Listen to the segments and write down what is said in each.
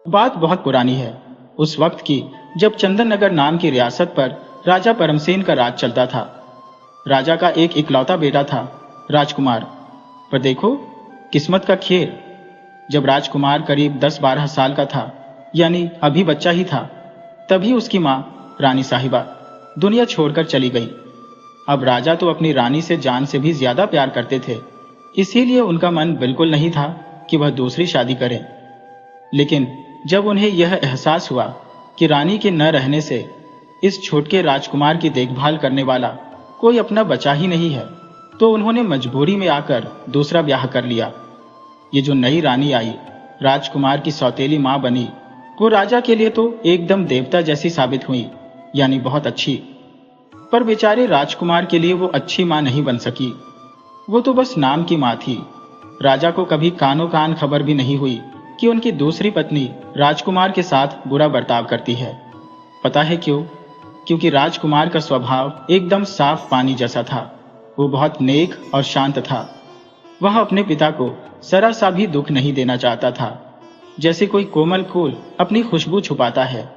बात बहुत पुरानी है, उस वक्त की जब चंदन नगर नाम की रियासत पर राजा परमसेन का राज चलता था। राजा का एक इकलौता बेटा था, राजकुमार। पर देखो किस्मत का खेल, जब राजकुमार करीब 10-12 साल का था, यानी अभी बच्चा ही था, तभी उसकी माँ रानी साहिबा दुनिया छोड़कर चली गई। अब राजा तो अपनी रानी से जान से भी ज्यादा प्यार करते थे, इसीलिए उनका मन बिल्कुल नहीं था कि वह दूसरी शादी करें। लेकिन जब उन्हें यह एहसास हुआ कि रानी के न रहने से इस छोटे राजकुमार की देखभाल करने वाला कोई अपना बचा ही नहीं है, तो उन्होंने मजबूरी में आकर दूसरा ब्याह कर लिया। ये जो नई रानी आई, राजकुमार की सौतेली माँ बनी, वो राजा के लिए तो एकदम देवता जैसी साबित हुई, यानी बहुत अच्छी। पर बेचारे राजकुमार के लिए वो अच्छी माँ नहीं बन सकी, वो तो बस नाम की माँ थी। राजा को कभी कानों कान खबर भी नहीं हुई कि उनकी दूसरी पत्नी राजकुमार के साथ बुरा बर्ताव करती है। पता है क्यों? क्योंकि राजकुमार का स्वभाव एकदम साफ पानी जैसा था। वो बहुत नेक और शांत था। वह अपने पिता को जरा सा भी दुख नहीं देना चाहता था, जैसे कोई कोमल फूल अपनी खुशबू छुपाता है।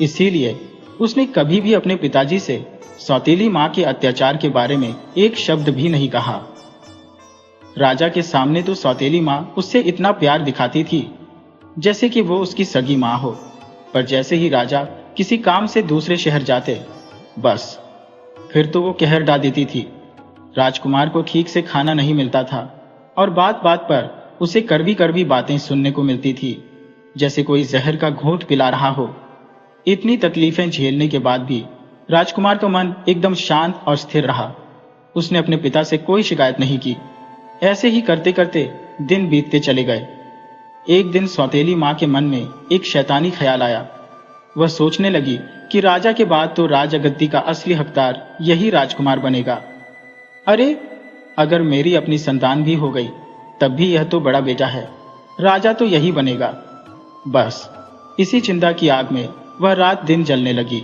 इसीलिए उसने कभी भी अपने पिताजी से सौतेली माँ के अत्याचार के बारे में एक शब्द भी नहीं कहा। राजा के सामने तो सौतेली माँ उससे इतना प्यार दिखाती थी जैसे कि वो उसकी सगी माँ हो, पर जैसे ही राजा किसी काम से दूसरे शहर जाते, बस फिर तो वो कहर ढा देती थी। राजकुमार को ठीक से खाना नहीं मिलता था और बात बात पर उसे कड़वी कड़वी बातें सुनने को मिलती थी, जैसे कोई जहर का घूंट पिला रहा हो। इतनी तकलीफें झेलने के बाद भी राजकुमार का मन एकदम शांत और स्थिर रहा। उसने अपने पिता से कोई शिकायत नहीं की। ऐसे ही करते करते दिन बीतते चले गए। एक दिन सौतेली माँ के मन में एक शैतानी ख्याल आया। वह सोचने लगी कि राजा के बाद तो राजगद्दी का असली हकदार यही राजकुमार बनेगा। अरे, अगर मेरी अपनी संतान भी हो गई तब भी यह तो बड़ा बेटा है, राजा तो यही बनेगा। बस इसी चिंता की आग में वह रात दिन जलने लगी।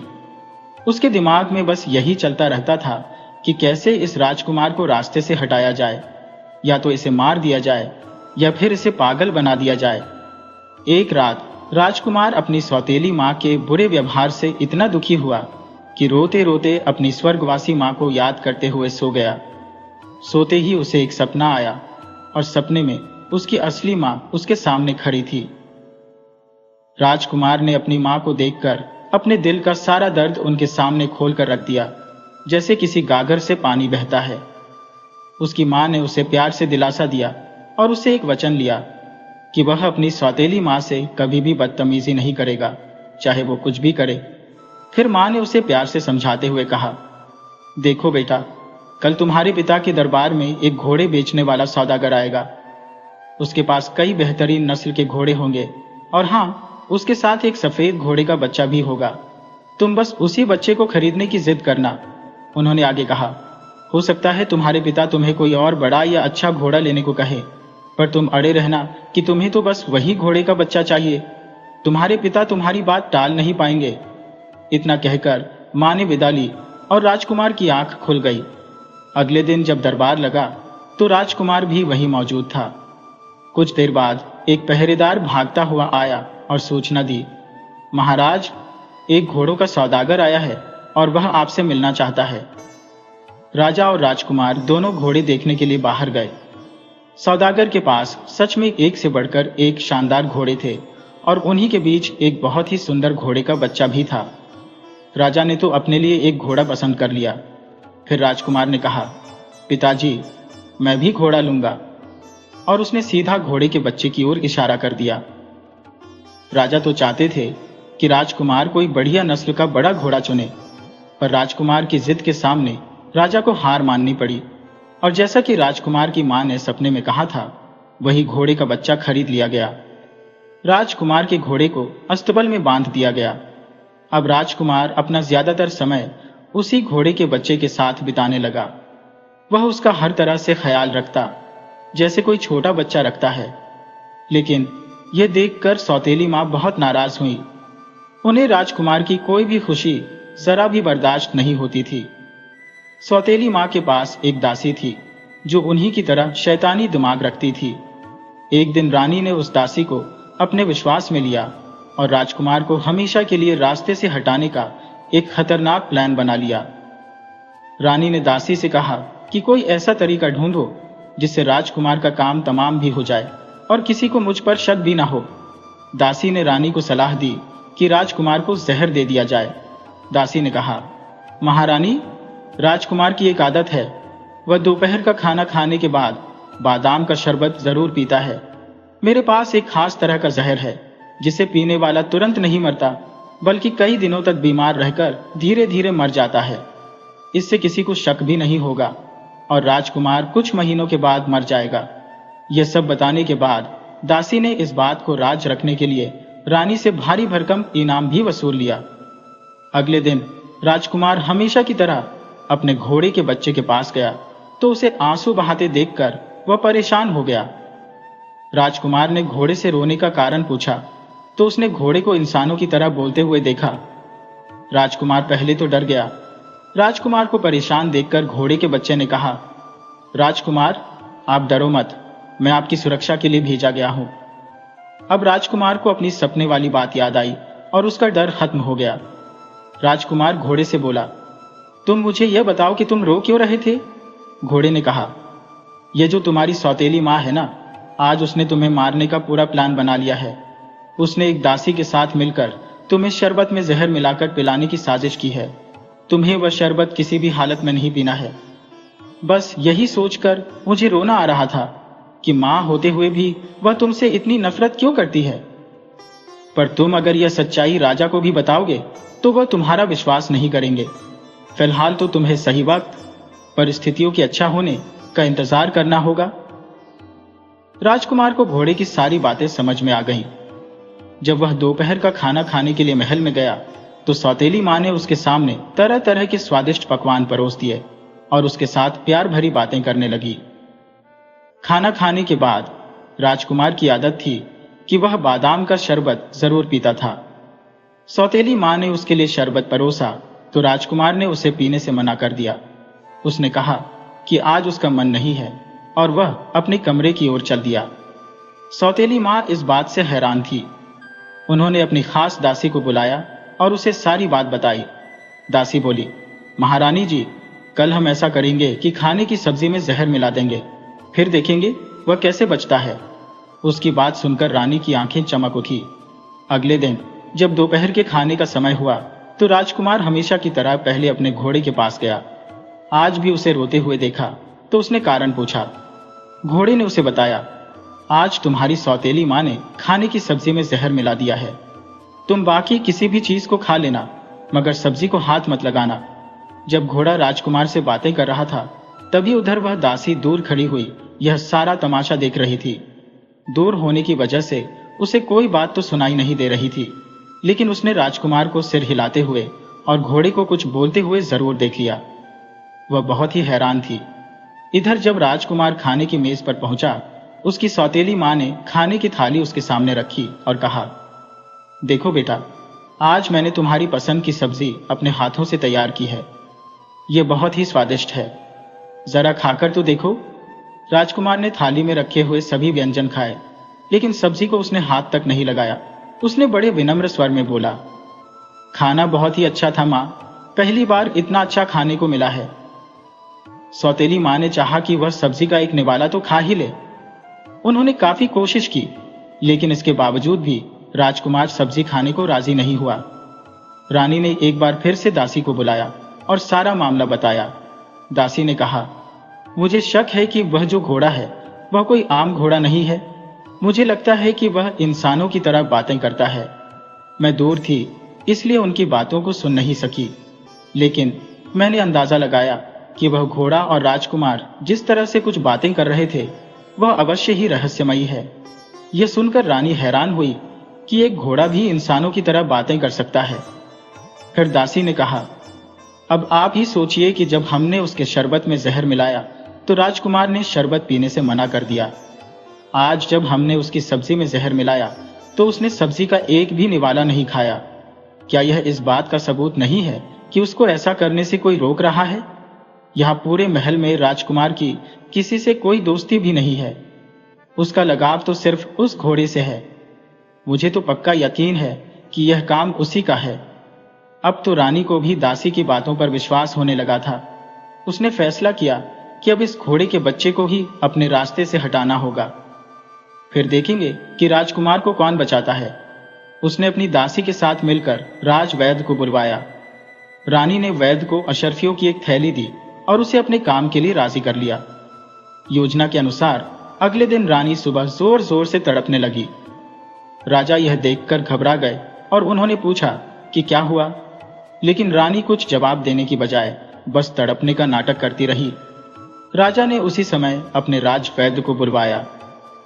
उसके दिमाग में बस यही चलता रहता था कि कैसे इस राजकुमार को रास्ते से हटाया जाए, या तो इसे मार दिया जाए या फिर इसे पागल बना दिया जाए। एक रात राजकुमार अपनी सौतेली माँ के बुरे व्यवहार से इतना दुखी हुआ कि रोते रोते अपनी स्वर्गवासी माँ को याद करते हुए सो गया। सोते ही उसे एक सपना आया और सपने में उसकी असली माँ उसके सामने खड़ी थी। राजकुमार ने अपनी माँ को देखकर अपने दिल का सारा दर्द उनके सामने खोल कर रख दिया, जैसे किसी गागर से पानी बहता है। उसकी माँ ने उसे प्यार से दिलासा दिया और उससे एक वचन लिया कि वह अपनी सौतेली माँ से कभी भी बदतमीजी नहीं करेगा, चाहे वो कुछ भी करे। फिर माँ ने उसे प्यार से समझाते हुए कहा, देखो बेटा, कल तुम्हारे पिता के दरबार में एक घोड़े बेचने वाला सौदागर आएगा। उसके पास कई बेहतरीन नस्ल के घोड़े होंगे और हाँ, उसके साथ एक सफेद घोड़े का बच्चा भी होगा। तुम बस उसी बच्चे को खरीदने की जिद करना। उन्होंने आगे कहा, हो सकता है तुम्हारे पिता तुम्हें कोई और बड़ा या अच्छा घोड़ा लेने को कहे, पर तुम अड़े रहना कि तुम्हें तो बस वही घोड़े का बच्चा चाहिए। तुम्हारे पिता तुम्हारी बात टाल नहीं पाएंगे। इतना कहकर माँ ने विदा ली और राजकुमार की आंख खुल गई। अगले दिन जब दरबार लगा तो राजकुमार भी वहीं मौजूद था। कुछ देर बाद एक पहरेदार भागता हुआ आया और सूचना दी, महाराज, एक घोड़ों का सौदागर आया है और वह आपसे मिलना चाहता है। राजा और राजकुमार दोनों घोड़े देखने के लिए बाहर गए। सौदागर के पास सच में एक से बढ़कर एक शानदार घोड़े थे और उन्हीं के बीच एक बहुत ही सुंदर घोड़े का बच्चा भी था। राजा ने तो अपने लिए एक घोड़ा पसंद कर लिया। फिर राजकुमार ने कहा, पिताजी, मैं भी घोड़ा लूंगा, और उसने सीधा घोड़े के बच्चे की ओर इशारा कर दिया। राजा तो चाहते थे कि राजकुमार कोई बढ़िया नस्ल का बड़ा घोड़ा चुने, पर राजकुमार की जिद के सामने राजा को हार माननी पड़ी और जैसा कि राजकुमार की मां ने सपने में कहा था, वही घोड़े का बच्चा खरीद लिया गया। राजकुमार के घोड़े को अस्तबल में बांध दिया गया। अब राजकुमार अपना ज्यादातर समय उसी घोड़े के बच्चे के साथ बिताने लगा। वह उसका हर तरह से ख्याल रखता, जैसे कोई छोटा बच्चा रखता है। लेकिन यह देखकर सौतेली माँ बहुत नाराज हुई। उन्हें राजकुमार की कोई भी खुशी जरा भी बर्दाश्त नहीं होती थी। सौतेली माँ के पास एक दासी थी जो उन्हीं की तरह शैतानी दिमाग रखती थी। एक दिन रानी ने उस दासी को अपने विश्वास में लिया और राजकुमार को हमेशा के लिए रास्ते से हटाने का एक खतरनाक प्लान बना लिया। रानी ने दासी से कहा कि कोई ऐसा तरीका ढूंढो जिससे राजकुमार का काम तमाम भी हो जाए और किसी को मुझ पर शक भी ना हो। दासी ने रानी को सलाह दी कि राजकुमार को जहर दे दिया जाए। दासी ने कहा, महारानी, राजकुमार की एक आदत है, वह दोपहर का खाना खाने के बाद बादाम का शरबत जरूर पीता है। मेरे पास एक खास तरह का जहर है जिसे पीने वाला तुरंत नहीं मरता, बल्कि कई दिनों तक बीमार रहकर धीरे धीरे मर जाता है। इससे किसी को शक भी नहीं होगा और राजकुमार कुछ महीनों के बाद मर जाएगा। यह सब बताने के बाद दासी ने इस बात को राज रखने के लिए रानी से भारी भरकम इनाम भी वसूल लिया। अगले दिन राजकुमार हमेशा की तरह अपने घोड़े के बच्चे के पास गया तो उसे आंसू बहाते देखकर वह परेशान हो गया। राजकुमार ने घोड़े से रोने का कारण पूछा तो उसने घोड़े को इंसानों की तरह बोलते हुए देखा। राजकुमार पहले तो डर गया। राजकुमार को परेशान देखकर घोड़े के बच्चे ने कहा, राजकुमार, आप डरो मत, मैं आपकी सुरक्षा के लिए भेजा गया हूं। अब राजकुमार को अपनी सपने वाली बात याद आई और उसका डर खत्म हो गया। राजकुमार घोड़े से बोला, तुम मुझे यह बताओ कि तुम रो क्यों रहे थे? घोड़े ने कहा, यह जो तुम्हारी सौतेली माँ है ना, आज उसने तुम्हें मारने का पूरा प्लान बना लिया है। उसने एक दासी के साथ मिलकर तुम्हें शरबत में जहर मिलाकर पिलाने की साजिश की है। तुम्हें वह शरबत किसी भी हालत में नहीं पीना है। बस यही सोचकर मुझे रोना आ रहा था कि मां होते हुए भी वह तुमसे इतनी नफरत क्यों करती है। पर तुम अगर यह सच्चाई राजा को भी बताओगे तो वह तुम्हारा विश्वास नहीं करेंगे। फिलहाल तो तुम्हें सही वक्त, परिस्थितियों के अच्छा होने का इंतजार करना होगा। राजकुमार को घोड़े की सारी बातें समझ में आ गईं। जब वह दोपहर का खाना खाने के लिए महल में गया तो सौतेली मां ने उसके सामने तरह तरह के स्वादिष्ट पकवान परोस दिए और उसके साथ प्यार भरी बातें करने लगी। खाना खाने के बाद राजकुमार की आदत थी कि वह बादाम का शरबत जरूर पीता था। सौतेली मां ने उसके लिए शरबत परोसा तो राजकुमार ने उसे पीने से मना कर दिया। उसने कहा कि आज उसका मन नहीं है और वह अपने कमरे की ओर चल दिया। सौतेली मां इस बात से हैरान थी। उन्होंने अपनी खास दासी को बुलाया और उसे सारी बात बताई। दासी बोली, महारानी जी, कल हम ऐसा करेंगे कि खाने की सब्जी में जहर मिला देंगे, फिर देखेंगे वह कैसे बचता है। उसकी बात सुनकर रानी की आंखें चमक उठी। अगले दिन जब दोपहर के खाने का समय हुआ तो राजकुमार हमेशा की तरह पहले अपने घोड़े के पास गया। आज भी उसे रोते हुए देखा तो उसने कारण पूछा। घोड़े ने उसे बताया, आज तुम्हारी सौतेली मां ने खाने की सब्जी में जहर मिला दिया है। तुम बाकी किसी भी चीज को खा लेना, मगर सब्जी को हाथ मत लगाना। जब घोड़ा राजकुमार से बातें कर रहा था तभी उधर वह दासी दूर खड़ी हुई यह सारा तमाशा देख रही थी। दूर होने की वजह से उसे कोई बात तो सुनाई नहीं दे रही थी, लेकिन उसने राजकुमार को सिर हिलाते हुए और घोड़े को कुछ बोलते हुए जरूर देख लिया। वह बहुत ही हैरान थी। इधर जब राजकुमार खाने की मेज पर पहुंचा, उसकी सौतेली मां ने खाने की थाली उसके सामने रखी और कहा, देखो बेटा, आज मैंने तुम्हारी पसंद की सब्जी अपने हाथों से तैयार की है। यह बहुत ही स्वादिष्ट है, जरा खाकर तो देखो। राजकुमार ने थाली में रखे हुए सभी व्यंजन खाए, लेकिन सब्जी को उसने हाथ तक नहीं लगाया। उसने बड़े विनम्र स्वर में बोला, खाना बहुत ही अच्छा था मां, पहली बार इतना अच्छा खाने को मिला है। सौतेली मां ने चाहा कि वह सब्जी का एक निवाला तो खा ही ले। उन्होंने काफी कोशिश की, लेकिन इसके बावजूद भी राजकुमार सब्जी खाने को राजी नहीं हुआ। रानी ने एक बार फिर से दासी को बुलाया और सारा मामला बताया। दासी ने कहा, मुझे शक है कि वह जो घोड़ा है वह कोई आम घोड़ा नहीं है। मुझे लगता है कि वह इंसानों की तरह बातें करता है। मैं दूर थी इसलिए उनकी बातों को सुन नहीं सकी, लेकिन मैंने अंदाजा लगाया कि वह घोड़ा और राजकुमार जिस तरह से कुछ बातें कर रहे थे वह अवश्य ही रहस्यमयी है। यह सुनकर रानी हैरान हुई कि एक घोड़ा भी इंसानों की तरह बातें कर सकता है। फिर दासी ने कहा, अब आप ही सोचिए कि जब हमने उसके शरबत में जहर मिलाया तो राजकुमार ने शरबत पीने से मना कर दिया। आज जब हमने उसकी सब्जी में जहर मिलाया तो उसने सब्जी का एक भी निवाला नहीं खाया। क्या यह इस बात का सबूत नहीं है कि उसको ऐसा करने से कोई रोक रहा है? यहाँ पूरे महल में राजकुमार की किसी से कोई दोस्ती भी नहीं है। उसका लगाव तो सिर्फ उस घोड़े से है। मुझे तो पक्का यकीन है कि यह काम उसी का है। अब तो रानी को भी दासी की बातों पर विश्वास होने लगा था। उसने फैसला किया कि अब इस घोड़े के बच्चे को ही अपने रास्ते से हटाना होगा, फिर देखेंगे कि राजकुमार को कौन बचाता है। उसने अपनी दासी के साथ मिलकर राज वैद्य को बुलवाया। रानी ने वैद्य को अशर्फियों की एक थैली दी और उसे अपने काम के लिए राजी कर लिया। योजना के अनुसार अगले दिन रानी सुबह जोर जोर से तड़पने लगी। राजा यह देखकर घबरा गए और उन्होंने पूछा कि क्या हुआ, लेकिन रानी कुछ जवाब देने की बजाय बस तड़पने का नाटक करती रही। राजा ने उसी समय अपने राज वैद्य को बुलवाया।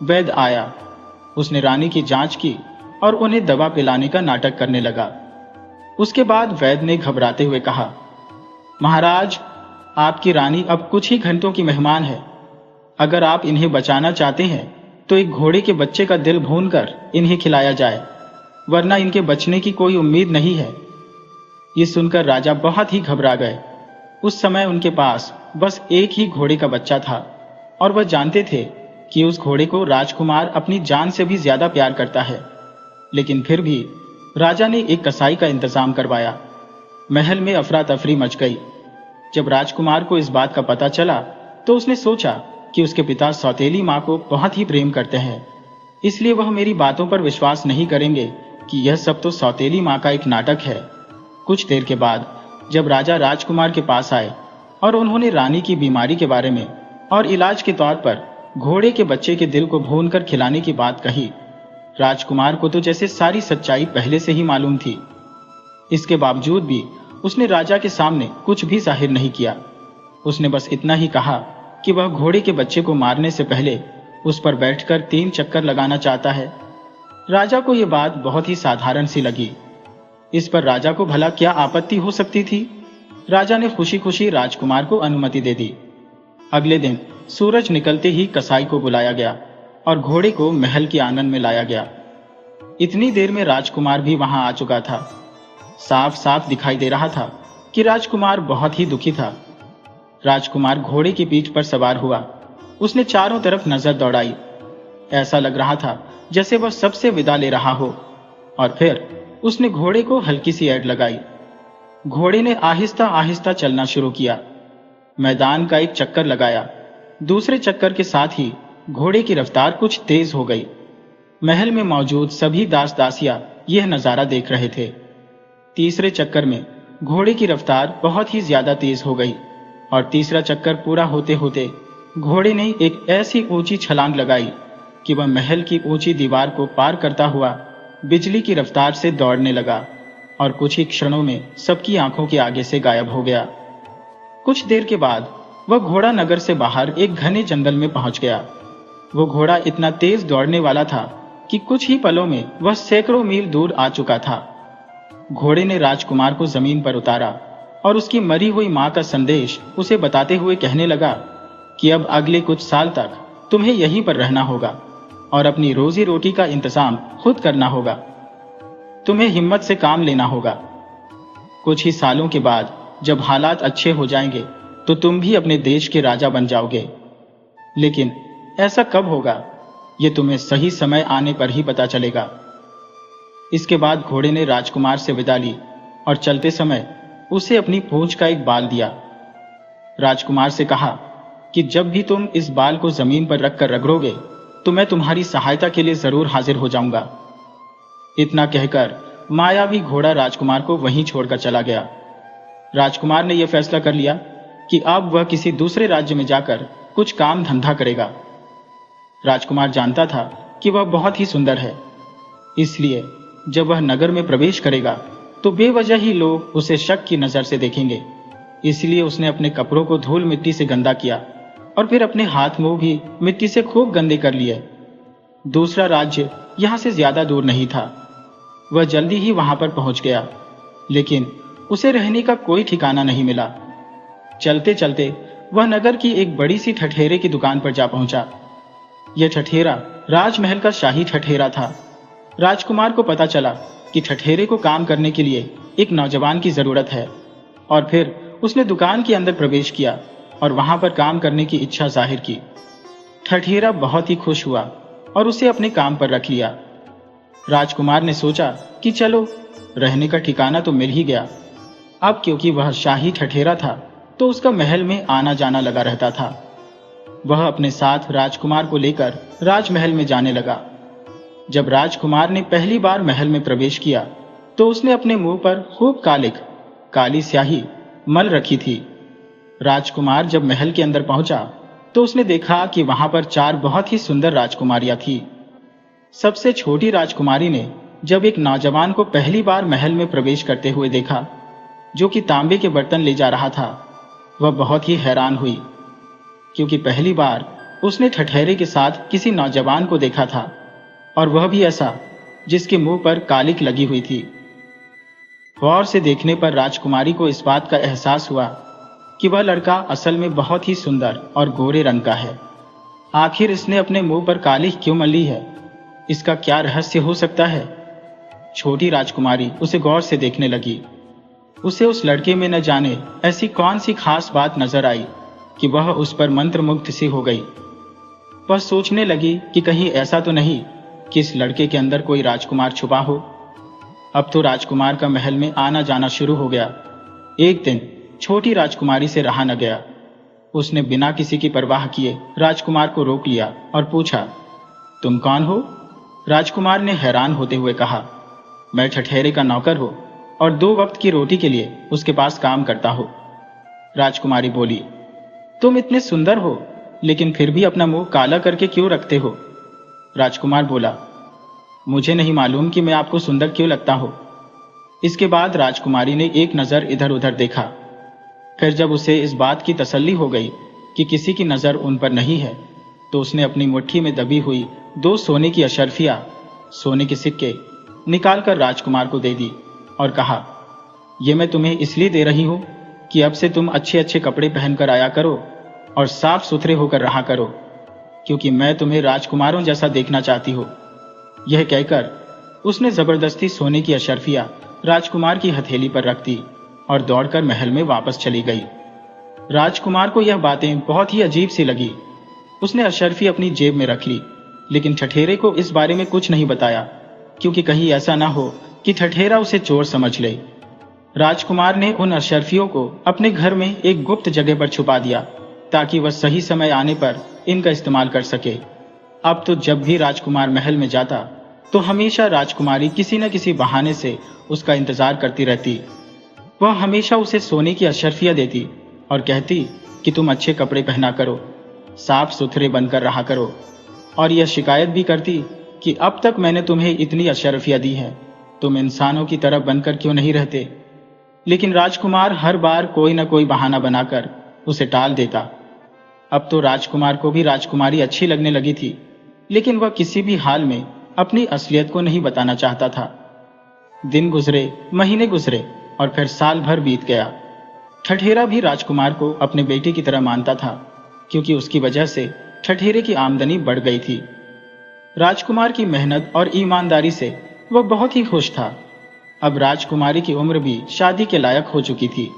वैद्य आया, उसने रानी की जांच की और उन्हें दवा पिलाने का नाटक करने लगा। उसके बाद वैद्य ने घबराते हुए कहा, महाराज, आपकी रानी अब कुछ ही घंटों की मेहमान है। अगर आप इन्हें बचाना चाहते हैं तो एक घोड़े के बच्चे का दिल भूनकर इन्हें खिलाया जाए, वरना इनके बचने की कोई उम्मीद नहीं है। ये सुनकर राजा बहुत ही घबरा गए। उस समय उनके पास बस एक ही घोड़े का बच्चा था और वह जानते थे कि उस घोड़े को राजकुमार अपनी जान से भी ज्यादा प्यार करता है। लेकिन फिर भी राजा ने एक कसाई का इंतजाम करवाया। महल में अफरा तफरी मच गई। जब राजकुमार को इस बात का पता चला तो उसने सोचा कि उसके पिता सौतेली माँ को बहुत ही प्रेम करते हैं, इसलिए वह मेरी बातों पर विश्वास नहीं करेंगे कि यह सब तो सौतेली माँ का एक नाटक है। कुछ देर के बाद जब राजा राजकुमार के पास आए और उन्होंने रानी की बीमारी के बारे में और इलाज के तौर पर घोड़े के बच्चे के दिल को भूनकर खिलाने की बात कही, राजकुमार को तो जैसे सारी सच्चाई पहले से ही मालूम थी। इसके बावजूद भी उसने राजा के सामने कुछ भी जाहिर नहीं किया। उसने बस इतना ही कहा कि वह घोड़े के बच्चे को मारने से पहले उस पर बैठकर 3 चक्कर लगाना चाहता है। राजा को यह बात बहुत ही साधारण सी लगी। इस पर राजा को भला क्या आपत्ति हो सकती थी। राजा ने खुशी खुशी राजकुमार को अनुमति दे दी। अगले दिन सूरज निकलते ही कसाई को बुलाया गया और घोड़े को महल के आंगन में लाया गया। इतनी देर में राजकुमार भी वहां आ चुका था। साफ साफ दिखाई दे रहा था कि राजकुमार बहुत ही दुखी था। राजकुमार घोड़े की पीठ पर सवार हुआ। उसने चारों तरफ नजर दौड़ाई। ऐसा लग रहा था जैसे वह सबसे विदा ले रहा हो। और फिर उसने घोड़े को हल्की सी ऐड लगाई। घोड़े ने आहिस्ता आहिस्ता चलना शुरू किया। मैदान का एक चक्कर लगाया। दूसरे चक्कर के साथ ही घोड़े की रफ्तार कुछ तेज हो गई। महल में मौजूद सभी दास दासियां यह नजारा देख रहे थे। तीसरे चक्कर में घोड़े की रफ्तार बहुत ही ज्यादा तेज हो गई और तीसरा चक्कर पूरा होते होते घोड़े ने एक ऐसी ऊंची छलांग लगाई कि वह महल की ऊंची दीवार को पार करता हुआ बिजली की रफ्तार से दौड़ने लगा और कुछ ही क्षणों में सबकी आंखों के आगे से गायब हो गया। कुछ देर के बाद वह घोड़ा नगर से बाहर एक घने जंगल में पहुंच गया। वो घोड़ा इतना तेज दौड़ने वाला था कि कुछ ही पलों में वह सैकड़ों मील दूर आ चुका था। घोड़े ने राजकुमार को जमीन पर उतारा और उसकी मरी हुई मां का संदेश उसे बताते हुए कहने लगा कि अब अगले कुछ साल तक तुम्हें यहीं पर रहना होगा और अपनी रोजी रोटी का इंतजाम खुद करना होगा। तुम्हें हिम्मत से काम लेना होगा। कुछ ही सालों के बाद जब हालात अच्छे हो जाएंगे तो तुम भी अपने देश के राजा बन जाओगे। लेकिन ऐसा कब होगा, ये तुम्हें सही समय आने पर ही पता चलेगा। इसके बाद घोड़े ने राजकुमार से विदा ली और चलते समय उसे अपनी पूंछ का एक बाल दिया। राजकुमार से कहा कि जब भी तुम इस बाल को जमीन पर रखकर रगड़ोगे तो मैं तुम्हारी सहायता के लिए जरूर हाजिर हो जाऊंगा। इतना कहकर मायावी घोड़ा राजकुमार को वहीं छोड़कर चला गया। राजकुमार ने यह फैसला कर लिया कि अब वह किसी दूसरे राज्य में जाकर कुछ काम धंधा करेगा। राजकुमार जानता था कि वह बहुत ही सुंदर है, इसलिए जब वह नगर में प्रवेश करेगा तो बेवजह ही लोग उसे शक की नजर से देखेंगे। इसलिए उसने अपने कपड़ों को धूल मिट्टी से गंदा किया और फिर अपने हाथ मुंह भी मिट्टी से खूब गंदे कर लिए। दूसरा राज्य यहां से ज्यादा दूर नहीं था। वह जल्दी ही वहां पर पहुंच गया, लेकिन उसे रहने का कोई ठिकाना नहीं मिला। चलते चलते वह नगर की एक बड़ी सी ठठेरे की दुकान पर जा पहुंचा। यह ठठेरा राजमहल का शाही ठठेरा था। राजकुमार को पता चला कि ठठेरे को काम करने के लिए एक नौजवान की जरूरत है और फिर उसने दुकान के अंदर प्रवेश किया और वहां पर काम करने की इच्छा जाहिर की। ठठेरा बहुत ही खुश हुआ और उसे अपने काम पर रख लिया। राजकुमार ने सोचा कि चलो रहने का ठिकाना तो मिल ही गया। अब क्योंकि वह शाही ठठेरा था तो उसका महल में आना जाना लगा रहता था। वह अपने साथ राजकुमार को लेकर राजमहल में जाने लगा। जब राजकुमार ने पहली बार महल में प्रवेश किया तो उसने अपने मुंह पर खूब काली स्याही मल रखी थी। राजकुमार जब महल के अंदर पहुंचा तो उसने देखा कि वहां पर 4 बहुत ही सुंदर राजकुमारियां थी। सबसे छोटी राजकुमारी ने जब एक नौजवान को पहली बार महल में प्रवेश करते हुए देखा, जो कि तांबे के बर्तन ले जा रहा था, वह बहुत ही हैरान हुई, क्योंकि पहली बार उसने ठठेरे के साथ किसी नौजवान को देखा था, और वह भी ऐसा जिसके मुंह पर कालिक लगी हुई थी। गौर से देखने पर राजकुमारी को इस बात का एहसास हुआ कि वह लड़का असल में बहुत ही सुंदर और गोरे रंग का है। आखिर इसने अपने मुंह पर कालिक क्यों मली है? इसका क्या रहस्य हो सकता है? छोटी राजकुमारी उसे गौर से देखने लगी। उसे उस लड़के में न जाने ऐसी कौन सी खास बात नजर आई कि वह उस पर मंत्रमुग्ध सी हो गई। वह सोचने लगी कि कहीं ऐसा तो नहीं कि इस लड़के के अंदर कोई राजकुमार छुपा हो। अब तो राजकुमार का महल में आना जाना शुरू हो गया। एक दिन छोटी राजकुमारी से रहा न गया। उसने बिना किसी की परवाह किए राजकुमार को रोक लिया और पूछा, तुम कौन हो? राजकुमार ने हैरान होते हुए कहा, मैं ठठेरे का नौकर हूं और 2 वक्त की रोटी के लिए उसके पास काम करता हूं। राजकुमारी बोली, तुम इतने सुंदर हो लेकिन फिर भी अपना मुंह काला करके क्यों रखते हो? राजकुमार बोला, मुझे नहीं मालूम कि मैं आपको सुंदर क्यों लगता हूं। इसके बाद राजकुमारी ने एक नजर इधर उधर देखा। फिर जब उसे इस बात की तसल्ली हो गई कि किसी की नजर उन पर नहीं है, तो उसने अपनी मुट्ठी में दबी हुई 2 सोने की अशर्फियां, सोने के सिक्के निकालकर राजकुमार को दे दी और कहा, यह मैं तुम्हें इसलिए दे रही हूं कि अब से तुम अच्छे अच्छे कपड़े पहनकर आया करो और साफ सुथरे होकर रहा करो, क्योंकि मैं तुम्हें राजकुमारों जैसा देखना चाहती हूं। यह कहकर उसने जबरदस्ती सोने की अशर्फियां राजकुमार की हथेली पर रख दी और दौड़कर महल में वापस चली गई। राजकुमार को यह बातें बहुत ही अजीब सी लगी। उसने अशर्फी अपनी जेब में रख ली, लेकिन ठठेरे को इस बारे में कुछ नहीं बताया, क्योंकि कहीं ऐसा ना हो कि ठठेरा उसे चोर समझ ले। राजकुमार ने उन अशर्फियों को अपने घर में एक गुप्त जगह पर छुपा दिया ताकि वह सही समय आने पर इनका इस्तेमाल कर सके। अब तो जब भी राजकुमार महल में जाता तो हमेशा राजकुमारी किसी न किसी बहाने से उसका इंतजार करती रहती। वह हमेशा उसे सोने की अशर्फियां देती और कहती कि तुम अच्छे कपड़े पहना करो, साफ सुथरे बनकर रहा करो, और यह शिकायत भी करती कि अब तक मैंने तुम्हें इतनी अशर्फियां दी हैं, तुम इंसानों की तरह बनकर क्यों नहीं रहते? लेकिन राजकुमार हर बार कोई न कोई बहाना बनाकर उसे टाल देता। अब तो राजकुमार को भी राजकुमारी अच्छी लगने लगी थी, लेकिन वह किसी भी हाल में अपनी असलियत को नहीं बताना चाहता था। दिन गुजरे, महीने गुजरे और फिर साल भर बीत गया। ठठेरा भी राजकुमार को अपने बेटे की तरह मानता था, क्योंकि उसकी वजह से ठठेरे की आमदनी बढ़ गई थी। राजकुमार की मेहनत और ईमानदारी से वह बहुत ही खुश था। अब राजकुमारी की उम्र भी शादी के लायक हो चुकी थी।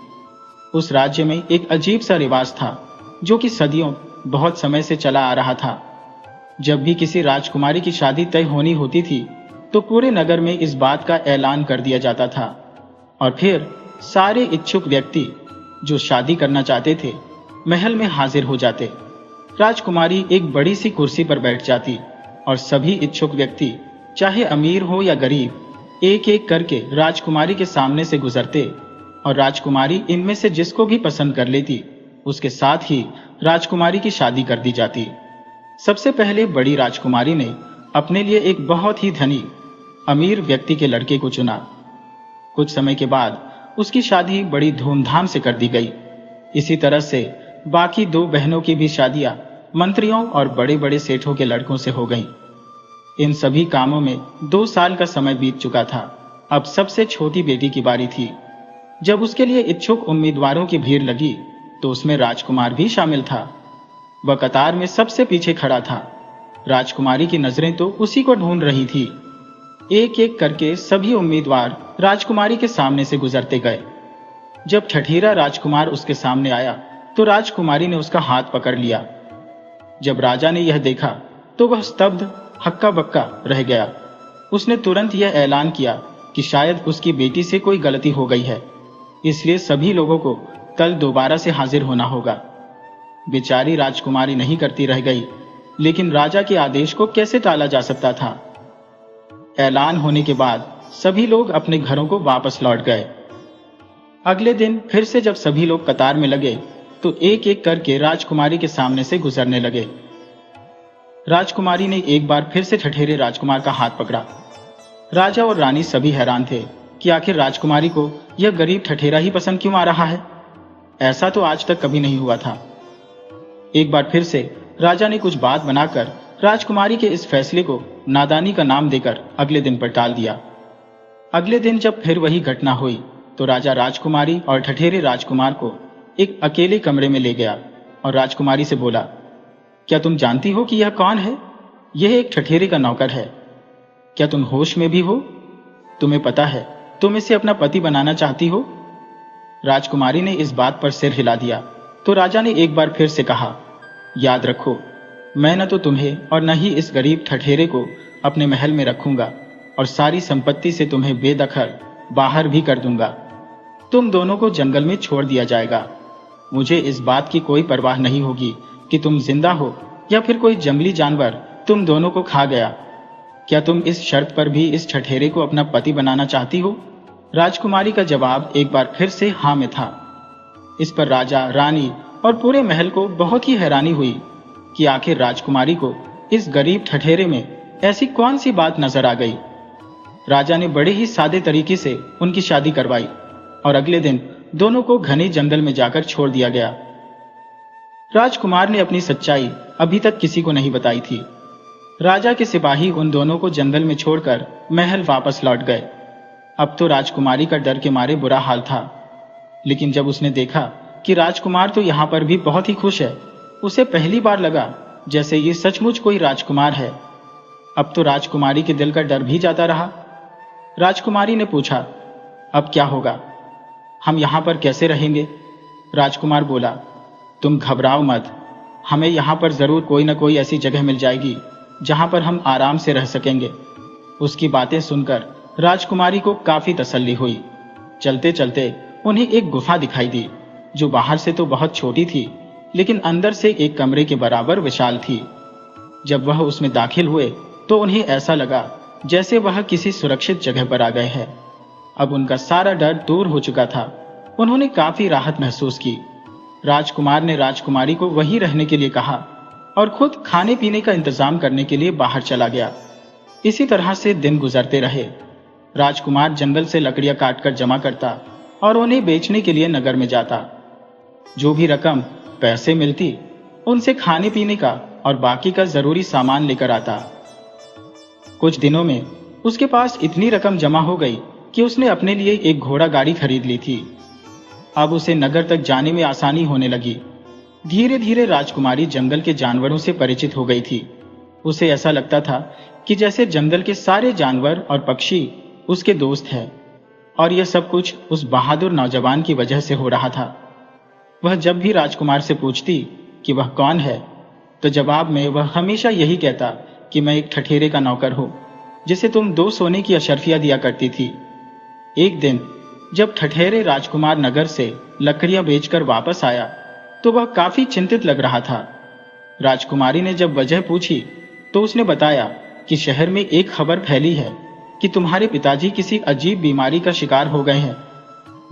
उस राज्य में एक अजीब सा रिवाज था जो कि सदियों बहुत समय से चला आ रहा था। जब भी किसी राजकुमारी की शादी तय होनी होती थी तो पूरे नगर में इस बात का ऐलान कर दिया जाता था, और फिर सारे इच्छुक व्यक्ति जो शादी करना चाहते थे महल में हाजिर हो जाते। राजकुमारी एक बड़ी सी कुर्सी पर बैठ जाती और सभी इच्छुक व्यक्ति, चाहे अमीर हो या गरीब, एक एक करके राजकुमारी के सामने से गुजरते और राजकुमारी इनमें से जिसको भी पसंद कर लेती उसके साथ ही राजकुमारी की शादी कर दी जाती। सबसे पहले बड़ी राजकुमारी ने अपने लिए एक बहुत ही धनी अमीर व्यक्ति के लड़के को चुना। कुछ समय के बाद उसकी शादी बड़ी धूमधाम से कर दी गई। इसी तरह से बाकी 2 बहनों की भी शादियां मंत्रियों और बड़े बड़े सेठों के लड़कों से हो गईं। इन सभी कामों में 2 साल का समय बीत चुका था। अब सबसे छोटी बेटी की बारी थी। जब उसके लिए इच्छुक उम्मीदवारों की भीड़ लगी तो उसमें राजकुमार भी शामिल था। वह कतार में सबसे पीछे खड़ा था। राजकुमारी की नजरें तो उसी को ढूंढ रही थी। एक एक करके सभी उम्मीदवार राजकुमारी के सामने से गुजरते गए। जब ठठेरा राजकुमार उसके सामने आया तो राजकुमारी ने उसका हाथ पकड़ लिया। जब राजा ने यह देखा तो वह स्तब्ध हक्का बक्का रह गया। उसने तुरंत यह ऐलान किया कि शायद उसकी बेटी से कोई गलती हो गई है, इसलिए सभी लोगों को कल दोबारा से हाजिर होना होगा। बेचारी राजकुमारी नहीं करती रह गई, लेकिन राजा के आदेश को कैसे टाला जा सकता था। ऐलान होने के बाद सभी लोग अपने घरों को वापस लौट गए। अगले दिन फिर से जब सभी लोग कतार में लगे तो एक एक करके राजकुमारी के सामने से गुजरने लगे। राजकुमारी ने एक बार फिर से ठठेरे राजकुमार का हाथ पकड़ा। राजा और रानी सभी हैरान थे कि आखिर राजकुमारी को यह गरीब ठठेरा ही पसंद क्यों आ रहा है। ऐसा तो आज तक कभी नहीं हुआ था। एक बार फिर से राजा ने कुछ बात बनाकर राजकुमारी के इस फैसले को नादानी का नाम देकर अगले दिन पर टाल दिया। अगले दिन जब फिर वही घटना हुई तो राजा राजकुमारी और ठठेरे राजकुमार को एक अकेले कमरे में ले गया और राजकुमारी से बोला, क्या तुम जानती हो कि यह कौन है? यह एक ठठेरे का नौकर है। क्या तुम होश में भी हो? तुम्हें पता है तुम इसे अपना पति बनाना चाहती हो? राजकुमारी ने इस बात पर सिर हिला दिया तो राजा ने एक बार फिर से कहा, याद रखो, मैं न तो तुम्हें और न ही इस गरीब ठठेरे को अपने महल में रखूंगा और सारी संपत्ति से तुम्हें बेदखल बाहर भी कर दूंगा। तुम दोनों को जंगल में छोड़ दिया जाएगा। मुझे इस बात की कोई परवाह नहीं होगी कि तुम जिंदा हो या फिर कोई जंगली जानवर तुम दोनों को खा गया। क्या तुम इस शर्त पर भी इस ठठेरे को अपना पति बनाना चाहती हो? राजकुमारी का जवाब एक बार फिर से हाँ में था। इस पर राजा, रानी और पूरे महल को बहुत ही हैरानी हुई कि आखिर राजकुमारी को इस गरीब ठठेरे में ऐसी कौन सी बात नजर आ गई। राजा ने बड़े ही सादे तरीके से उनकी शादी करवाई और अगले दिन दोनों को घने जंगल में जाकर छोड़ दिया गया। राजकुमार ने अपनी सच्चाई अभी तक किसी को नहीं बताई थी। राजा के सिपाही उन दोनों को जंगल में छोड़कर महल वापस लौट गए। अब तो राजकुमारी का डर के मारे बुरा हाल था, लेकिन जब उसने देखा कि राजकुमार तो यहाँ पर भी बहुत ही खुश है, उसे पहली बार लगा जैसे ये सचमुच कोई राजकुमार है। अब तो राजकुमारी के दिल का डर भी जाता रहा। राजकुमारी ने पूछा, अब क्या होगा? हम यहाँ पर कैसे रहेंगे? राजकुमार बोला, तुम घबराओ मत, हमें यहाँ पर जरूर कोई न कोई ऐसी जगह मिल जाएगी जहाँ पर हम आराम से रह सकेंगे। उसकी बातें सुनकर राजकुमारी को काफी तसल्ली हुई। चलते चलते उन्हें एक गुफा दिखाई दी जो बाहर से तो बहुत छोटी थी, लेकिन अंदर से एक कमरे के बराबर विशाल थी। जब वह उसमें दाखिल हुए तो उन्हें ऐसा लगा जैसे वह किसी सुरक्षित जगह पर आ गए हैं। अब उनका सारा डर दूर हो चुका था। उन्होंने काफी राहत महसूस की। राजकुमार ने राजकुमारी को वहीं रहने के लिए कहा और खुद खाने पीने का इंतजाम करने के लिए बाहर चला गया। इसी तरह से दिन गुजरते रहे। राजकुमार जंगल से लकड़ियां काटकर जमा करता और उन्हें बेचने के लिए नगर में जाता। जो भी रकम पैसे मिलती उनसे खाने पीने का और बाकी का जरूरी सामान लेकर आता। कुछ दिनों में उसके पास इतनी रकम जमा हो गई कि उसने अपने लिए एक घोड़ा गाड़ी खरीद ली थी। अब उसे नगर तक जाने में आसानी होने लगी। धीरे धीरे राजकुमारी जंगल के जानवरों से परिचित हो गई थी। उसे ऐसा लगता था कि जैसे जंगल के सारे जानवर और पक्षी उसके दोस्त हैं, और यह सब कुछ उस बहादुर नौजवान की वजह से हो रहा था। वह जब भी राजकुमार से पूछती कि वह कौन है, तो जवाब में वह हमेशा यही कहता कि मैं एक ठठेरे का नौकर हूं, जिसे तुम 2 सोने की अशर्फियां दिया करती थी। एक दिन जब ठठेरे राजकुमार नगर से लकड़ियां बेचकर वापस आया तो वह काफी चिंतित लग रहा था। राजकुमारी ने जब वजह पूछी तो उसने बताया कि शहर में एक खबर फैली है कि तुम्हारे पिताजी किसी अजीब बीमारी का शिकार हो गए हैं।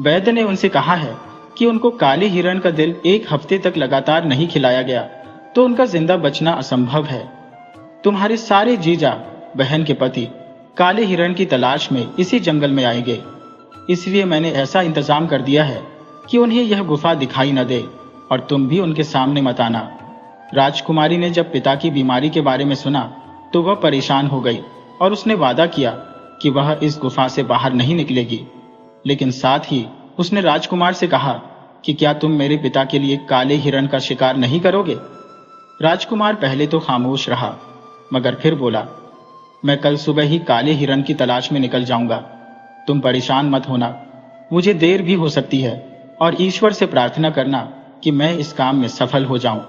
वैद्य ने उनसे कहा है कि उनको काले हिरण का दिल 1 हफ्ते तक लगातार नहीं खिलाया गया तो उनका जिंदा बचना असंभव है। तुम्हारे सारे जीजा बहन के पति काले हिरण की तलाश में इसी जंगल में आएंगे, इसलिए मैंने ऐसा इंतजाम कर दिया है कि उन्हें यह गुफा दिखाई न दे और तुम भी उनके सामने मत आना। राजकुमारी ने जब पिता की बीमारी के बारे में सुना तो वह परेशान हो गई और उसने वादा किया कि वह इस गुफा से बाहर नहीं निकलेगी, लेकिन साथ ही उसने राजकुमार से कहा कि क्या तुम मेरे पिता के लिए काले हिरण का शिकार नहीं करोगे? राजकुमार पहले तो खामोश रहा, मगर फिर बोला, मैं कल सुबह ही काले हिरण की तलाश में निकल जाऊंगा। तुम परेशान मत होना, मुझे देर भी हो सकती है और ईश्वर से प्रार्थना करना कि मैं इस काम में सफल हो जाऊं।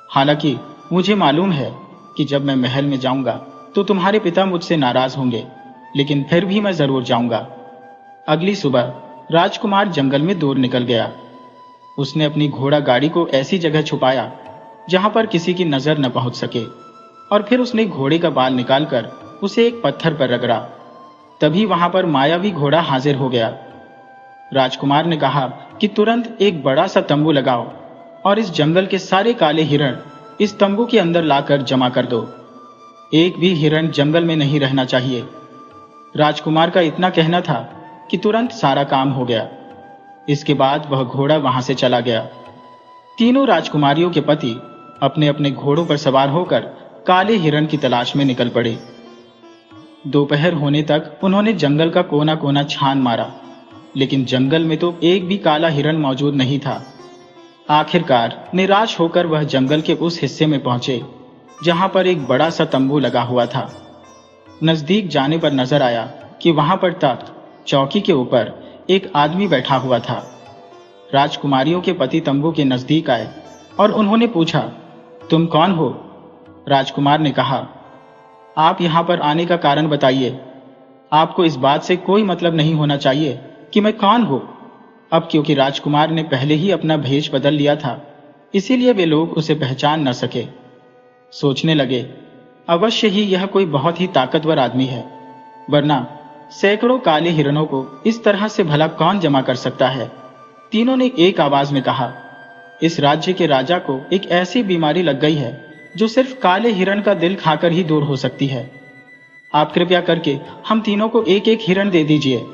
हालांकि मुझे मालूम है कि जब मैं महल में जाऊंगा तो तुम्हारे पिता मुझसे नाराज होंगे, लेकिन फिर भी मैं जरूर जाऊंगा। अगली सुबह राजकुमार जंगल में दूर निकल गया। उसने अपनी घोड़ा गाड़ी को ऐसी जगह छुपाया जहां पर किसी की नजर न पहुंच सके, और फिर उसने घोड़े का बाल निकालकर उसे एक पत्थर पर रगड़ा। तभी वहां पर मायावी घोड़ा हाजिर हो गया। राजकुमार ने कहा कि तुरंत एक बड़ा सा तंबू लगाओ और इस जंगल के सारे काले हिरण इस तंबू के अंदर लाकर जमा कर दो। एक भी हिरण जंगल में नहीं रहना चाहिए। राजकुमार का इतना कहना था कि तुरंत सारा काम हो गया। इसके बाद वह घोड़ा वहां से चला गया। तीनों राजकुमारियों के पति अपने अपने घोड़ों पर सवार होकर काले हिरण की तलाश में निकल पड़े। दोपहर होने तक उन्होंने जंगल का कोना कोना छान मारा, लेकिन जंगल में तो एक भी काला हिरण मौजूद नहीं था। आखिरकार निराश होकर वह जंगल के उस हिस्से में पहुंचे जहां पर एक बड़ा सा तंबू लगा हुआ था। नजदीक जाने पर नजर आया कि वहां पर तख्त चौकी के ऊपर एक आदमी बैठा हुआ था। राजकुमारियों के पति तंबू के नजदीक आए और उन्होंने पूछा, तुम कौन हो? राजकुमार ने कहा, आप यहां पर आने का कारण बताइए। आपको इस बात से कोई मतलब नहीं होना चाहिए कि मैं कौन हूं। अब क्योंकि राजकुमार ने पहले ही अपना भेष बदल लिया था, इसीलिए वे लोग उसे पहचान न सके। सोचने लगे, अवश्य ही यह कोई बहुत ही ताकतवर आदमी है, वरना सैकड़ों काले हिरणों को इस तरह से भला कौन जमा कर सकता है। तीनों ने एक आवाज में कहा, इस राज्य के राजा को एक ऐसी बीमारी लग गई है जो सिर्फ काले हिरण का दिल खाकर ही दूर हो सकती है। आप कृपया करके हम तीनों को एक एक हिरण दे दीजिए।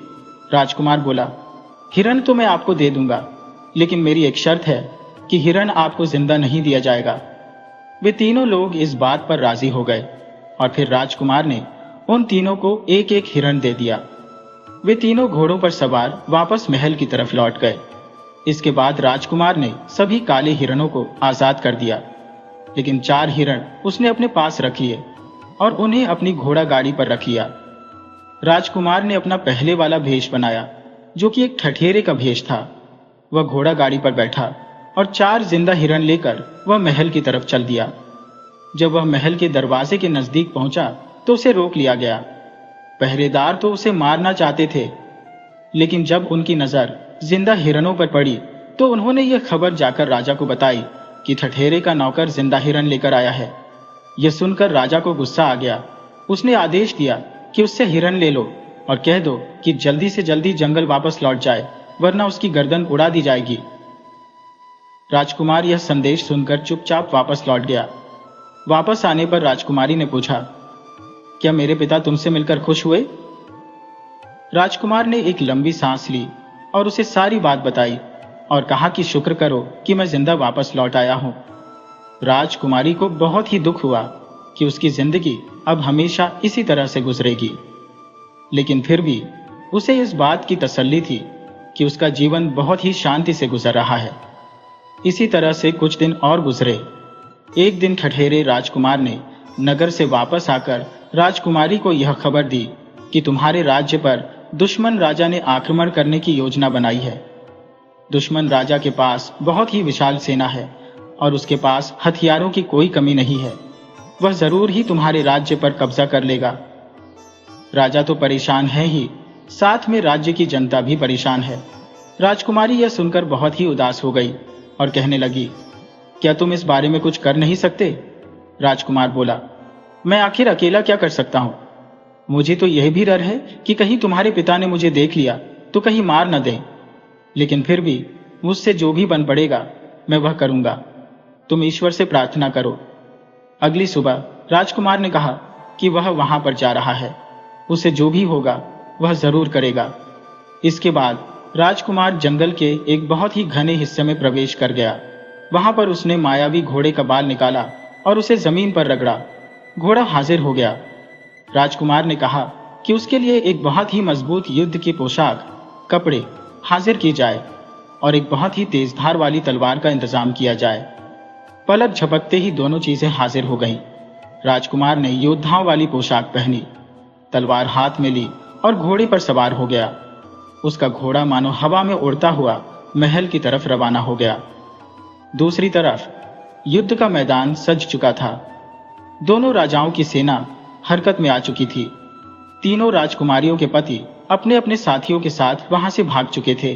राजकुमार बोला, हिरण तो मैं आपको दे दूंगा, लेकिन मेरी एक शर्त है कि हिरण आपको जिंदा नहीं दिया जाएगा। वे तीनों लोग इस बात पर राजी हो गए और फिर राजकुमार ने उन तीनों को एक एक हिरण दे दिया। वे तीनों घोड़ों पर सवार वापस महल की तरफ लौट गए। इसके बाद राजकुमार ने सभी काले हिरणों को आजाद कर दिया, लेकिन 4 हिरण उसने अपने पास रख लिए और उन्हें अपनी घोड़ा गाड़ी पर रख लिया। राजकुमार ने अपना पहले वाला भेष बनाया, जो कि एक ठठेरे का भेष था। वह घोड़ा गाड़ी पर बैठा और 4 जिंदा हिरण लेकर वह महल की तरफ चल दिया। जब वह महल के दरवाजे के नजदीक पहुंचा तो उसे रोक लिया गया। पहरेदार तो उसे मारना चाहते थे, लेकिन जब उनकी नजर जिंदा हिरणों पर पड़ी तो उन्होंने यह खबर जाकर राजा को बताई कि ठठेरे का नौकर जिंदा हिरण लेकर आया है। यह सुनकर राजा को गुस्सा आ गया। उसने आदेश दिया कि उससे हिरण ले लो और कह दो कि जल्दी से जल्दी जंगल वापस लौट जाए, वरना उसकी गर्दन उड़ा दी जाएगी। राजकुमार यह संदेश सुनकर चुपचाप वापस लौट गया। वापस आने पर राजकुमारी ने पूछा, क्या मेरे पिता तुमसे मिलकर खुश हुए? राजकुमार ने एक लंबी सांस ली और उसे सारी बात बताई और कहा कि शुक्र करो कि मैं जिंदा वापस लौट आया हूं। राजकुमारी को बहुत ही दुख हुआ कि उसकी जिंदगी अब हमेशा इसी तरह से गुजरेगी, लेकिन फिर भी उसे इस बात की तसल्ली थी कि उसका जीवन बहुत ही शांति से गुजर रहा है। इसी तरह से कुछ दिन और गुजरे। एक दिन ठठेरे राजकुमार ने नगर से वापस आकर राजकुमारी को यह खबर दी कि तुम्हारे राज्य पर दुश्मन राजा ने आक्रमण करने की योजना बनाई है। दुश्मन राजा के पास बहुत ही विशाल सेना है और उसके पास हथियारों की कोई कमी नहीं है। वह जरूर ही तुम्हारे राज्य पर कब्जा कर लेगा। राजा तो परेशान है ही, साथ में राज्य की जनता भी परेशान है। राजकुमारी यह सुनकर बहुत ही उदास हो गई और कहने लगी, क्या तुम इस बारे में कुछ कर नहीं सकते? राजकुमार बोला, मैं आखिर अकेला क्या कर सकता हूं? मुझे तो यह भी डर है कि कहीं तुम्हारे पिता ने मुझे देख लिया तो कहीं मार न दें, लेकिन फिर भी मुझसे जो भी बन पड़ेगा मैं वह करूंगा। तुम ईश्वर से प्रार्थना करो। अगली सुबह राजकुमार ने कहा कि वह वहां पर जा रहा है, उसे जो भी होगा वह जरूर करेगा। इसके बाद राजकुमार जंगल के एक बहुत ही घने हिस्से में प्रवेश कर गया। वहां पर उसने मायावी घोड़े का बाल निकाला और उसे जमीन पर रगड़ा। घोड़ा हाजिर हो गया। राजकुमार ने कहा कि उसके लिए एक बहुत ही मजबूत युद्ध की पोशाक, कपड़े हाजिर की जाए और एक बहुत ही तेज धार वाली तलवार का इंतजाम किया जाए। पलक झपकते ही दोनों चीजें हाजिर हो गईं। राजकुमार ने योद्धाओं वाली पोशाक पहनी, तलवार हाथ में ली और घोड़े पर सवार हो गया। उसका घोड़ा मानो हवा में उड़ता हुआ महल की तरफ रवाना हो गया। दूसरी तरफ युद्ध का मैदान सज चुका था। दोनों राजाओं की सेना हरकत में आ चुकी थी। तीनों राजकुमारियों के पति अपने अपने साथियों के साथ वहां से भाग चुके थे।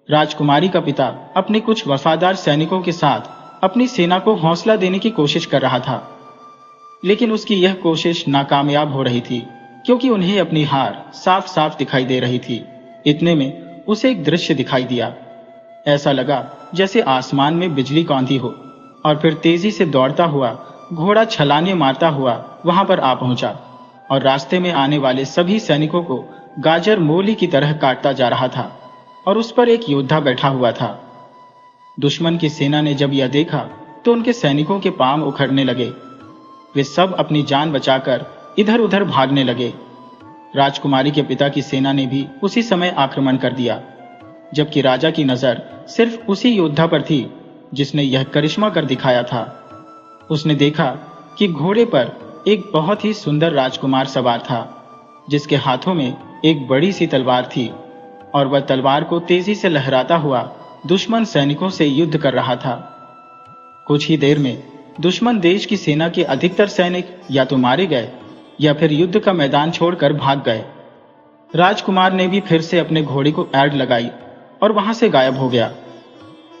राजकुमारी का पिता अपने कुछ वफादार सैनिकों के साथ अपनी सेना को हौसला देने की कोशिश कर रहा था, लेकिन उसकी यह कोशिश नाकामयाब हो रही थी, क्योंकि उन्हें अपनी हार साफ साफ दिखाई दे रही थी। इतने में उसे एक दृश्य दिखाई दिया। ऐसा लगा जैसे आसमान में बिजली कौंधी हो, और फिर तेजी से दौड़ता हुआ घोड़ा छलांगे मारता हुआ वहां पर आ पहुंचा और रास्ते में आने वाले सभी सैनिकों को गाजर मूली की तरह काटता जा रहा था, और उस पर एक योद्धा बैठा हुआ था। दुश्मन की सेना ने जब यह देखा तो उनके सैनिकों के पांव उखड़ने लगे। वे सब अपनी जान बचाकर इधर उधर भागने लगे। राजकुमारी के पिता की सेना ने भी उसी समय आक्रमण कर दिया, जबकि राजा की नजर सिर्फ उसी योद्धा पर थी जिसने यह करिश्मा कर दिखाया था। उसने देखा कि घोड़े पर एक बहुत ही सुंदर राजकुमार सवार था, जिसके हाथों में एक बड़ी सी तलवार थी, और वह तलवार को तेजी से लहराता हुआ दुश्मन सैनिकों से युद्ध कर रहा था। कुछ ही देर में दुश्मन देश की सेना के अधिकतर सैनिक या तो मारे गए या फिर युद्ध का मैदान छोड़कर भाग गए। राजकुमार ने भी फिर से अपने घोड़े को ऐड लगाई और वहां से गायब हो गया।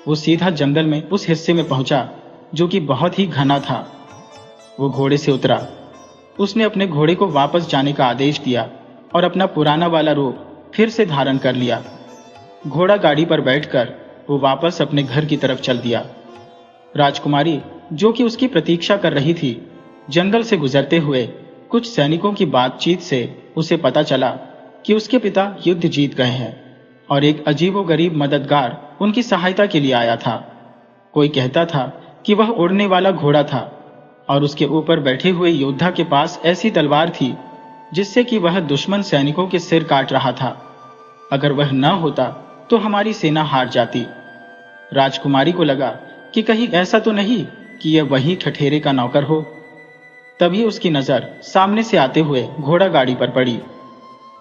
वो सीधा जंगल में उस हिस्से में पहुंचा जो कि बहुत ही घना था। वो घोड़े से उतरा। उसने अपने घोड़े को वापस जाने का आदेश दिया और अपना पुराना वाला रूप फिर से धारण कर लिया। घोड़ा गाड़ी पर बैठकर वो वापस अपने घर की तरफ चल दिया। राजकुमारी, जो कि उसकी प्रतीक्षा कर रही थी, जंगल से गुजरते हुए कुछ सैनिकों की बातचीत से उसे पता चला कि उसके पिता युद्ध जीत गए हैं और एक अजीबोगरीब मददगार उनकी सहायता के लिए आया था। कोई कहता था कि वह उड़ने वाला घोड़ा था और उसके ऊपर बैठे हुए योद्धा के पास ऐसी तलवार थी जिससे कि वह दुश्मन सैनिकों के सिर काट रहा था। अगर वह न होता तो हमारी सेना हार जाती। राजकुमारी को लगा कि कहीं ऐसा तो नहीं कि यह वही ठठेरे का नौकर हो। तभी उसकी नजर सामने से आते हुए घोड़ा गाड़ी पर पड़ी।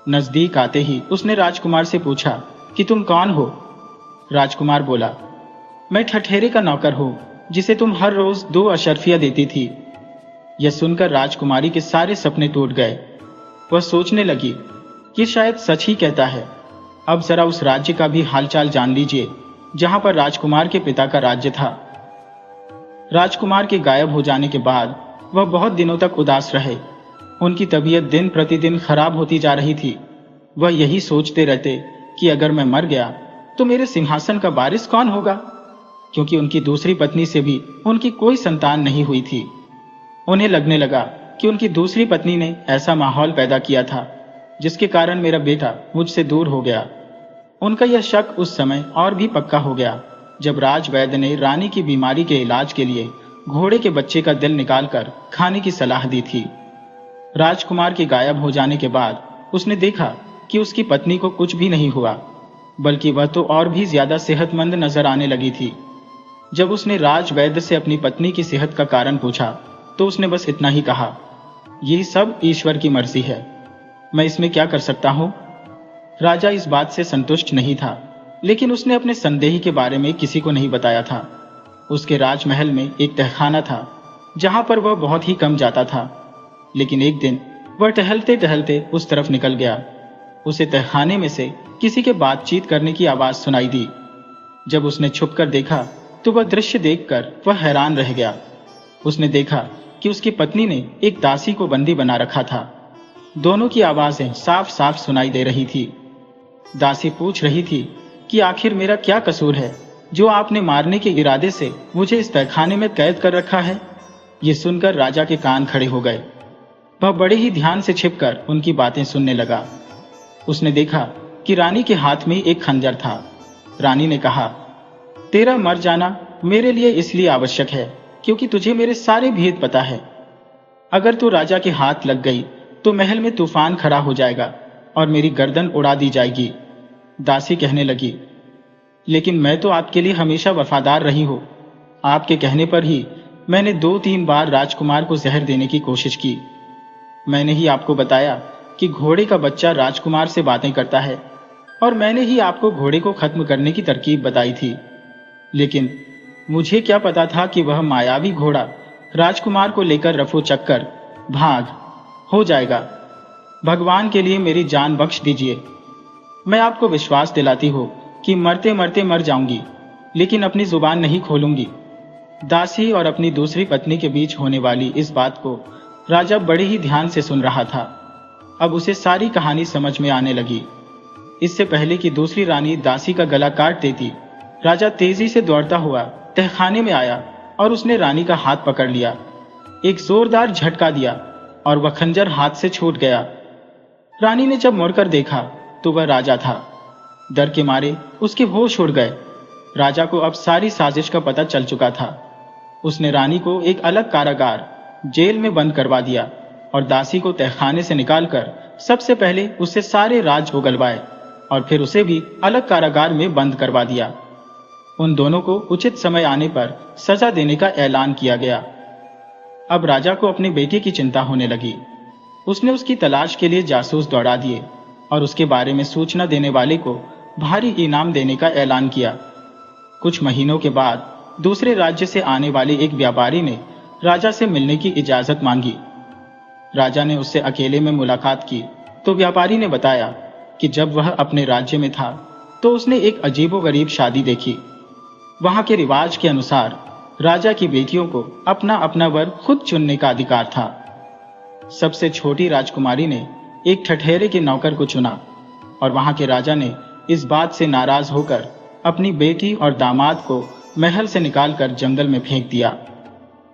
नजदीक आते ही उसने राजकुमार से पूछा कि तुम कौन हो? राजकुमार बोला, मैं ठठेरे का नौकर हूं, जिसे तुम हर रोज 2 अशर्फियां देती थी। यह सुनकर राजकुमारी के सारे सपने टूट गए। वह सोचने लगी कि शायद सच ही कहता है। अब जरा उस राज्य का भी हालचाल जान लीजिए जहां पर राजकुमार के पिता का राज्य था। राजकुमार के गायब हो जाने के बाद वह बहुत दिनों तक उदास रहे। उनकी तबीयत दिन प्रतिदिन खराब होती जा रही थी। वह यही सोचते रहते कि अगर मैं मर गया तो मेरे सिंहासन का वारिस कौन होगा, क्योंकि उनकी दूसरी पत्नी से भी उनकी कोई संतान नहीं हुई थी। उन्हें लगने लगा कि उनकी दूसरी पत्नी ने ऐसा माहौल पैदा किया था जिसके कारण मेरा बेटा मुझसे दूर हो गया। उनका यह शक उस समय और भी पक्का हो गया जब राजवैद्य ने रानी की बीमारी के इलाज के लिए घोड़े के बच्चे का दिल निकालकर खाने की सलाह दी थी। राजकुमार के गायब हो जाने के बाद उसने देखा कि उसकी पत्नी को कुछ भी नहीं हुआ, बल्कि वह तो और भी ज्यादा सेहतमंद नजर आने लगी थी। जब उसने राजवैद्य से अपनी पत्नी की सेहत का कारण पूछा तो उसने बस इतना ही कहा, यही सब ईश्वर की मर्जी है, मैं इसमें क्या कर सकता हूं? राजा इस बात से संतुष्ट नहीं था, लेकिन उसने अपने संदेही के बारे में किसी को नहीं बताया था। उसके राजमहल में एक तहखाना था जहां पर वह बहुत ही कम जाता था, लेकिन एक दिन वह टहलते टहलते उस तरफ निकल गया। उसे तहखाने में से किसी के बातचीत करने की आवाज सुनाई दी। जब उसने छुपकर देखा तो वह दृश्य देखकर वह हैरान रह गया। उसने देखा कि उसकी पत्नी ने एक दासी को बंदी बना रखा था। दोनों की आवाजें साफ साफ सुनाई दे रही थी। दासी पूछ रही थी कि आखिर मेरा क्या कसूर है जो आपने मारने के इरादे से मुझे इस तहखाने में कैद कर रखा है। ये सुनकर राजा के कान खड़े हो गए। वह बड़े ही ध्यान से छिपकर उनकी बातें सुनने लगा। उसने देखा कि रानी के हाथ में एक खंजर था। रानी ने कहा, तेरा मर जाना मेरे लिए इसलिए आवश्यक है क्योंकि तुझे मेरे सारे भेद पता है। अगर तू राजा के हाथ लग गई तो महल में तूफान खड़ा हो जाएगा और मेरी गर्दन उड़ा दी जाएगी। दासी कहने लगी, लेकिन मैं तो आपके लिए हमेशा वफादार रही हूं। आपके कहने पर ही मैंने 2-3 बार राजकुमार को जहर देने की कोशिश की। मैंने ही आपको बताया कि घोड़े का बच्चा राजकुमार से बातें करता है, और मैंने ही आपको घोड़े को खत्म करने की तरकीब बताई थी। लेकिन मुझे क्या पता था कि वह मायावी घोड़ा राजकुमार को लेकर रफो चक्कर भाग हो जाएगा। भगवान के लिए मेरी जान बख्श दीजिए। मैं आपको विश्वास दिलाती हूँ कि मरते मरते मर जाऊंगी, लेकिन अपनी जुबान नहीं खोलूंगी। दासी और अपनी दूसरी पत्नी के बीच होने वाली इस बात को राजा बड़े ही ध्यान से सुन रहा था। अब उसे सारी कहानी समझ में आने लगी। इससे पहले कि दूसरी रानी दासी का गला काट देती, राजा तेजी से दौड़ता हुआ तहखाने में आया और उसने रानी का हाथ पकड़ लिया। एक जोरदार झटका दिया और वह खंजर हाथ से छूट गया। रानी ने जब मुड़कर देखा तो वह राजा था। डर के मारे उसके होश उड़ गए। राजा को अब सारी साजिश का पता चल चुका था। उसने रानी को एक अलग कारागार जेल में बंद करवा दिया और दासी को तहखाने से निकालकर सबसे पहले उससे सारे राज उगलवाए और फिर उसे भी अलग कारागार में बंद करवा दिया। उन दोनों को उचित समय आने पर सजा देने का ऐलान किया गया। अब राजा को अपने बेटे की चिंता होने लगी। उसने उसकी तलाश के लिए जासूस दौड़ा दिए और उसके बारे में सूचना देने वाले को भारी इनाम देने का ऐलान किया। कुछ महीनों के बाद दूसरे राज्य से आने वाले एक व्यापारी ने राजा से मिलने की इजाजत मांगी। राजा ने उससे अकेले में मुलाकात की तो व्यापारी ने बताया कि जब वह अपने राज्य में था तो उसने एक अजीबोगरीब शादी देखी। वहां के रिवाज के अनुसार राजा की बेटियों को अपना अपना वर खुद चुनने का अधिकार था। सबसे छोटी राजकुमारी ने एक ठठेरे के नौकर को चुना और वहां के राजा ने इस बात से नाराज होकर अपनी बेटी और दामाद को महल से निकालकर जंगल में फेंक दिया।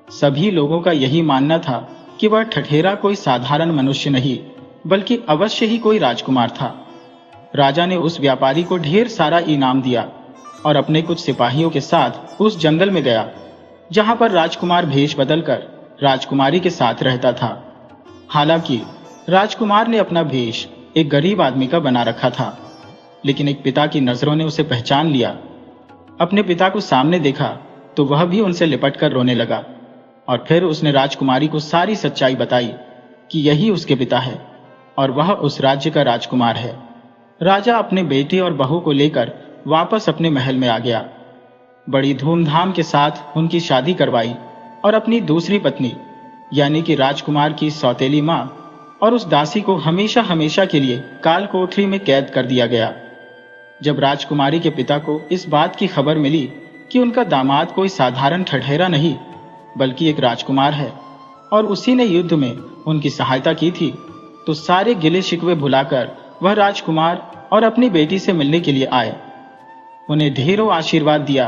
सभी लोगों का यही मानना था कि वह ठठेरा कोई साधारण मनुष्य नहीं बल्कि अवश्य ही कोई राजकुमार था। राजा ने उस व्यापारी को ढेर सारा इनाम दिया और अपने कुछ सिपाहियों के साथ उस जंगल में गया जहां पर राजकुमार भेष बदलकर राजकुमारी के साथ रहता था। हालांकि राजकुमार ने अपना भेष एक गरीब आदमी का बना रखा था, लेकिन एक पिता की नजरों ने उसे पहचान लिया। अपने पिता को सामने देखा तो वह भी उनसे लिपट कर रोने लगा और फिर उसने राजकुमारी को सारी सच्चाई बताई कि यही उसके पिता है और वह उस राज्य का राजकुमार है। राजा अपने बेटे और बहू को लेकर वापस अपने महल में आ गया। बड़ी धूमधाम के साथ उनकी शादी करवाई और अपनी दूसरी पत्नी यानी कि राजकुमार की सौतेली माँ और उस दासी को हमेशा हमेशा के लिए काल कोठरी में कैद कर दिया गया। जब राजकुमारी के पिता को इस बात की खबर मिली कि उनका दामाद कोई साधारण ठठेरा नहीं बल्कि एक राजकुमार है और उसी ने युद्ध में उनकी सहायता की थी, तो सारे गिले शिकवे भुलाकर वह राजकुमार और अपनी बेटी से मिलने के लिए आए। उन्हें ढेरों आशीर्वाद दिया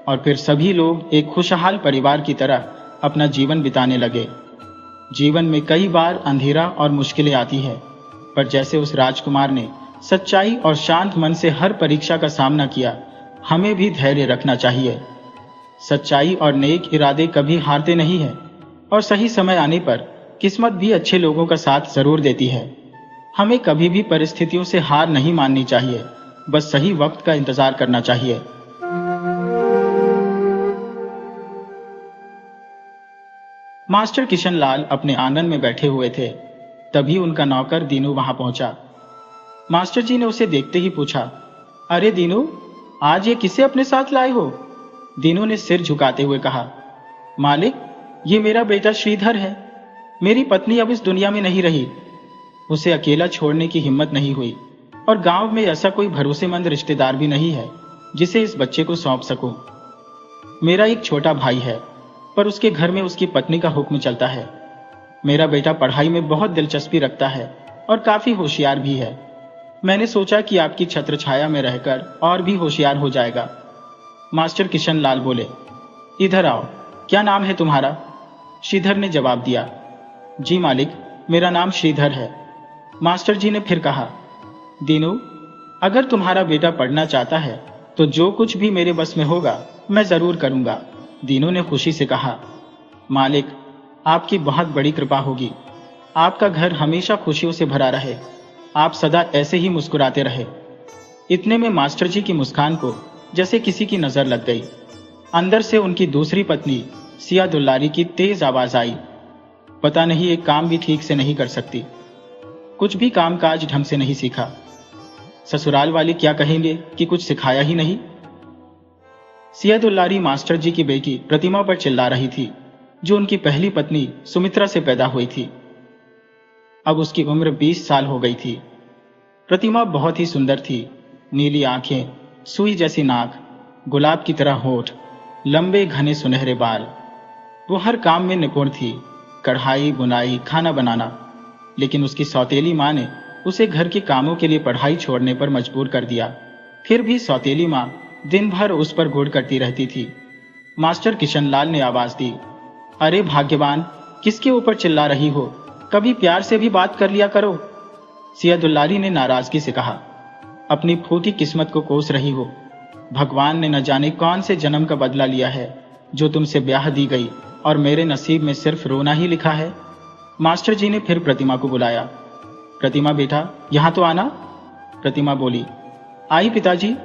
और फिर सभी लोग एक खुशहाल परिवार की तरह अपना जीवन बिताने लगे। जीवन में कई बार अंधेरा और मुश्किलें आती है, पर जैसे उस राजकुमार ने सच्चाई और शांत मन से हर परीक्षा का सामना किया, हमें भी धैर्य रखना चाहिए। सच्चाई और नेक इरादे कभी हारते नहीं हैं और सही समय आने पर किस्मत भी अच्छे लोगों का साथ जरूर देती है। हमें कभी भी परिस्थितियों से हार नहीं माननी चाहिए, बस सही वक्त का इंतजार करना चाहिए। मास्टर किशनलाल अपने आंगन में बैठे हुए थे। तभी उनका नौकर दीनू वहां पहुंचा। मास्टर जी ने उसे देखते ही पूछा, अरे दीनू, आज ये किसे अपने साथ लाए हो? दीनू ने सिर झुकाते हुए कहा, मालिक, ये मेरा बेटा श्रीधर है। मेरी पत्नी अब इस दुनिया में नहीं रही। उसे अकेला छोड़ने की हिम्मत नहीं हुई और गांव में ऐसा कोई भरोसेमंद रिश्तेदार भी नहीं है जिसे इस बच्चे को सौंप सकूं। मेरा एक छोटा भाई है, पर उसके घर में उसकी पत्नी का हुक्म चलता है। मेरा बेटा पढ़ाई में बहुत दिलचस्पी रखता है और काफी होशियार भी है। मैंने सोचा कि आपकी छत्र छाया में रहकर और भी होशियार हो जाएगा। मास्टर किशनलाल बोले, इधर आओ, क्या नाम है तुम्हारा? श्रीधर ने जवाब दिया, जी मालिक, मेरा नाम श्रीधर है। मास्टर जी ने फिर कहा, दीनू, अगर तुम्हारा बेटा पढ़ना चाहता है तो जो कुछ भी मेरे बस में होगा मैं जरूर करूंगा। दीनू ने खुशी से कहा, मालिक, आपकी बहुत बड़ी कृपा होगी। आपका घर हमेशा खुशियों से भरा रहे। आप सदा ऐसे ही मुस्कुराते रहे। इतने में मास्टर जी की मुस्कान को जैसे किसी की नजर लग गई। अंदर से उनकी दूसरी पत्नी सिया दुल्लारी की तेज आवाज आई, पता नहीं एक काम भी ठीक से नहीं कर सकती, कुछ भी कामकाज ढंग से नहीं सीखा। ससुराल वाले क्या कहेंगे कि कुछ सिखाया ही नहीं। सिया दुल्लारी मास्टर जी की बेटी प्रतिमा पर चिल्ला रही थी, जो उनकी पहली पत्नी सुमित्रा से पैदा हुई थी। अब उसकी उम्र 20 साल हो गई थी। प्रतिमा बहुत ही सुंदर थी। नीली आंखें, सुई जैसी नाक, गुलाब की तरह होठ, लंबे घने सुनहरे बाल। वो हर काम में निपुण थी, कढ़ाई, बुनाई, खाना बनाना। लेकिन उसकी सौतेली माँ ने उसे घर के कामों के लिए पढ़ाई छोड़ने पर मजबूर कर दिया। फिर भी सौतेली माँ दिन भर उस पर घूर करती रहती थी। मास्टर किशनलाल ने आवाज दी, अरे भाग्यवान, किसके ऊपर चिल्ला रही हो? कभी प्यार से भी बात कर लिया करो। सियादुल्लारी ने नाराजगी से कहा, अपनी फूटी किस्मत को कोस रही हो। भगवान ने न जाने कौन से जन्म का बदला लिया है जो तुमसे ब्याह दी गई और मेरे नसीब में सिर्फ रोना ही लिखा है। मास्टर जी ने फिर प्रतिमा को बुलाया। प्रतिमा बेटा, यहां तो आना। प्रतिमा बोली, आई पिताजी।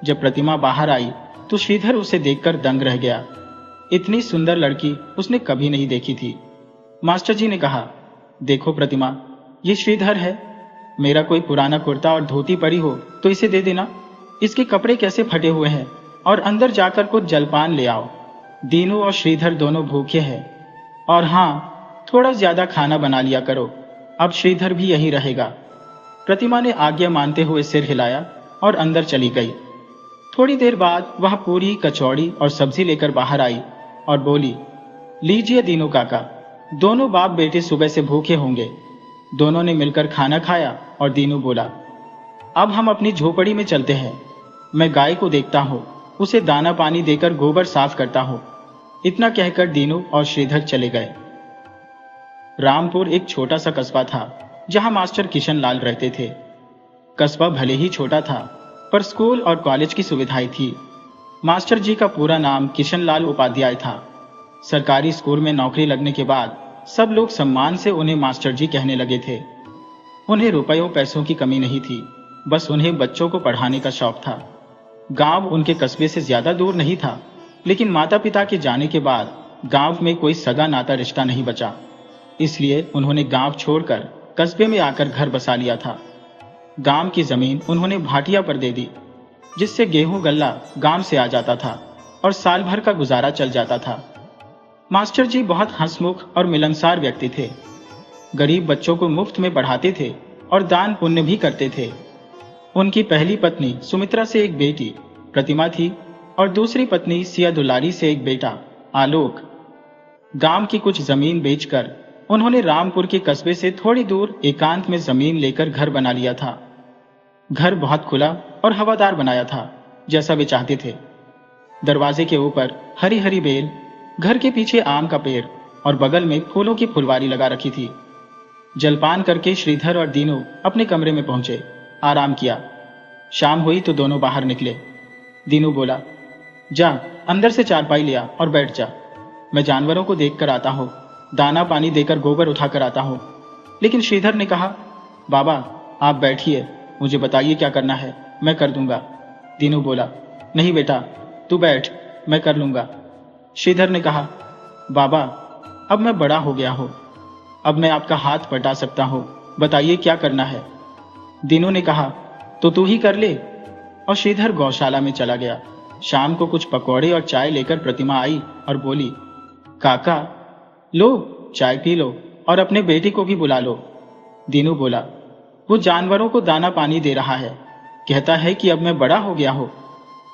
जब प्रतिमा बाहर आई तो श्रीधर उसे देखकर दंग रह गया। इतनी सुंदर लड़की उसने कभी नहीं देखी थी। मास्टर जी ने कहा, देखो प्रतिमा, ये श्रीधर है। मेरा कोई पुराना कुर्ता और धोती पड़ी हो तो इसे दे देना। इसके कपड़े कैसे फटे हुए हैं, और अंदर जाकर कुछ जलपान ले आओ। दीनू और श्रीधर दोनों भूखे हैं। और हाँ, थोड़ा ज्यादा खाना बना लिया करो। अब श्रीधर भी यहीं रहेगा। प्रतिमा ने आज्ञा मानते हुए सिर हिलाया और अंदर चली गई। थोड़ी देर बाद वह पूरी, कचौड़ी और सब्जी लेकर बाहर आई और बोली, लीजिए दीनू काका, दोनों बाप बेटे सुबह से भूखे होंगे। दोनों ने मिलकर खाना खाया और दीनू बोला, अब हम अपनी झोपड़ी में चलते हैं। मैं गाय को देखता हूँ, उसे दाना पानी देकर गोबर साफ करता हूँ। इतना कहकर दीनू और श्रीधर चले गए। रामपुर एक छोटा सा कस्बा था जहां मास्टर किशनलाल रहते थे। कस्बा भले ही छोटा था, पर स्कूल और कॉलेज की सुविधाएं थी। मास्टर जी का पूरा नाम किशनलाल उपाध्याय था। सरकारी स्कूल में नौकरी लगने के बाद सब लोग सम्मान से उन्हें मास्टर जी कहने लगे थे। उन्हें रुपयों पैसों की कमी नहीं थी, बस उन्हें बच्चों को पढ़ाने का शौक था। गांव उनके कस्बे से ज्यादा दूर नहीं था, लेकिन माता पिता के जाने के बाद गांव में कोई सगा नाता रिश्ता नहीं बचा। इसलिए उन्होंने गांव छोड़कर कस्बे में आकर घर बसा लिया था। गांव की जमीन उन्होंने भाटिया पर दे दी, जिससे गेहूं गल्ला गांव से आ जाता था और साल भर का गुजारा चल जाता था। मास्टर जी बहुत हंसमुख और मिलनसार व्यक्ति थे। गरीब बच्चों को मुफ्त में पढ़ाते थे और दान पुण्य भी करते थे। उनकी पहली पत्नी सुमित्रा से एक बेटी प्रतिमा थी और दूसरी पत्नी सियादुल्लारी से एक बेटा आलोक। गांव की कुछ जमीन बेचकर उन्होंने रामपुर के कस्बे से थोड़ी दूर एकांत में जमीन लेकर घर बना लिया था। घर बहुत खुला और हवादार बनाया था, जैसा वे चाहते थे। दरवाजे के ऊपर हरी हरी बेल, घर के पीछे आम का पेड़ और बगल में फूलों की फुलवारी लगा रखी थी। जलपान करके श्रीधर और दीनू अपने कमरे में पहुंचे, आराम किया। शाम हुई तो दोनों बाहर निकले। दीनू बोला, जा अंदर से चारपाई लिया और बैठ जा। मैं जानवरों को देखकर आता हूँ, दाना पानी देकर गोबर उठाकर आता हूँ। लेकिन श्रीधर ने कहा, बाबा आप बैठिए, मुझे बताइए क्या करना है, मैं कर दूंगा। दीनू बोला, नहीं बेटा, तू बैठ, मैं कर लूंगा। श्रीधर ने कहा, बाबा अब मैं बड़ा हो गया हूँ, अब मैं आपका हाथ बटा सकता हूँ, बताइए क्या करना है। दीनू ने कहा, तो तू ही कर ले। और श्रीधर गौशाला में चला गया। शाम को कुछ पकौड़े और चाय लेकर प्रतिमा आई और बोली, काका लो चाय पी लो और अपने बेटी को भी बुला लो। दीनू बोला, वो जानवरों को दाना पानी दे रहा है, कहता है कि अब मैं बड़ा हो गया हूँ।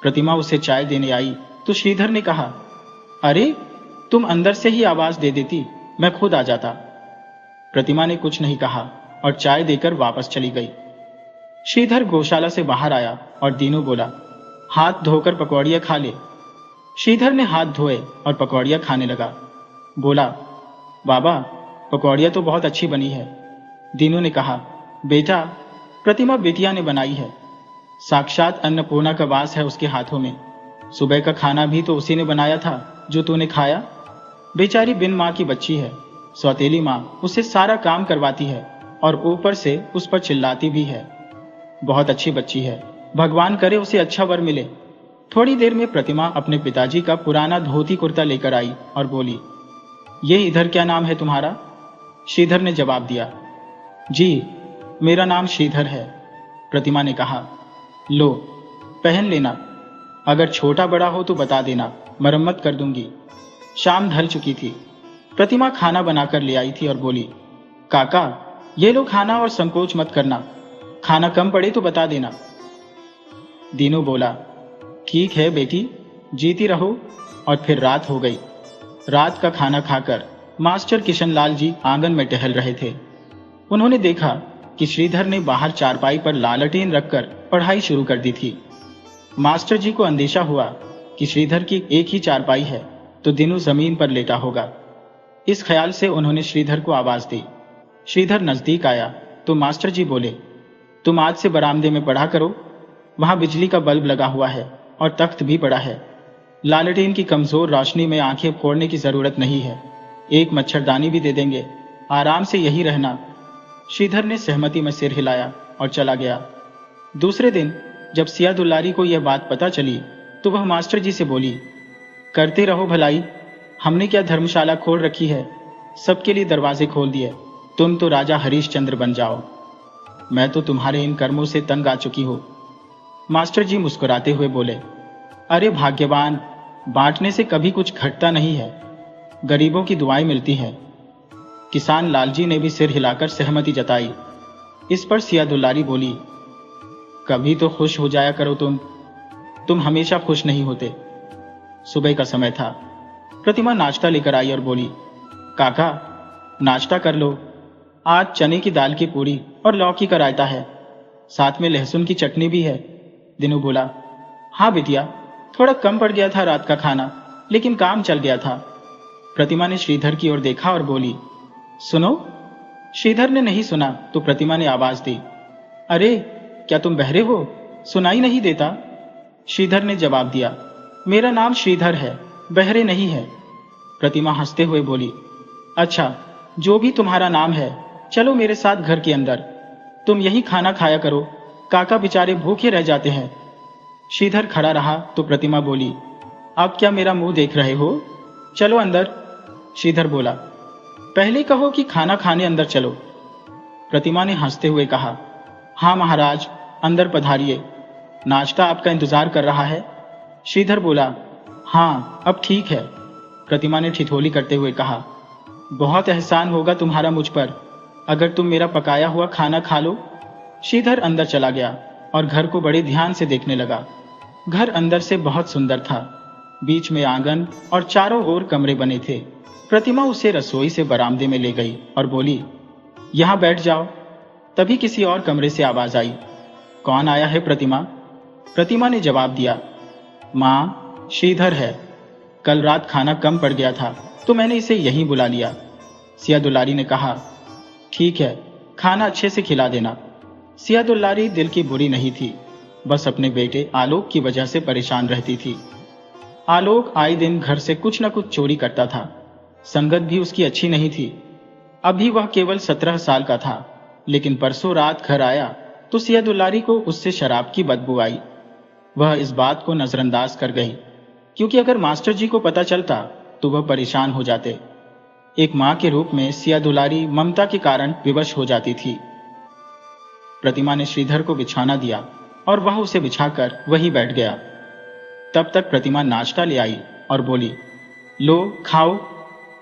प्रतिमा उसे चाय देने आई तो श्रीधर ने कहा, अरे तुम अंदर से ही आवाज दे देती, मैं खुद आ जाता। प्रतिमा ने कुछ नहीं कहा और चाय देकर वापस चली गई। श्रीधर गौशाला से बाहर आया और दीनू बोला, हाथ धोकर पकौड़ियाँ खा ले। श्रीधर ने हाथ धोए और पकौड़ियाँ खाने लगा। बोला, बाबा पकौड़ियाँ तो बहुत अच्छी बनी है। दीनू ने कहा, बेटा प्रतिमा बेटिया ने बनाई है, साक्षात अन्नपूर्णा का वास है उसके हाथों में। सुबह का खाना भी तो उसी ने बनाया था जो तूने खाया। बेचारी बिन माँ की बच्ची है, सौतेली माँ उसे सारा काम करवाती है और ऊपर से उस पर चिल्लाती भी है। बहुत अच्छी बच्ची है, भगवान करे उसे अच्छा वर मिले। थोड़ी देर में प्रतिमा अपने पिताजी का पुराना धोती कुर्ता लेकर आई और बोली, ये इधर क्या नाम है तुम्हारा? श्रीधर ने जवाब दिया, जी मेरा नाम श्रीधर है। प्रतिमा ने कहा, लो पहन लेना, अगर छोटा बड़ा हो तो बता देना, मरम्मत कर दूंगी। शाम ढल चुकी थी। प्रतिमा खाना बनाकर ले आई थी और बोली, काका ये लो खाना और संकोच मत करना, खाना कम पड़े तो बता देना। दीनू बोला, ठीक है बेटी, जीती रहो। और फिर रात हो गई। रात का खाना खाकर मास्टर किशनलाल जी आंगन में टहल रहे थे। उन्होंने देखा कि श्रीधर ने बाहर चारपाई पर लालटेन रखकर पढ़ाई शुरू कर दी थी। मास्टर जी को अंदेशा हुआ कि श्रीधर की एक ही चारपाई है तो दीनू जमीन पर लेटा होगा। इस ख्याल से उन्होंने श्रीधर को आवाज दी। श्रीधर नजदीक आया तो मास्टर जी बोले, तुम आज से बरामदे में पढ़ा करो, वहां बिजली का बल्ब लगा हुआ है और तख्त भी पड़ा है। लालटेन की कमजोर रोशनी में आंखें फोड़ने की जरूरत नहीं है, एक मच्छरदानी भी दे देंगे, आराम से यही रहना। श्रीधर ने सहमति में सिर हिलाया और चला गया। दूसरे दिन जब सिया दुलारी को यह बात पता चली तो वह मास्टर जी से बोली, करते रहो भलाई, हमने क्या धर्मशाला खोल रखी है, सबके लिए दरवाजे खोल दिए, तुम तो राजा हरीशचंद्र बन जाओ। मैं तो तुम्हारे इन कर्मों से तंग आ चुकी हूं। मास्टर जी मुस्कुराते हुए बोले, अरे भाग्यवान, बांटने से कभी कुछ घटता नहीं है, गरीबों की दुआएं मिलती हैं। किसान लालजी ने भी सिर हिलाकर सहमति जताई। इस पर सिया दुलारी बोली, कभी तो खुश हो जाया करो तुम हमेशा खुश नहीं होते। सुबह का समय था। प्रतिमा नाश्ता लेकर आई और बोली, काका नाश्ता कर लो, आज चने की दाल की पूरी और लौकी का रायता है, साथ में लहसुन की चटनी भी है। दिनू बोला, हाँ बिटिया, थोड़ा कम पड़ गया था रात का खाना, लेकिन काम चल गया था। प्रतिमा ने श्रीधर की ओर देखा और बोली, सुनो। श्रीधर ने नहीं सुना तो प्रतिमा ने आवाज दी, अरे क्या तुम बहरे हो, सुनाई नहीं देता? श्रीधर ने जवाब दिया, मेरा नाम श्रीधर है, बहरे नहीं है। प्रतिमा हंसते हुए बोली, अच्छा जो भी तुम्हारा नाम है, चलो मेरे साथ घर के अंदर, तुम यही खाना खाया करो, काका बेचारे भूखे रह जाते हैं। श्रीधर खड़ा रहा तो प्रतिमा बोली, अब क्या मेरा मुंह देख रहे हो, चलो अंदर। श्रीधर बोला, पहले कहो कि खाना खाने अंदर चलो। प्रतिमा ने हंसते हुए कहा, हाँ महाराज, अंदर पधारिए, नाश्ता आपका इंतजार कर रहा है। श्रीधर बोला, हाँ अब ठीक है। प्रतिमा ने ठिठोली करते हुए कहा, बहुत एहसान होगा तुम्हारा मुझ पर, अगर तुम मेरा पकाया हुआ खाना खा लो। श्रीधर अंदर चला गया और घर को बड़े ध्यान से देखने लगा। घर अंदर से बहुत सुंदर था, बीच में आंगन और चारों ओर कमरे बने थे। प्रतिमा उसे रसोई से बरामदे में ले गई और बोली, यहां बैठ जाओ। तभी किसी और कमरे से आवाज आई, कौन आया है प्रतिमा? प्रतिमा ने जवाब दिया, मां श्रीधर है, कल रात खाना कम पड़ गया था तो मैंने इसे यहीं बुला लिया। सिया दुलारी ने कहा, ठीक है, खाना अच्छे से खिला देना। सिया दुलारी दिल की बुरी नहीं थी, बस अपने बेटे आलोक की वजह से परेशान रहती थी। आलोक आए दिन घर से कुछ न कुछ चोरी करता था, संगत भी उसकी अच्छी नहीं थी। अभी वह केवल 17 साल का था, लेकिन परसों रात घर आया तो सिया दुलारी को उससे शराब की बदबू आई। वह इस बात को नजरअंदाज कर गई, क्योंकि अगर मास्टर जी को पता चलता तो वह परेशान हो जाते। एक मां के रूप में सिया दुलारी ममता के कारण विवश हो जाती थी। प्रतिमा ने श्रीधर को बिछाना दिया और वह उसे बिछाकर वहीं बैठ गया। तब तक प्रतिमा नाश्ता ले आई और बोली, लो खाओ,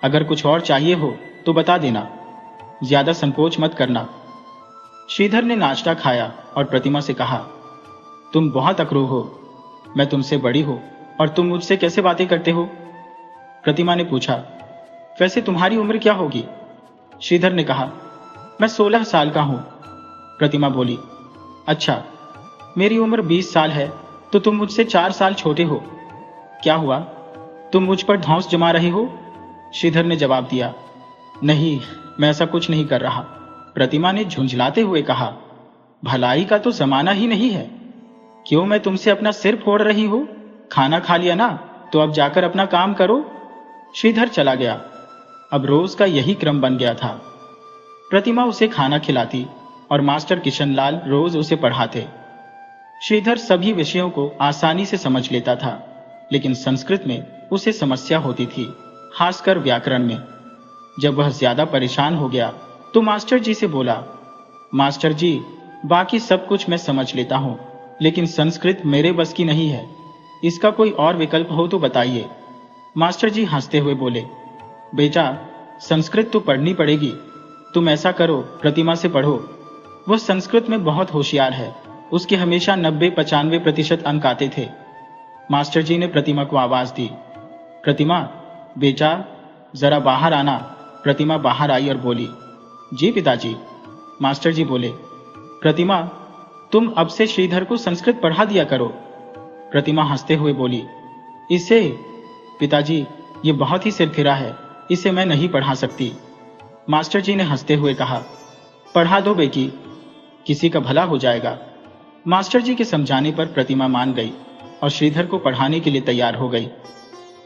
अगर कुछ और चाहिए हो तो बता देना, ज्यादा संकोच मत करना। श्रीधर ने नाश्ता खाया और प्रतिमा से कहा, तुम बहुत अकरू हो, मैं तुमसे बड़ी हूं और तुम मुझसे कैसे बातें करते हो? प्रतिमा ने पूछा, वैसे तुम्हारी उम्र क्या होगी? श्रीधर ने कहा, मैं 16 साल का हूं। प्रतिमा बोली, अच्छा, मेरी उम्र 20 साल है तो तुम मुझसे 4 साल छोटे हो। क्या हुआ, तुम मुझ पर धौंस जमा रहे हो? श्रीधर ने जवाब दिया, नहीं, मैं ऐसा कुछ नहीं कर रहा। प्रतिमा ने झुंझलाते हुए कहा, भलाई का तो जमाना ही नहीं है, क्यों मैं तुमसे अपना सिर फोड़ रही हूं? खाना खा लिया ना, तो अब जाकर अपना काम करो। श्रीधर चला गया। अब रोज का यही क्रम बन गया था। प्रतिमा उसे खाना खिलाती और मास्टर किशनलाल रोज उसे पढ़ाते। श्रीधर सभी विषयों को आसानी से समझ लेता था, लेकिन संस्कृत में उसे समस्या होती थी, खासकर व्याकरण में। जब वह ज्यादा परेशान हो गया तो मास्टर जी से बोला, मास्टर जी, बाकी सब कुछ मैं समझ लेता हूं, लेकिन संस्कृत मेरे बस की नहीं है, इसका कोई और विकल्प हो तो बताइए। मास्टर जी हंसते हुए बोले, बेटा, संस्कृत तो पढ़नी पड़ेगी, तुम ऐसा करो, प्रतिमा से पढ़ो। वह संस्कृत में बहुत होशियार है। उसके हमेशा 90-95% अंक आते थे। मास्टर जी ने प्रतिमा को आवाज दी, प्रतिमा बेटा जरा बाहर आना। प्रतिमा बाहर आई और बोली, जी पिताजी। मास्टर जी बोले, प्रतिमा तुम अब से श्रीधर को संस्कृत पढ़ा दिया करो। प्रतिमा हंसते हुए बोली, इसे पिताजी ये बहुत ही सिरफिरा है, इसे मैं नहीं पढ़ा सकती। मास्टर जी ने हंसते हुए कहा, पढ़ा दो बेटी, किसी का भला हो जाएगा। मास्टर जी के समझाने पर प्रतिमा मान गई और श्रीधर को पढ़ाने के लिए तैयार हो गई।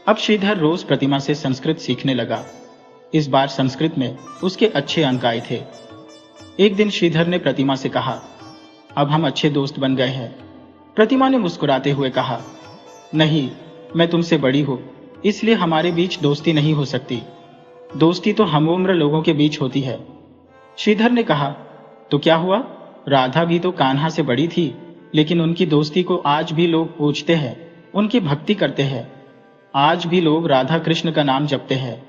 अब श्रीधर रोज प्रतिमा से संस्कृत सीखने लगा। इस बार संस्कृत में उसके अच्छे अंक आए थे। एक दिन श्रीधर ने प्रतिमा से कहा, अब हम अच्छे दोस्त बन गए हैं। प्रतिमा ने मुस्कुराते हुए कहा, नहीं, मैं तुमसे बड़ी हूं, इसलिए हमारे बीच दोस्ती नहीं हो सकती। दोस्ती तो हम उम्र लोगों के बीच होती है। श्रीधर ने कहा, तो क्या हुआ? राधा भी तो कान्हा से बड़ी थी, लेकिन उनकी दोस्ती को आज भी लोग पूछते हैं, उनकी भक्ति करते हैं। आज भी लोग राधा कृष्ण का नाम जपते हैं।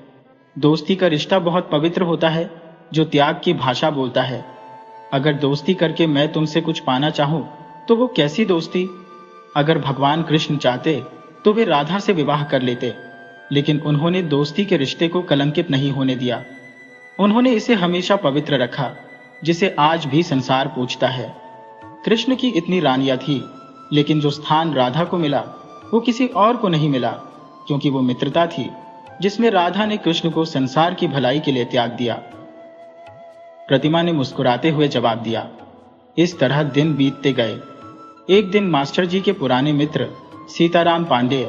दोस्ती का रिश्ता बहुत पवित्र होता है, जो त्याग की भाषा बोलता है। अगर दोस्ती करके मैं तुमसे कुछ पाना चाहूं, तो वो कैसी दोस्ती? अगर भगवान कृष्ण चाहते तो वे राधा से विवाह कर लेते, लेकिन उन्होंने दोस्ती के रिश्ते को कलंकित नहीं होने दिया। उन्होंने इसे हमेशा पवित्र रखा, जिसे आज भी संसार पूछता है। कृष्ण की इतनी रानियां थी, लेकिन जो स्थान राधा को मिला वो किसी और को नहीं मिला, क्योंकि वो मित्रता थी जिसमें राधा ने कृष्ण को संसार की भलाई के लिए त्याग दिया। प्रतिमा ने मुस्कुराते हुए जवाब दिया। इस तरह दिन बीतते गए। एक दिन मास्टर जी के पुराने मित्र सीताराम पांडेय,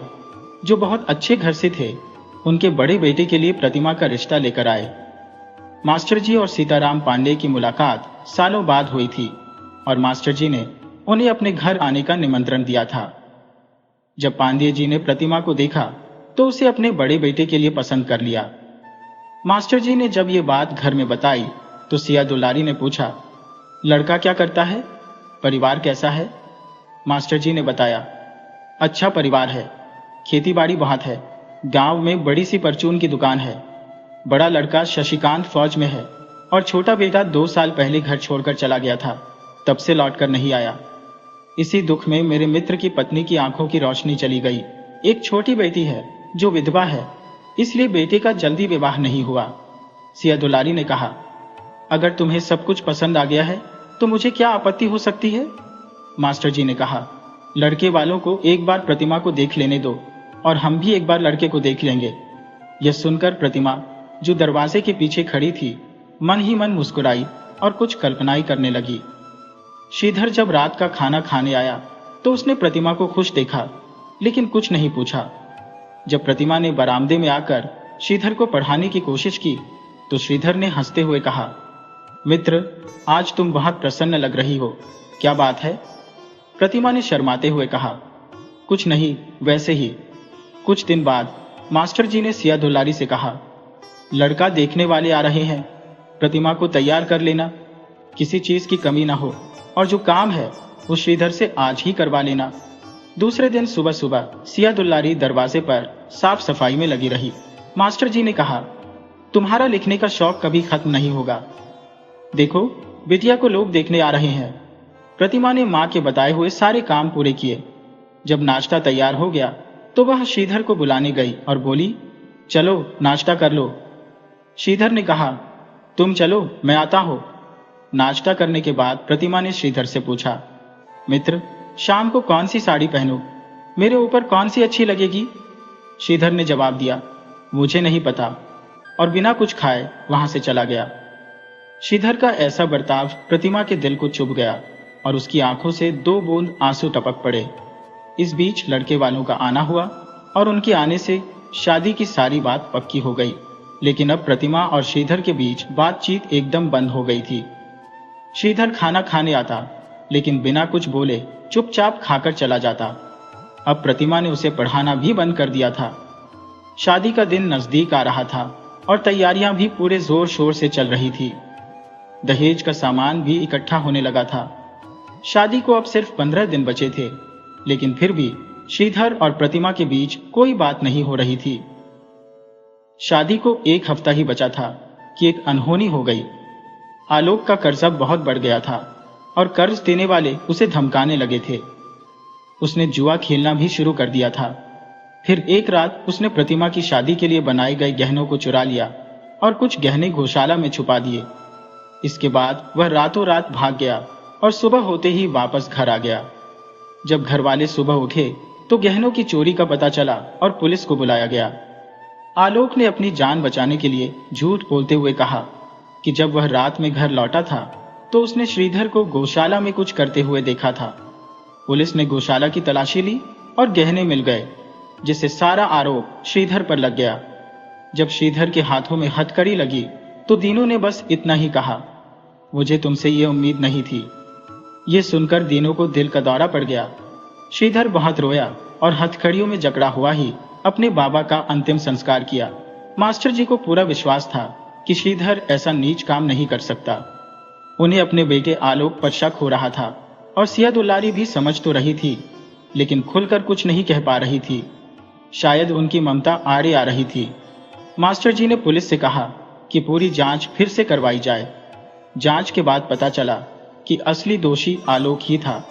जो बहुत अच्छे घर से थे, उनके बड़े बेटे के लिए प्रतिमा का रिश्ता लेकर आए। मास्टर जी और सीताराम पांडेय की मुलाकात सालों बाद हुई थी और मास्टर जी ने उन्हें अपने घर आने का निमंत्रण दिया था। जब पांडेय जी ने प्रतिमा को देखा तो उसे अपने बड़े बेटे के लिए पसंद कर लिया। मास्टर जी ने जब ये बात घर में बताई तो सिया दुलारी ने पूछा, लड़का क्या करता है? परिवार कैसा है? मास्टर जी ने बताया, अच्छा परिवार है, खेती बाड़ी बहुत है, गांव में बड़ी सी परचून की दुकान है। बड़ा लड़का शशिकांत फौज में है और छोटा बेटा 2 साल पहले घर छोड़कर चला गया था, तब से लौटकर नहीं आया। इसी दुख में मेरे मित्र की पत्नी की आंखों की रोशनी चली गई। एक छोटी बेटी है जो विधवा है, इसलिए बेटे का जल्दी विवाह नहीं हुआ। सिया दुलारी ने कहा, अगर तुम्हें सब कुछ पसंद आ गया है तो मुझे क्या आपत्ति हो सकती है? मास्टर जी ने कहा, लड़के वालों को एक बार प्रतिमा को देख लेने दो और हम भी एक बार लड़के को देख लेंगे। यह सुनकर प्रतिमा, जो दरवाजे के पीछे खड़ी थी, मन ही मन मुस्कुराई और कुछ कल्पनाएं करने लगी। श्रीधर जब रात का खाना खाने आया तो उसने प्रतिमा को खुश देखा, लेकिन कुछ नहीं पूछा। जब प्रतिमा ने बरामदे में आकर श्रीधर को पढ़ाने की कोशिश की तो श्रीधर ने हंसते हुए कहा, मित्र, आज तुम बहुत प्रसन्न लग रही हो, क्या बात है? प्रतिमा ने शर्माते हुए कहा, कुछ नहीं, वैसे ही। कुछ दिन बाद मास्टर जी ने सिया दुलारी से कहा, लड़का देखने वाले आ रहे हैं, प्रतिमा को तैयार कर लेना, किसी चीज की कमी ना हो, और जो काम है वो श्रीधर से आज ही करवा लेना। दूसरे दिन सुबह सुबह सिया दुलारी दरवाजे पर साफ सफाई में लगी रही। मास्टर जी ने कहा, तुम्हारा लिखने का शौक कभी खत्म नहीं होगा। देखो, बिटिया को लोग देखने आ रहे हैं। प्रतिमा ने मां के बताए हुए सारे काम पूरे किए। जब नाश्ता तैयार हो गया तो वह श्रीधर को बुलाने गई और बोली, चलो नाश्ता कर लो। श्रीधर ने कहा, तुम चलो, मैं आता हूं। नाश्ता करने के बाद प्रतिमा ने श्रीधर से पूछा, मित्र, शाम को कौन सी साड़ी पहनूं? मेरे ऊपर कौन सी अच्छी लगेगी? श्रीधर ने जवाब दिया, मुझे नहीं पता, और बिना कुछ खाए वहां से चला गया। श्रीधर का ऐसा बर्ताव प्रतिमा के दिल को चुभ गया और उसकी आंखों से 2 बूंद आंसू टपक पड़े। इस बीच लड़के वालों का आना हुआ और उनके आने से शादी की सारी बात पक्की हो गई। लेकिन अब प्रतिमा और श्रीधर के बीच बातचीत एकदम बंद हो गई थी। श्रीधर खाना खाने आता, लेकिन बिना कुछ बोले चुपचाप खाकर चला जाता। अब प्रतिमा ने उसे पढ़ाना भी बंद कर दिया था। शादी का दिन नजदीक आ रहा था और तैयारियां भी पूरे जोर शोर से चल रही थी। दहेज का सामान भी इकट्ठा होने लगा था। शादी को अब सिर्फ 15 दिन बचे थे, लेकिन फिर भी श्रीधर और प्रतिमा के बीच कोई बात नहीं हो रही थी। शादी को 1 हफ्ता ही बचा था कि एक अनहोनी हो गई। आलोक का कर्जा बहुत बढ़ गया था और कर्ज देने वाले उसे धमकाने लगे थे। उसने जुआ खेलना भी शुरू कर दिया था। फिर एक रात उसने प्रतिमा की शादी के लिए बनाए गए गहनों को चुरा लिया और कुछ गहने गौशाला में छुपा दिए। इसके बाद वह रातों रात भाग गया और सुबह होते ही वापस घर आ गया। जब घर वाले सुबह उठे तो गहनों की चोरी का पता चला और पुलिस को बुलाया गया। आलोक ने अपनी जान बचाने के लिए झूठ बोलते हुए कहा कि जब वह रात में घर लौटा था तो उसने श्रीधर को गौशाला में कुछ करते हुए देखा था। पुलिस ने गौशाला की तलाशी ली और गहने मिल गए, जिससे सारा आरोप श्रीधर पर लग गया। जब श्रीधर के हाथों में हथकड़ी लगी तो दीनू ने बस इतना ही कहा, मुझे तुमसे ये उम्मीद नहीं थी। ये सुनकर दीनू को दिल का दौरा पड़ गया। श्रीधर बहुत रोया और हथकड़ियों में जकड़ा हुआ ही अपने बाबा का अंतिम संस्कार किया। मास्टर जी को पूरा विश्वास था कि श्रीधर ऐसा नीच काम नहीं कर सकता। उन्हें अपने बेटे आलोक पर शक हो रहा था और सिया दुलारी भी समझ तो रही थी, लेकिन खुलकर कुछ नहीं कह पा रही थी। शायद उनकी ममता आड़े आ रही थी। मास्टर जी ने पुलिस से कहा कि पूरी जांच फिर से करवाई जाए। जांच के बाद पता चला कि असली दोषी आलोक ही था।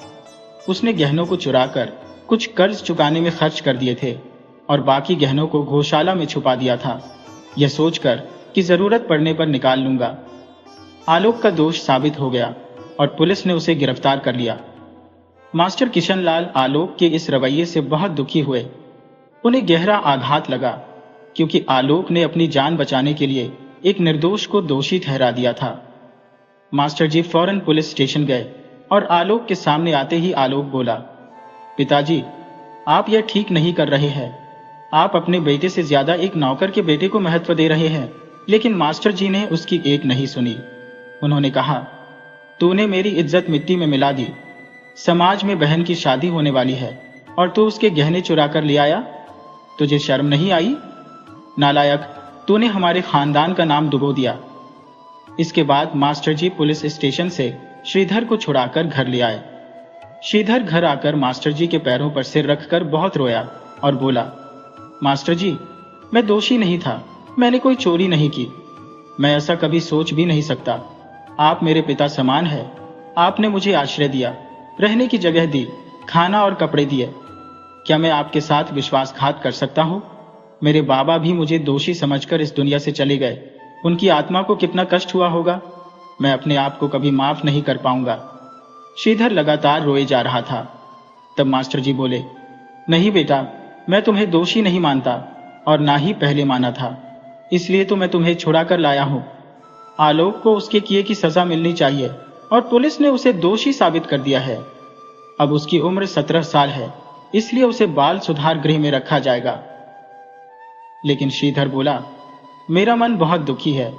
उसने गहनों को चुराकर कुछ कर्ज चुकाने में खर्च कर दिए थे और बाकी गहनों को गौशाला में छुपा दिया था, यह सोचकर कि जरूरत पड़ने पर निकाल लूंगा। आलोक का दोष साबित हो गया और पुलिस ने उसे गिरफ्तार कर लिया। मास्टर किशनलाल आलोक के इस रवैये से बहुत दुखी हुए। उन्हें गहरा आघात लगा, क्योंकि आलोक ने अपनी जान बचाने के लिए एक निर्दोष को दोषी ठहरा दिया था। मास्टर जी फौरन पुलिस स्टेशन गए और आलोक के सामने आते ही आलोक बोला, पिताजी, आप यह ठीक नहीं कर रहे हैं। आप अपने बेटे से ज्यादा एक नौकर के बेटे को महत्व दे रहे हैं। लेकिन मास्टर जी ने उसकी एक नहीं सुनी। उन्होंने कहा, तूने मेरी इज्जत मिट्टी में मिला दी। समाज में बहन की शादी होने वाली है और तू उसके गहने चुरा कर ले आया। तुझे शर्म नहीं आई? नालायक, तूने हमारे खानदान का नाम डुबो दिया। इसके बाद मास्टर जी पुलिस स्टेशन से श्रीधर को छुड़ाकर घर ले आए। श्रीधर घर आकर मास्टर जी के पैरों पर सिर रखकर बहुत रोया और बोला, मास्टर जी, मैं दोषी नहीं था। मैंने कोई चोरी नहीं की। मैं ऐसा कभी सोच भी नहीं सकता। आप मेरे पिता समान हैं। आपने मुझे आश्रय दिया, रहने की जगह दी, खाना और कपड़े दिए। क्या मैं आपके साथ विश्वासघात कर सकता हूँ? मेरे बाबा भी मुझे दोषी समझकर इस दुनिया से चले गए। उनकी आत्मा को कितना कष्ट हुआ होगा। मैं अपने आप को कभी माफ नहीं कर पाऊंगा। श्रीधर लगातार रोए जा रहा था। तब मास्टर जी बोले, नहीं बेटा, मैं तुम्हें दोषी नहीं मानता और ना ही पहले माना था। इसलिए तो मैं तुम्हें छुड़ा कर लाया हूं। आलोक को उसके किए की सजा मिलनी चाहिए और पुलिस ने उसे दोषी साबित कर दिया है। अब उसकी उम्र 17 साल है, इसलिए उसे बाल सुधार गृह में रखा जाएगा। लेकिन श्रीधर बोला, मेरा मन बहुत दुखी है।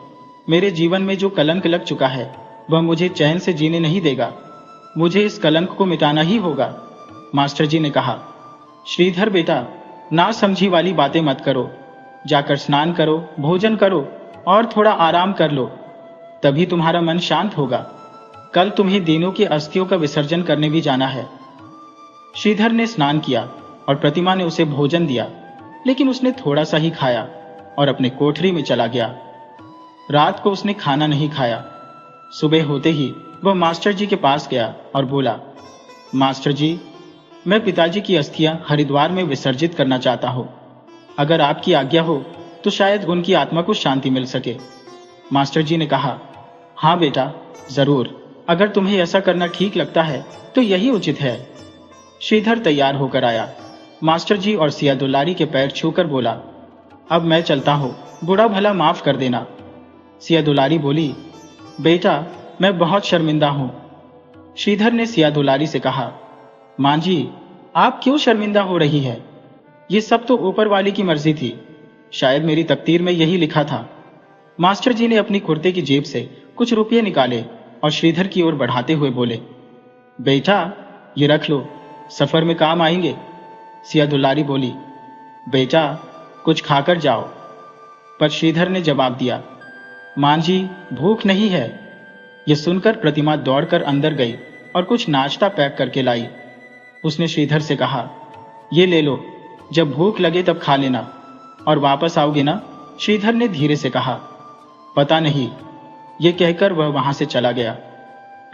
मेरे जीवन में जो कलंक लग चुका है वह मुझे चैन से जीने नहीं देगा। मुझे इस कलंक को मिटाना ही होगा। मास्टर जी ने कहा, श्रीधर बेटा, ना समझी वाली बातें मत करो। जाकर स्नान करो, भोजन करो और थोड़ा आराम कर लो, तभी तुम्हारा मन शांत होगा। कल तुम्हें दीनों की अस्थियों का विसर्जन करने भी जाना है। श्रीधर ने स्नान किया और प्रतिमा ने उसे भोजन दिया, लेकिन उसने थोड़ा सा ही खाया और अपने कोठरी में चला गया। रात को उसने खाना नहीं खाया। सुबह होते ही वह मास्टर जी के पास गया और बोला, मास्टर जी, मैं पिताजी की अस्थियां हरिद्वार में विसर्जित करना चाहता हूं। अगर आपकी आज्ञा हो तो शायद उनकी आत्मा को शांति मिल सके। मास्टर जी ने कहा, हाँ बेटा, जरूर। अगर तुम्हें ऐसा करना ठीक लगता है तो यही उचित है। श्रीधर तैयार होकर आया। मास्टर जी और सिया दुलारी के पैर छूकर बोला, अब मैं चलता हूं, बुरा भला माफ कर देना। सिया दुलारी बोली, बेटा, मैं बहुत शर्मिंदा हूं। श्रीधर ने सिया दुलारी से कहा, मां जी, आप क्यों शर्मिंदा हो रही है? ये सब तो ऊपर वाली की मर्जी थी। शायद मेरी तकदीर में यही लिखा था। मास्टर जी ने अपनी कुर्ते की जेब से कुछ रुपये निकाले और श्रीधर की ओर बढ़ाते हुए बोले, बेटा, ये रख लो, सफर में काम आएंगे। सिया दुलारी बोली, बेटा, कुछ खाकर जाओ। पर श्रीधर ने जवाब दिया, मां जी, भूख नहीं है। यह सुनकर प्रतिमा दौड़कर अंदर गई और कुछ नाश्ता पैक करके लाई। उसने श्रीधर से कहा, ये ले लो, जब भूख लगे तब खा लेना और वापस आओगे ना? श्रीधर ने धीरे से कहा, पता नहीं। ये कहकर वह वहां से चला गया।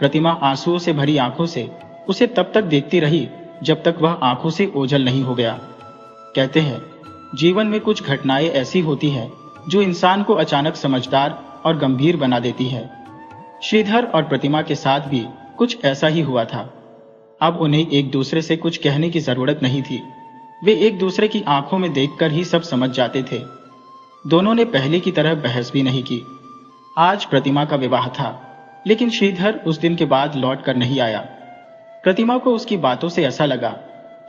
प्रतिमा आंसुओं से भरी आंखों से उसे तब तक देखती रही जब तक वह आंखों से ओझल नहीं हो गया। कहते हैं जीवन में कुछ घटनाएं ऐसी होती हैं जो इंसान को अचानक समझदार और गंभीर बना देती है। श्रीधर और प्रतिमा के साथ भी कुछ ऐसा ही हुआ था। अब उन्हें एक दूसरे से कुछ कहने की जरूरत नहीं थी। वे एक दूसरे की आंखों में देखकर ही सब समझ जाते थे। दोनों ने पहले की तरह बहस भी नहीं की। आज प्रतिमा का विवाह था, लेकिन श्रीधर उस दिन के बाद लौट कर नहीं आया। प्रतिमा को उसकी बातों से ऐसा लगा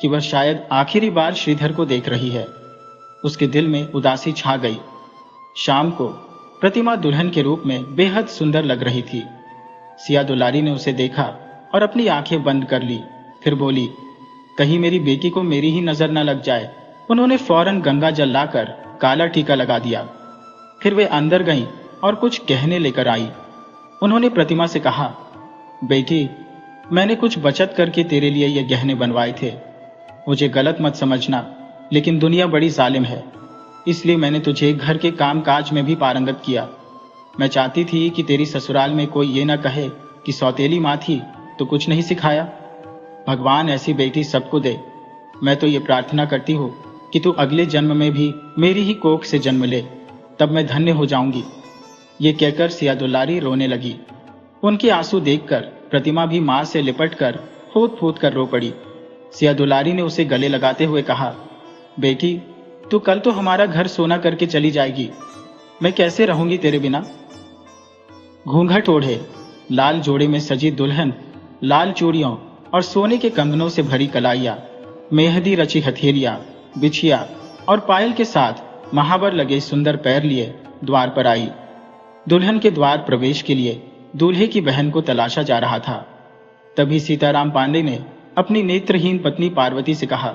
कि वह शायद आखिरी बार श्रीधर को देख रही है। उसके दिल में उदासी छा गई। शाम को प्रतिमा दुल्हन के रूप में बेहद सुंदर लग रही थी। सिया दुलारी ने उसे देखा और अपनी आंखें बंद कर ली। फिर बोली, कहीं मेरी बेटी को मेरी ही नजर न लग जाए। उन्होंने फौरन गंगा जल लाकर काला टीका लगा दिया। फिर वे अंदर गईं और कुछ गहने लेकर आई। उन्होंने प्रतिमा से कहा, बेटी, मैंने कुछ बचत करके तेरे लिए ये गहने बनवाए थे। मुझे गलत मत समझना, लेकिन दुनिया बड़ी जालिम है, इसलिए मैंने तुझे घर के काम काज में भी पारंगत किया। मैं चाहती थी कि तेरी ससुराल में कोई ये न कहे कि सौतेली माँ थी तो कुछ नहीं सिखाया। भगवान ऐसी बेटी सबको दे। मैं तो ये प्रार्थना करती हूँ कि तू अगले जन्म में भी मेरी ही कोख से जन्म ले, तब मैं धन्य हो जाऊंगी। ये कहकर सिया दुलारी रोने लगी। उनके आंसू देखकर प्रतिमा भी मां से लिपटकर फूट फूट कर रो पड़ी। सिया दुलारी ने उसे गले लगाते हुए कहा, बेटी, तू कल तो हमारा घर सोना करके चली जाएगी। मैं कैसे रहूंगी तेरे बिना। घूंघट ओढ़े, लाल जोड़े में सजी दुल्हन, लाल चूड़ियों और सोने के कंगनों से भरी कलाइयां, मेहंदी रची हथेलियां, बिछिया और पायल के साथ महावर लगे सुंदर पैर लिए द्वार पर आई। दुल्हन के द्वार प्रवेश के लिए दूल्हे की बहन को तलाशा जा रहा था। तभी सीताराम पांडे ने अपनी नेत्रहीन पत्नी पार्वती से कहा,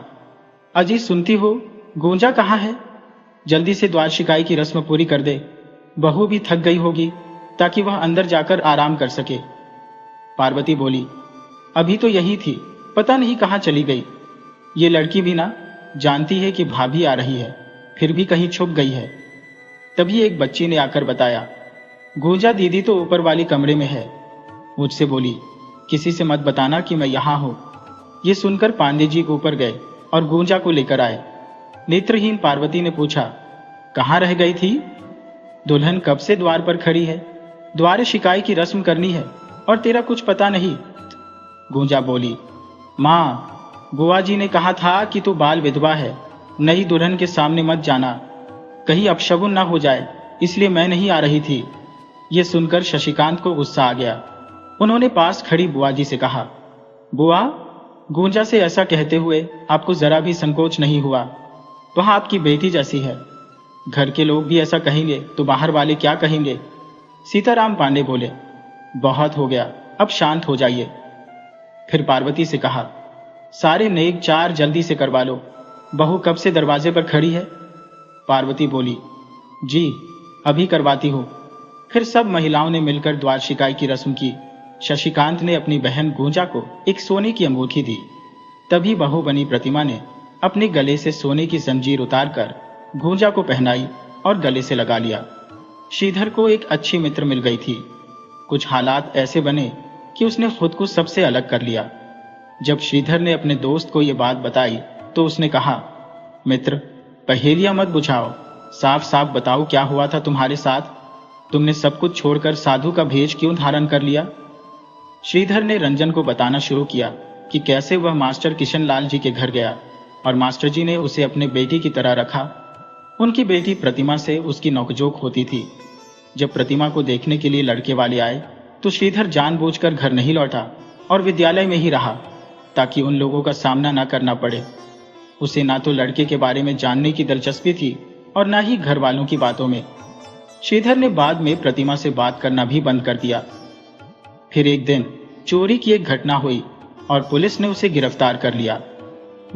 अजी सुनती हो, गूंजा कहाँ है? जल्दी से द्वार शिकाई की रस्म पूरी कर दे। बहू भी थक गई होगी, ताकि वह अंदर जाकर आराम कर सके। पार्वती बोली, अभी तो यही थी, पता नहीं कहाँ चली गई। ये लड़की भी ना जानती है कि भाभी आ रही है, फिर भी कहीं छुप गई है। तभी एक बच्ची ने आकर बताया, गूंजा दीदी तो ऊपर वाली कमरे में है। मुझसे बोली, किसी से मत बताना कि मैं यहाँ हूँ। ये सुनकर पांडे जी ऊपर गए और गूंजा को लेकर आए। नेत्रहीन पार्वती ने पूछा, कहाँ रह गई थी? दुल्हन कब से द्वार पर खड़ी है, द्वार शिकाई की रस्म करनी है और तेरा कुछ पता नहीं। गूंजा बोली, माँ, बुआ जी ने कहा था कि तू बाल विधवा है, नई दुल्हन के सामने मत जाना, कहीं अपशगुन ना हो जाए, इसलिए मैं नहीं आ रही थी। यह सुनकर शशिकांत को गुस्सा आ गया। उन्होंने पास खड़ी बुआ जी से कहा, बुआ, गूंजा से ऐसा कहते हुए आपको जरा भी संकोच नहीं हुआ? वह आपकी बेटी जैसी है। घर के लोग भी ऐसा कहेंगे तो बाहर वाले क्या कहेंगे? सीताराम पांडे बोले, बहुत हो गया, अब शांत हो जाइए। फिर पार्वती से कहा, सारे नेक चार जल्दी से करवा लो। बहू कब से दरवाजे पर खड़ी है? पार्वती बोली, जी अभी करवाती हूँ। फिर सब महिलाओं ने मिलकर द्वार शिकाई की रस्म की। शशिकांत ने अपनी बहन गूंजा को एक सोने की अंगूठी दी। तभी बहू बनी प्रतिमा ने अपने गले से सोने की जंजीर उतारकर गूंजा को पहनाई और गले से लगा लिया। श्रीधर को एक अच्छी मित्र मिल गई थी। कुछ हालात ऐसे बने कि उसने खुद को सबसे अलग कर लिया। जब श्रीधर ने अपने दोस्त को यह बात बताई तो उसने कहा, मित्र, पहेलियां मत बुझाओ, साफ साफ बताओ क्या हुआ था तुम्हारे साथ? तुमने सब कुछ छोड़कर साधु का भेष क्यों धारण कर लिया? श्रीधर ने रंजन को बताना शुरू किया कि कैसे वह मास्टर किशन लाल जी के घर गया और मास्टर जी ने उसे अपने बेटी की तरह रखा। उनकी बेटी प्रतिमा से उसकी नोकझोंक होती थी। जब प्रतिमा को देखने के लिए लड़के वाले आए तो श्रीधर जानबूझकर घर नहीं लौटा और विद्यालय में ही रहा, ताकि उन लोगों का सामना न करना पड़े। उसे ना तो लड़के के बारे में जानने की दिलचस्पी थी और ना ही घर वालों की बातों में। श्रीधर ने बाद में प्रतिमा से बात करना भी बंद कर दिया। फिर एक दिन चोरी की एक घटना हुई और पुलिस ने उसे गिरफ्तार कर लिया।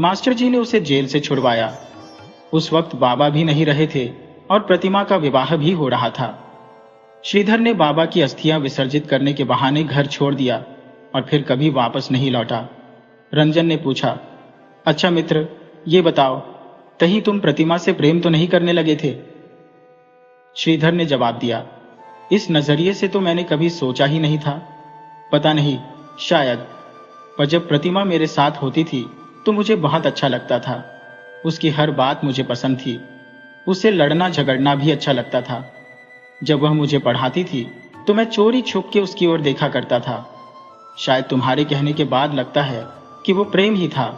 मास्टर जी ने उसे जेल से छुड़वाया। उस वक्त बाबा भी नहीं रहे थे और प्रतिमा का विवाह भी हो रहा था। श्रीधर ने बाबा की अस्थियां विसर्जित करने के बहाने घर छोड़ दिया और फिर कभी वापस नहीं लौटा। रंजन ने पूछा, अच्छा मित्र, ये बताओ, कहीं तुम प्रतिमा से प्रेम तो नहीं करने लगे थे? श्रीधर ने जवाब दिया, इस नजरिए से तो मैंने कभी सोचा ही नहीं था। पता नहीं, शायद। पर जब प्रतिमा मेरे साथ होती थी तो मुझे बहुत अच्छा लगता था। उसकी हर बात मुझे पसंद थी। उससे लड़ना झगड़ना भी अच्छा लगता था। जब वह मुझे पढ़ाती थी तो मैं चोरी छुप के उसकी ओर देखा करता था। शायद तुम्हारे कहने के बाद लगता है कि वो प्रेम ही था।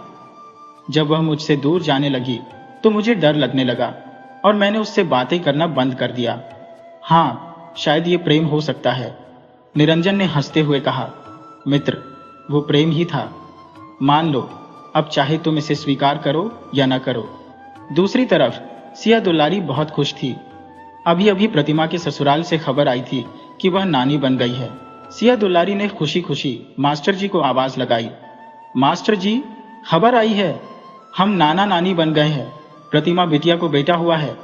जब वह मुझसे दूर जाने लगी तो मुझे डर लगने लगा और मैंने उससे बातें करना बंद कर दिया। हाँ, शायद ये प्रेम हो सकता है। निरंजन ने हंसते हुए कहा। मित्र, वो प्रेम ही था। मान लो, अब चाहे तुम इसे स्वीकार करो या न करो। दूसरी तरफ सिया दुलारी बहुत खुश थी। अभी अभी प्रतिमा के ससुराल से खबर आई थी कि वह नानी बन गई है। सिया दुलारी ने खुशी खुशी मास्टर जी को आवाज लगाई। मास्टर जी, खबर आई है, हम नाना नानी बन गए हैं। प्रतिमा बिटिया को बेटा हुआ है।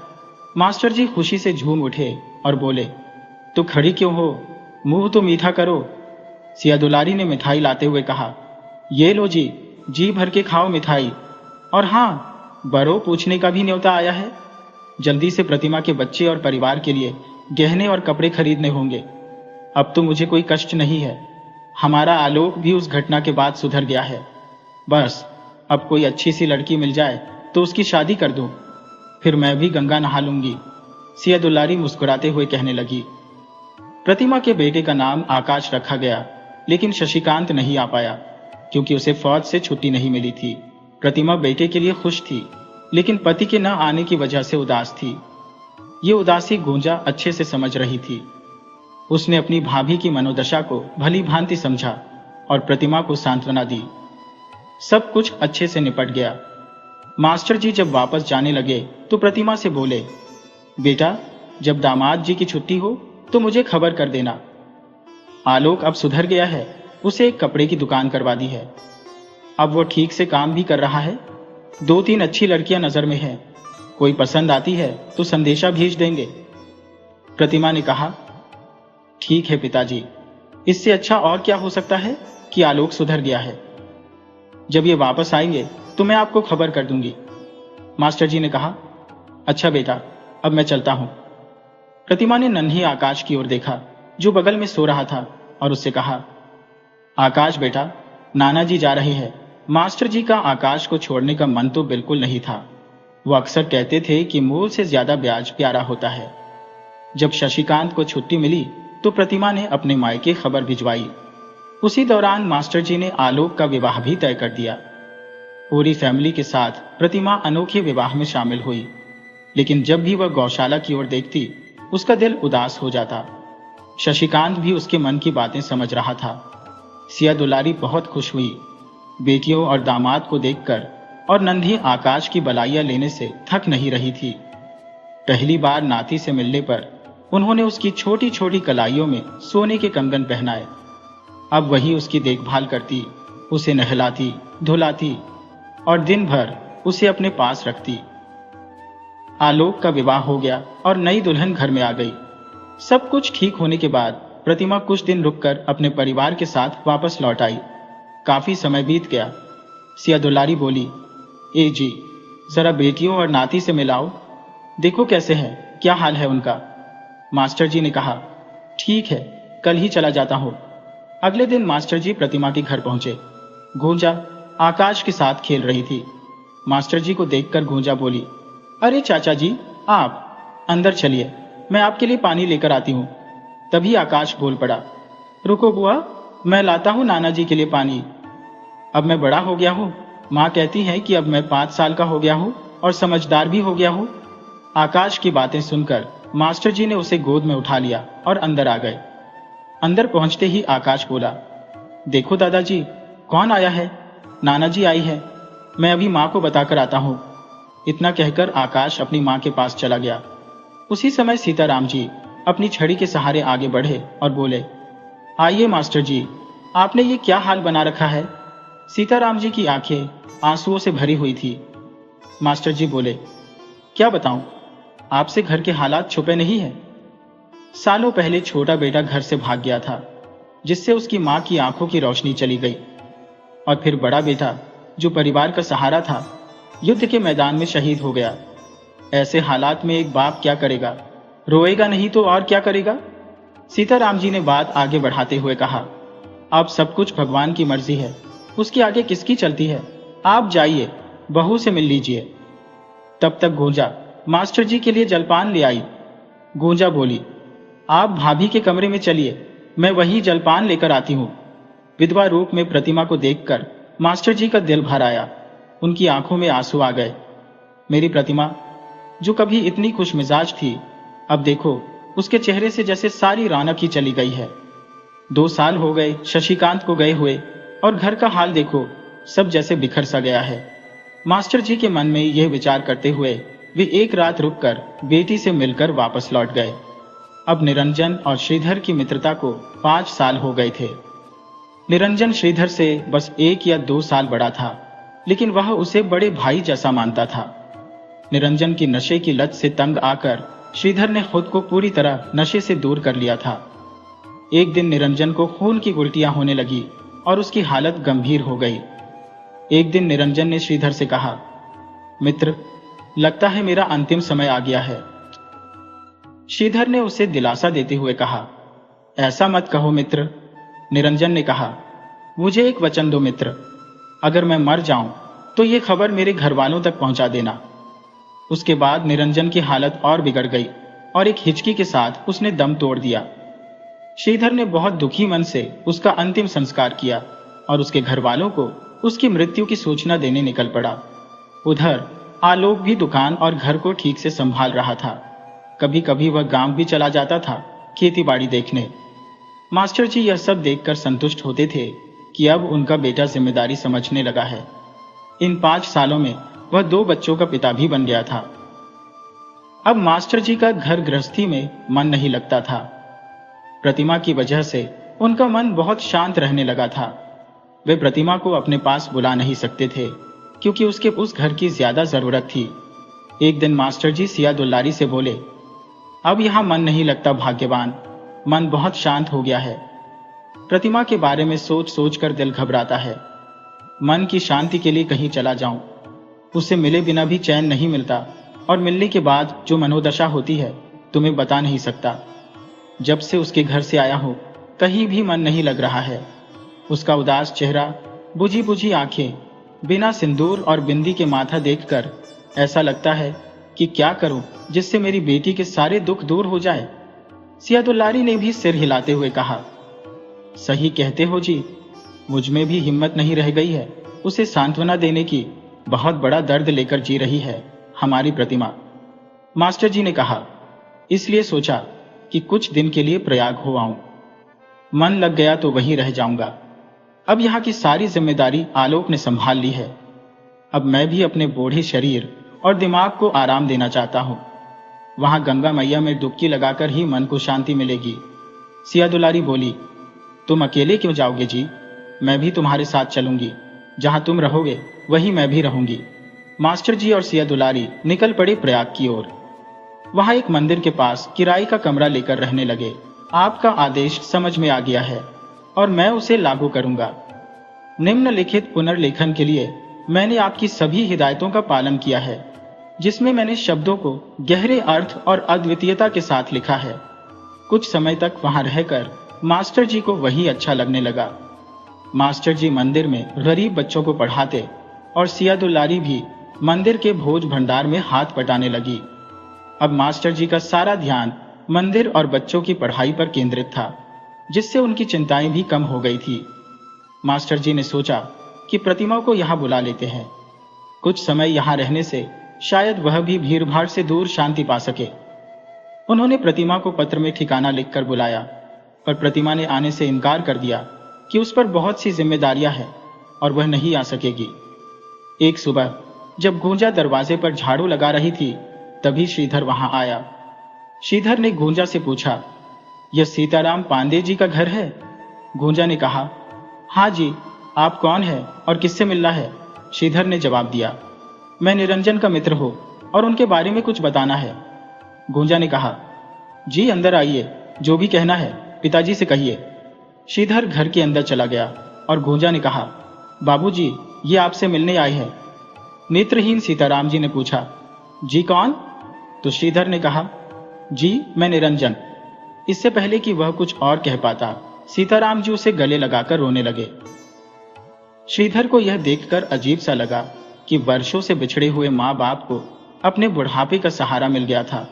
मास्टर जी खुशी से झूम उठे और बोले, तो खड़ी क्यों हो, मुंह तो मीठा करो। सिया दुलारी ने मिठाई लाते हुए कहा, ये लो जी भर के खाओ मिठाई। और हाँ, बड़ों पूछने का भी न्योता आया है। जल्दी से प्रतिमा के बच्चे और परिवार के लिए गहने और कपड़े खरीदने होंगे। अब तो मुझे कोई कष्ट नहीं है। हमारा आलोक भी उस घटना के बाद सुधर गया है। बस अब कोई अच्छी सी लड़की मिल जाए तो उसकी शादी कर दूं, फिर मैं भी गंगा नहा लूंगी। सिया दुलारी मुस्कुराते हुए कहने लगी। प्रतिमा के बेटे का नाम आकाश रखा गया, लेकिन शशिकांत नहीं आ पाया क्योंकि उसे फौज से छुट्टी नहीं मिली थी। प्रतिमा बेटे के लिए खुश थी, लेकिन पति के न आने की वजह से उदास थी। ये उदासी गूंजा अच्छे से समझ रही थी। उसने अपनी भाभी की मनोदशा को भली भांति समझा और प्रतिमा को सांत्वना दी। सब कुछ अच्छे से निपट गया। मास्टर जी जब वापस जाने लगे तो प्रतिमा से बोले, बेटा, जब दामाद जी की छुट्टी हो तो मुझे खबर कर देना। आलोक अब सुधर गया है, उसे एक कपड़े की दुकान करवा दी है। अब वो ठीक से काम भी कर रहा है। 2-3 अच्छी लड़कियां नजर में हैं। कोई पसंद आती है तो संदेशा भेज देंगे। प्रतिमा ने कहा, ठीक है पिताजी, इससे अच्छा और क्या हो सकता है कि आलोक सुधर गया है। जब ये वापस आएंगे तो मैं आपको खबर कर दूंगी। मास्टर जी ने कहा, अच्छा बेटा, अब मैं चलता हूं। प्रतिमा ने नन्हे आकाश की ओर देखा जो बगल में सो रहा था और उससे कहा, आकाश बेटा, नाना जी जा रहे हैं। मास्टर जी का आकाश को छोड़ने का मन तो बिल्कुल नहीं था। वो अक्सर कहते थे कि मूल से ज्यादा ब्याज प्यारा होता है। जब शशिकांत को छुट्टी मिली तो प्रतिमा ने अपने मायके खबर भिजवाई। उसी दौरान मास्टर जी ने आलोक का विवाह भी तय कर दिया। पूरी फैमिली के साथ प्रतिमा अनोखे विवाह में शामिल हुई, लेकिन जब भी वह गौशाला की ओर देखती उसका दिल उदास हो जाता। शशिकांत भी उसके मन की बातें समझ रहा था। सिया दुलारी बहुत खुश हुई। बेटियों और दामाद को देखकर और नन्ही आकाश की बलाइयां लेने से थक नहीं रही थी। पहली बार नाती से मिलने पर उन्होंने उसकी छोटी छोटी कलाइयों में सोने के कंगन पहनाए। अब वही उसकी देखभाल करती, उसे नहलाती धुलाती और दिन भर उसे अपने पास रखती। आलोक का विवाह हो गया और नई दुल्हन घर में आ गई। सब कुछ ठीक होने के बाद प्रतिमा कुछ दिन रुककर अपने परिवार के साथ वापस लौट आई। काफी समय बीत गया। सिया दुलारी बोली, ए जी, जरा बेटियों और नाती से मिलाओ, देखो कैसे हैं, क्या हाल है उनका। मास्टर जी ने कहा, ठीक है, कल ही चला जाता हूं। अगले दिन मास्टर जी प्रतिमा के घर पहुंचे। गूंजा आकाश के साथ खेल रही थी। मास्टर जी को देखकर गूंजा बोली, अरे चाचा जी, आप अंदर चलिए, मैं आपके लिए पानी लेकर आती हूं। तभी आकाश बोल पड़ा, रुको बुआ, मैं लाता हूं नाना जी के लिए पानी। अब मैं बड़ा हो गया हूं। माँ कहती है कि अब मैं 5 साल का हो गया हूं और समझदार भी हो गया हूं। आकाश की बातें सुनकर मास्टर जी ने उसे गोद में उठा लिया और अंदर आ गए। अंदर पहुंचते ही आकाश बोला, देखो दादाजी, कौन आया है। नाना जी आई है, मैं अभी माँ को बताकर आता हूँ। इतना कहकर आकाश अपनी माँ के पास चला गया। उसी समय सीताराम जी अपनी छड़ी के सहारे आगे बढ़े और बोले, आइए मास्टर जी, आपने ये क्या हाल बना रखा है। सीताराम जी की आंखें आंसुओं से भरी हुई थी। मास्टर जी बोले, क्या बताऊं, आपसे घर के हालात छुपे नहीं है। सालों पहले छोटा बेटा घर से भाग गया था, जिससे उसकी मां की आंखों की रोशनी चली गई। और फिर बड़ा बेटा, जो परिवार का सहारा था, युद्ध के मैदान में शहीद हो गया। ऐसे हालात में एक बाप क्या करेगा, रोएगा नहीं तो और क्या करेगा। सीताराम जी ने बात आगे बढ़ाते हुए कहा, अब सब कुछ भगवान की मर्जी है, उसके आगे किसकी चलती है। आप जाइए, बहू से मिल लीजिए। तब तक गूंजा मास्टर जी के लिए जलपान ले आई। गूंजा बोली, आप भाभी के कमरे में चलिए, मैं वही जलपान लेकर आती हूँ। विधवा रूप में प्रतिमा को देखकर मास्टर जी का दिल भर आया। उनकी आंखों में आंसू आ गए। मेरी प्रतिमा, जो कभी इतनी खुश मिजाज थी, अब देखो उसके चेहरे से जैसे सारी रौनक ही चली गई है। 2 साल हो गए शशिकांत को गए हुए, और घर का हाल देखो, सब जैसे बिखर सा गया है। मास्टर जी के मन में यह विचार करते हुए वे एक रात रुककर बेटी से मिलकर वापस लौट गए। अब निरंजन और श्रीधर की मित्रता को 5 साल हो गए थे। निरंजन श्रीधर से बस 1 या 2 साल बड़ा था, लेकिन वह उसे बड़े भाई जैसा मानता था। निरंजन की नशे की लत से तंग आकर श्रीधर ने खुद को पूरी तरह नशे से दूर कर लिया था। एक दिन निरंजन को खून की उल्टियां होने लगी और उसकी हालत गंभीर हो गई। एक दिन निरंजन ने श्रीधर से कहा, मित्र, लगता है मेरा अंतिम समय आ गया है। श्रीधर ने उसे दिलासा देते हुए कहा, ऐसा मत कहो मित्र। निरंजन ने कहा, मुझे एक वचन दो मित्र, अगर मैं मर जाऊं तो ये खबर मेरे घर वालों तक पहुंचा देना। उसके बाद निरंजन की हालत और बिगड़ गई और एक हिचकी के साथ उसने दम तोड़ दिया। श्रीधर ने बहुत दुखी मन से उसका अंतिम संस्कार किया और उसके घर वालों को उसकी मृत्यु की सूचना देने निकल पड़ा। उधर आलोक भी दुकान और घर को ठीक से संभाल रहा था। कभी कभी वह गांव भी चला जाता था खेती बाड़ी देखने। मास्टर जी यह सब देखकर संतुष्ट होते थे कि अब उनका बेटा जिम्मेदारी समझने लगा है। इन 5 सालों में वह 2 बच्चों का पिता भी बन गया था। अब मास्टर जी का घर गृहस्थी में मन नहीं लगता था। प्रतिमा की वजह से उनका मन बहुत शांत रहने लगा था। वे प्रतिमा को अपने पास बुला नहीं सकते थे, क्योंकि उसके उस घर की ज्यादा जरूरत थी। एक दिन मास्टर जी सिया दुल्लारी से बोले, अब यहां मन नहीं लगता भाग्यवान, मन बहुत शांत हो गया है। प्रतिमा के बारे में सोच सोच कर दिल घबराता है। मन की शांति के लिए कहीं चला जाऊं, उससे मिले बिना भी चैन नहीं मिलता, और मिलने के बाद जो मनोदशा होती है तुम्हें बता नहीं सकता। जब से उसके घर से आया हूं, कहीं भी मन नहीं लग रहा है। उसका उदास चेहरा, बुझी बुझी आंखें, बिना सिंदूर और बिंदी के माथा देखकर ऐसा लगता है कि क्या करूं जिससे मेरी बेटी के सारे दुख दूर हो जाए। सिया दुल्लारी ने भी सिर हिलाते हुए कहा, सही कहते हो जी, मुझ में भी हिम्मत नहीं रह गई है उसे सांत्वना देने की। बहुत बड़ा दर्द लेकर जी रही है हमारी प्रतिमा। मास्टर जी ने कहा, इसलिए सोचा कि कुछ दिन के लिए प्रयाग हो आऊं। मन लग गया तो वहीं रह जाऊंगा। अब यहाँ की सारी जिम्मेदारी आलोक ने संभाल ली है। अब मैं भी अपने बूढ़े शरीर और दिमाग को आराम देना चाहता हूँ। वहां गंगा मैया में डुबकी लगाकर ही मन को शांति मिलेगी। सिया दुलारी बोली, तुम अकेले क्यों जाओगे जी, मैं भी तुम्हारे साथ चलूंगी। जहां तुम रहोगे वहीं मैं भी रहूंगी। मास्टर जी और सिया दुलारी निकल पड़े प्रयाग की ओर। वहां एक मंदिर के पास किराए का कमरा लेकर रहने लगे। आपका आदेश समझ में आ गया है और मैं उसे लागू करूंगा। निम्नलिखित पुनर्लेखन के लिए मैंने आपकी सभी हिदायतों का पालन किया है, जिसमें मैंने शब्दों को गहरे अर्थ और अद्वितीयता के साथ लिखा है। कुछ समय तक वहां रहकर मास्टर जी को वही अच्छा लगने लगा। मास्टर जी मंदिर में गरीब बच्चों को पढ़ाते और सिया दुल्लारी भी मंदिर के भोज भंडार में हाथ बटाने लगी। अब मास्टर जी का सारा ध्यान मंदिर और बच्चों की पढ़ाई पर केंद्रित था, जिससे उनकी चिंताएं भी कम हो गई थी। मास्टर जी ने सोचा कि प्रतिमा को यहाँ बुला लेते हैं। कुछ समय यहाँ रहने से शायद वह भी भीड़-भाड़ से दूर शांति पा सके। उन्होंने प्रतिमा को पत्र में ठिकाना लिखकर बुलाया, पर प्रतिमा ने आने से इनकार कर दिया कि उस पर बहुत सी जिम्मेदारियां हैं और वह नहीं आ सकेगी। एक सुबह जब गूंजा दरवाजे पर झाड़ू लगा रही थी, तभी श्रीधर वहां आया। श्रीधर ने गूंजा से पूछा, यह सीताराम पांडे जी का घर है? गूंजा ने कहा, हाँ जी, आप कौन है और किससे मिलना है? श्रीधर ने जवाब दिया, मैं निरंजन का मित्र हूं और उनके बारे में कुछ बताना है। गूंजा ने कहा, जी अंदर आइए, जो भी कहना है पिताजी से कहिए। श्रीधर घर के अंदर चला गया और गूंजा ने कहा, बाबूजी, ये आपसे मिलने आए हैं। नेत्रहीन सीताराम जी ने पूछा, जी कौन? तो श्रीधर ने कहा, जी मैं निरंजन। इससे पहले कि वह कुछ और कह पाता, सीताराम जी उसे गले लगाकर रोने लगे। श्रीधर को यह देखकर अजीब सा लगा कि वर्षों से बिछड़े हुए माँ बाप को अपने बुढ़ापे का सहारा मिल गया था।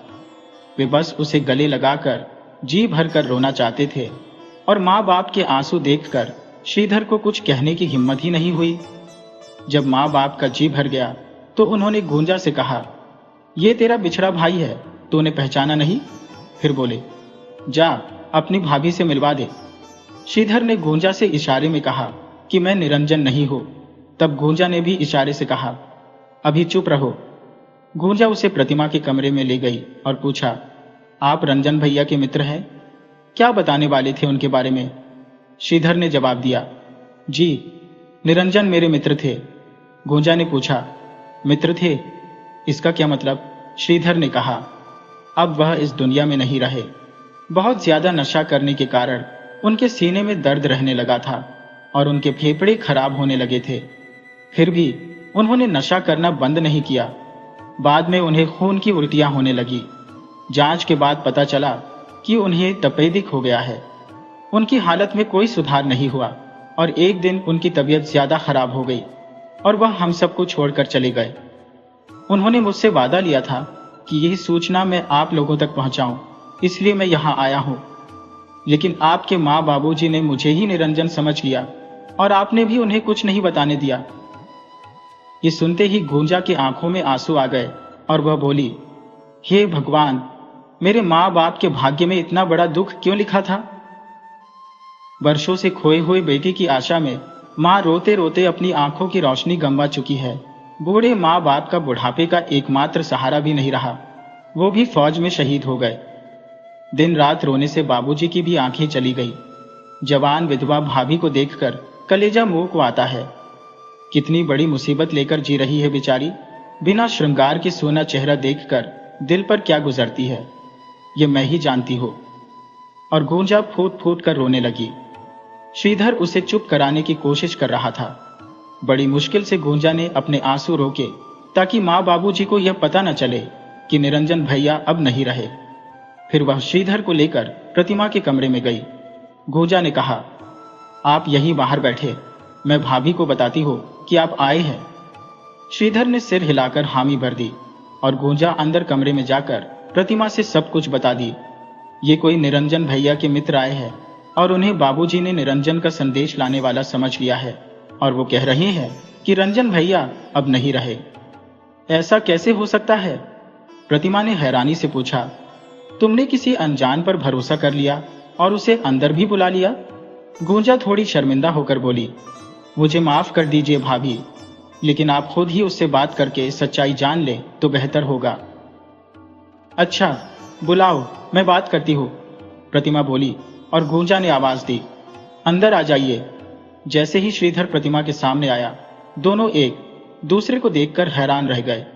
वे बस उसे गले लगाकर जी भरकर रोना चाहते थे और माँ बाप के आंसू देखकर श्रीधर को कुछ कहने की हिम्मत ही नहीं हुई। जब माँ बाप का जी भर गया तो उन्होंने गूंजा से कहा, ये तेरा बिछड़ा भाई है, तूने पहचाना नहीं? फिर बोले, जा अपनी भाभी से मिलवा दे। श्रीधर ने गूंजा से इशारे में कहा कि मैं निरंजन नहीं हूं। तब गूंजा ने भी इशारे से कहा, अभी चुप रहो। गूंजा उसे प्रतिमा के कमरे में ले गई और पूछा, आप रंजन भैया के मित्र हैं? क्या बताने वाले थे उनके बारे में? श्रीधर ने जवाब दिया, जी निरंजन मेरे मित्र थे। गूंजा ने पूछा, मित्र थे, इसका क्या मतलब? श्रीधर ने कहा, अब वह इस दुनिया में नहीं रहे। बहुत ज्यादा नशा करने के कारण उनके सीने में दर्द रहने लगा था और उनके फेफड़े खराब होने लगे थे। फिर भी उन्होंने नशा करना बंद नहीं किया। बाद में उन्हें खून की उल्टियां होने लगी। जांच के बाद पता चला कि उन्हें तपेदिक हो गया है। उनकी हालत में कोई सुधार नहीं हुआ और एक दिन उनकी तबीयत ज्यादा खराब हो गई और वह हम सबको छोड़कर चले गए। उन्होंने मुझसे वादा लिया था कि यही सूचना मैं आप लोगों तक पहुंचाऊं, इसलिए मैं यहां आया हूं। लेकिन आपके माँ बाबूजी ने मुझे ही निरंजन समझ लिया और आपने भी उन्हें कुछ नहीं बताने दिया। ये सुनते ही गूंजा की आंखों में आंसू आ गए और वह बोली, हे भगवान, मेरे माँ बाप के भाग्य में इतना बड़ा दुख क्यों लिखा था? वर्षों से खोए हुए बेटी की आशा में माँ रोते रोते अपनी आंखों की रोशनी गंवा चुकी है। बूढ़े माँ बाप का बुढ़ापे का एकमात्र सहारा भी नहीं रहा, वो भी फौज में शहीद हो गए। दिन रात रोने से बाबूजी की भी आंखें चली गई। जवान विधवा भाभी को देखकर कलेजा मुंह को आता है। कितनी बड़ी मुसीबत लेकर जी रही है बेचारी। बिना श्रृंगार के सोना चेहरा देखकर दिल पर क्या गुजरती है, ये मैं ही जानती हूँ। और गूंजा फूट फूट कर रोने लगी। श्रीधर उसे चुप कराने की कोशिश कर रहा था। बड़ी मुश्किल से गूंजा ने अपने आंसू रोके ताकि माँ बाबूजी को यह पता न चले कि निरंजन भैया अब नहीं रहे। फिर वह श्रीधर को लेकर प्रतिमा के कमरे में गई। गूंजा ने कहा, आप यहीं बाहर बैठे, मैं भाभी को बताती हूँ कि आप आए हैं। श्रीधर ने सिर हिलाकर हामी भर दी और गूंजा अंदर कमरे में जाकर प्रतिमा से सब कुछ बता दी। ये कोई निरंजन भैया के मित्र आए हैं और उन्हें बाबूजी ने निरंजन का संदेश लाने वाला समझ लिया है और वो कह रहे हैं कि रंजन भैया अब नहीं रहे। ऐसा कैसे हो सकता है? प्रतिमा ने हैरानी से पूछा, तुमने किसी अनजान पर भरोसा कर लिया और उसे अंदर भी बुला लिया? गूंजा थोड़ी शर्मिंदा होकर बोली, मुझे माफ कर दीजिए भाभी, लेकिन आप खुद ही उससे बात करके सच्चाई जान ले तो बेहतर होगा। अच्छा बुलाओ, मैं बात करती हूँ, प्रतिमा बोली और गूंजा ने आवाज दी, अंदर आ जाइए। जैसे ही श्रीधर प्रतिमा के सामने आया, दोनों एक दूसरे को देखकर हैरान रह गए।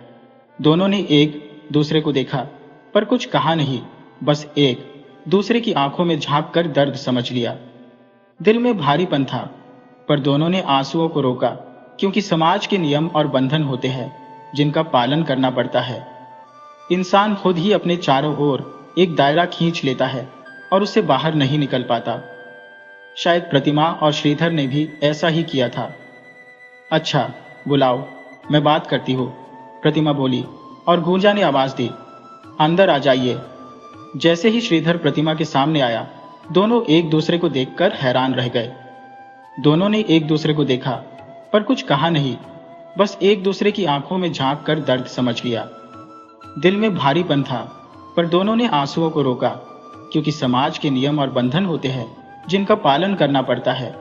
दोनों ने एक दूसरे को देखा पर कुछ कहा नहीं, बस एक दूसरे की आंखों में झांक कर दर्द समझ लिया। दिल में भारीपन था पर दोनों ने आंसुओं को रोका, क्योंकि समाज के नियम और बंधन होते हैं जिनका पालन करना पड़ता है। इंसान खुद ही अपने चारों ओर एक दायरा खींच लेता है और उससे बाहर नहीं निकल पाता। शायद प्रतिमा और श्रीधर ने भी ऐसा ही किया था। अच्छा बुलाओ, मैं बात करती हूँ, प्रतिमा बोली और गूंजा ने आवाज दी, अंदर आ जाइए। जैसे ही श्रीधर प्रतिमा के सामने आया, दोनों एक दूसरे को देखकर हैरान रह गए। दोनों ने एक दूसरे को देखा पर कुछ कहा नहीं, बस एक दूसरे की आंखों में झांक कर दर्द समझ लिया। दिल में भारीपन था पर दोनों ने आंसुओं को रोका, क्योंकि समाज के नियम और बंधन होते हैं जिनका पालन करना पड़ता है।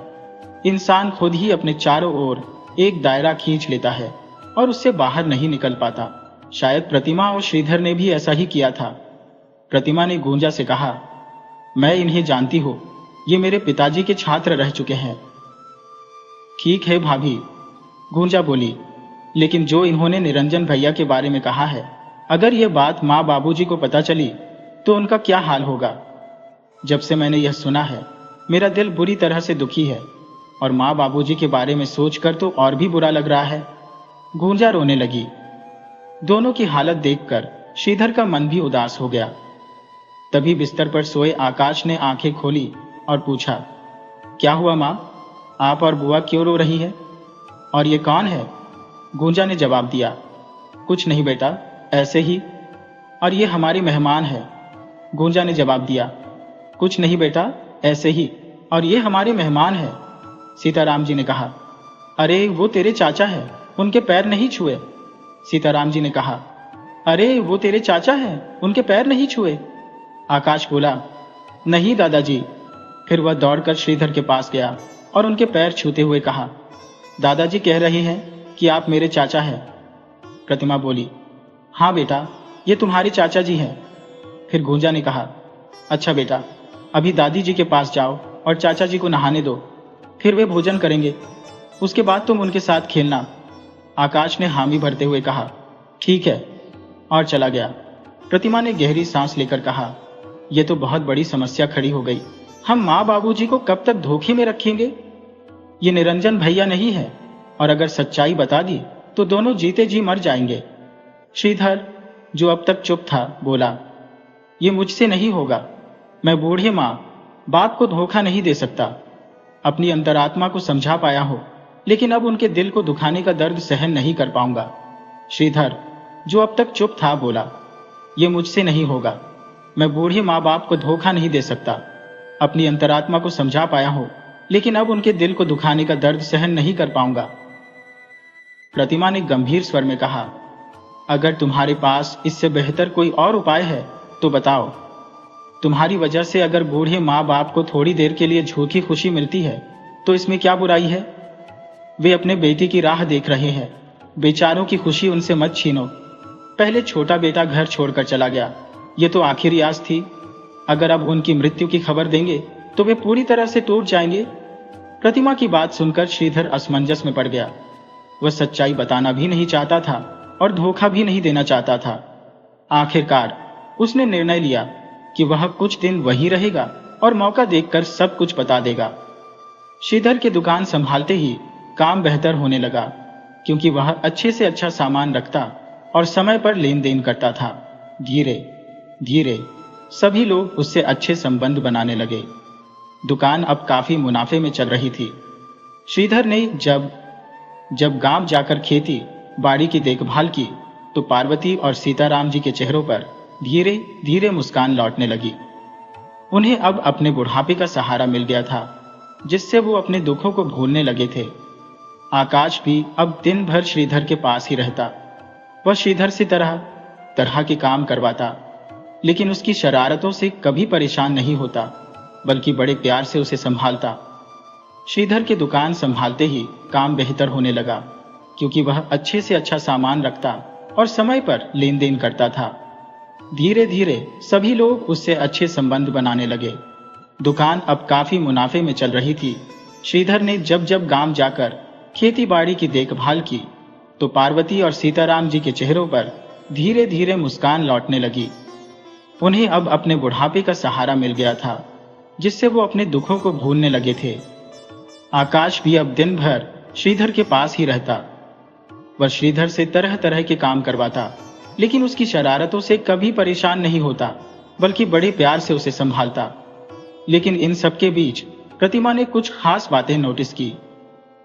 इंसान खुद ही अपने चारों ओर एक दायरा खींच लेता है और उससे बाहर नहीं निकल पाता। शायद प्रतिमा और श्रीधर ने भी ऐसा ही किया था। प्रतिमा ने गूंजा से कहा, मैं इन्हें जानती हूँ, ये मेरे पिताजी के छात्र रह चुके हैं। ठीक है भाभी, गूंजा बोली, लेकिन जो इन्होंने निरंजन भैया के बारे में कहा है, अगर यह बात माँ बाबूजी को पता चली तो उनका क्या हाल होगा। जब से मैंने यह सुना है, मेरा दिल बुरी तरह से दुखी है और माँ बाबूजी के बारे में सोचकर तो और भी बुरा लग रहा है। गूंजा रोने लगी। दोनों की हालत देखकर श्रीधर का मन भी उदास हो गया। तभी बिस्तर पर सोए आकाश ने आंखें खोली और पूछा, क्या हुआ माँ? आप और बुआ क्यों रो रही है? और ये कौन है? गूंजा ने जवाब दिया, कुछ नहीं बेटा, ऐसे ही। और ये हमारे मेहमान है। गूंजा ने जवाब दिया, कुछ नहीं बेटा, ऐसे ही। और ये हमारे मेहमान है। सीताराम जी ने कहा, अरे वो तेरे चाचा है, उनके पैर नहीं छुए। सीताराम जी ने कहा, अरे वो तेरे चाचा है, उनके पैर नहीं छुए। आकाश बोला, नहीं दादाजी। फिर वह दौड़कर श्रीधर के पास गया और उनके पैर छूते हुए कहा, दादाजी कह रहे हैं कि आप मेरे चाचा हैं। प्रतिमा बोली, हाँ बेटा, ये तुम्हारे चाचा जी हैं। फिर गूंजा ने कहा, अच्छा बेटा, अभी दादी जी के पास जाओ और चाचा जी को नहाने दो, फिर वे भोजन करेंगे, उसके बाद तुम उनके साथ खेलना। आकाश ने हामी भरते हुए कहा, ठीक है, और चला गया। प्रतिमा ने गहरी सांस लेकर कहा, यह तो बहुत बड़ी समस्या खड़ी हो गई। हम माँ बाबूजी को कब तक धोखे में रखेंगे? ये निरंजन भैया नहीं है, और अगर सच्चाई बता दी तो दोनों जीते जी मर जाएंगे। श्रीधर, जो अब तक चुप था, बोला, ये मुझसे नहीं होगा। मैं बूढ़े माँ बाप को धोखा नहीं दे सकता। अपनी अंतरात्मा को समझा पाया हो, लेकिन अब उनके दिल को दुखाने का दर्द सहन नहीं कर पाऊंगा। श्रीधर, जो अब तक चुप था, बोला, ये मुझसे नहीं होगा। मैं बूढ़े माँ बाप को धोखा नहीं दे सकता। अपनी अंतरात्मा को समझा पाया हो, लेकिन अब उनके दिल को दुखाने का दर्द सहन नहीं कर पाऊंगा। प्रतिमा ने गंभीर स्वर में कहा, अगर तुम्हारे पास इससे बेहतर कोई और उपाय है तो बताओ। तुम्हारी वजह से अगर बूढ़े माँ बाप को थोड़ी देर के लिए झूठी खुशी मिलती है तो इसमें क्या बुराई है? वे अपने बेटी की राह देख रहे हैं, बेचारों की खुशी उनसे मत छीनो। पहले छोटा बेटा घर छोड़कर चला गया, ये तो आखिरी आस थी। अगर अब उनकी मृत्यु की खबर देंगे तो वे पूरी तरह से टूट जाएंगे। प्रतिमा की बात सुनकर श्रीधर असमंजस में पड़ गया। वह सच्चाई बताना भी नहीं चाहता था और धोखा भी नहीं देना चाहता था। आखिरकार उसने निर्णय लिया कि वह कुछ दिन वहीं रहेगा और मौका देखकर सब कुछ बता देगा। श्रीधर की दुकान संभालते ही काम बेहतर होने लगा, क्योंकि वह अच्छे से अच्छा सामान रखता और समय पर लेन देन करता था। धीरे धीरे सभी लोग उससे अच्छे संबंध बनाने लगे। दुकान अब काफी मुनाफे में चल रही थी। श्रीधर ने जब गांव जाकर खेती बाड़ी की देखभाल की तो पार्वती और सीताराम जी के चेहरों पर धीरे धीरे मुस्कान लौटने लगी। उन्हें अब अपने बुढ़ापे का सहारा मिल गया था, जिससे वो अपने दुखों को भूलने लगे थे। आकाश भी अब दिन भर श्रीधर के पास ही रहता। वह श्रीधर से तरह तरह के काम करवाता, लेकिन उसकी शरारतों से कभी परेशान नहीं होता, बल्कि बड़े प्यार से उसे संभालता। श्रीधर की दुकान संभालते ही काम बेहतर होने लगा, क्योंकि वह अच्छे से अच्छा सामान रखता और समय पर लेन देन करता था। धीरे धीरे सभी लोग उससे अच्छे संबंध बनाने लगे। दुकान अब काफी मुनाफे में चल रही थी। श्रीधर ने जब जब गांव जाकर खेती बाड़ी की देखभाल की तो पार्वती और सीताराम जी के चेहरों पर धीरे धीरे मुस्कान लौटने लगी। उन्हें अब अपने बुढ़ापे का सहारा मिल गया था, जिससे वो अपने दुखों को भूलने लगे थे। आकाश भी अब दिन भर श्रीधर के पास ही रहता। वह श्रीधर से तरह तरह के काम करवाता, लेकिन उसकी शरारतों से कभी परेशान नहीं होता, बल्कि बड़े प्यार से उसे संभालता। लेकिन इन सबके बीच प्रतिमा ने कुछ खास बातें नोटिस की।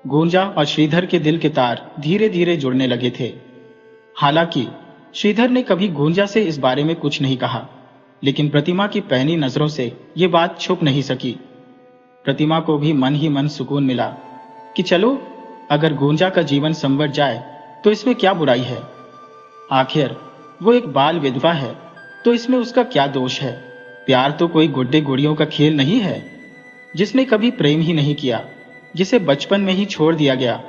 गूंजा और श्रीधर के दिल के तार धीरे धीरे जुड़ने लगे थे। हालांकि श्रीधर ने कभी गूंजा से इस बारे में कुछ नहीं कहा, लेकिन प्रतिमा की पैनी नजरों से ये बात छुप नहीं सकी। प्रतिमा को भी मन ही मन सुकून मिला कि चलो, अगर गूंजा का जीवन संवर जाए तो इसमें क्या बुराई है। आखिर वो एक बाल विधवा है, तो इसमें उसका क्या दोष है। प्यार तो कोई गुड्डे गुड़ियों का खेल नहीं है। जिसने कभी प्रेम ही नहीं किया, जिसे बचपन में ही छोड़ दिया गया,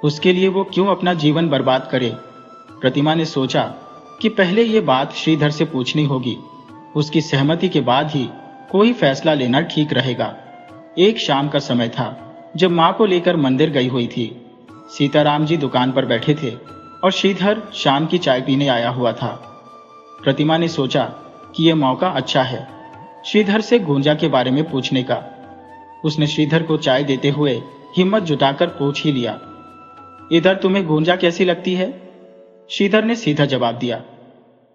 उसके लिए वो क्यों अपना जीवन बर्बाद करे। प्रतिमा ने सोचा कि पहले ये बात श्रीधर से पूछनी होगी। उसकी सहमति के बाद ही कोई फैसला लेना ठीक रहेगा। एक शाम का समय था जब मां को लेकर मंदिर गई हुई थी। सीताराम जी दुकान पर बैठे थे और श्रीधर शाम की चाय पीने आया हुआ था। प्रतिमा ने सोचा कि यह मौका अच्छा है श्रीधर से गूंजा के बारे में पूछने का। उसने श्रीधर को चाय देते हुए हिम्मत जुटाकर पूछ ही लिया, इधर तुम्हें गूंजा कैसी लगती है? श्रीधर ने सीधा जवाब दिया,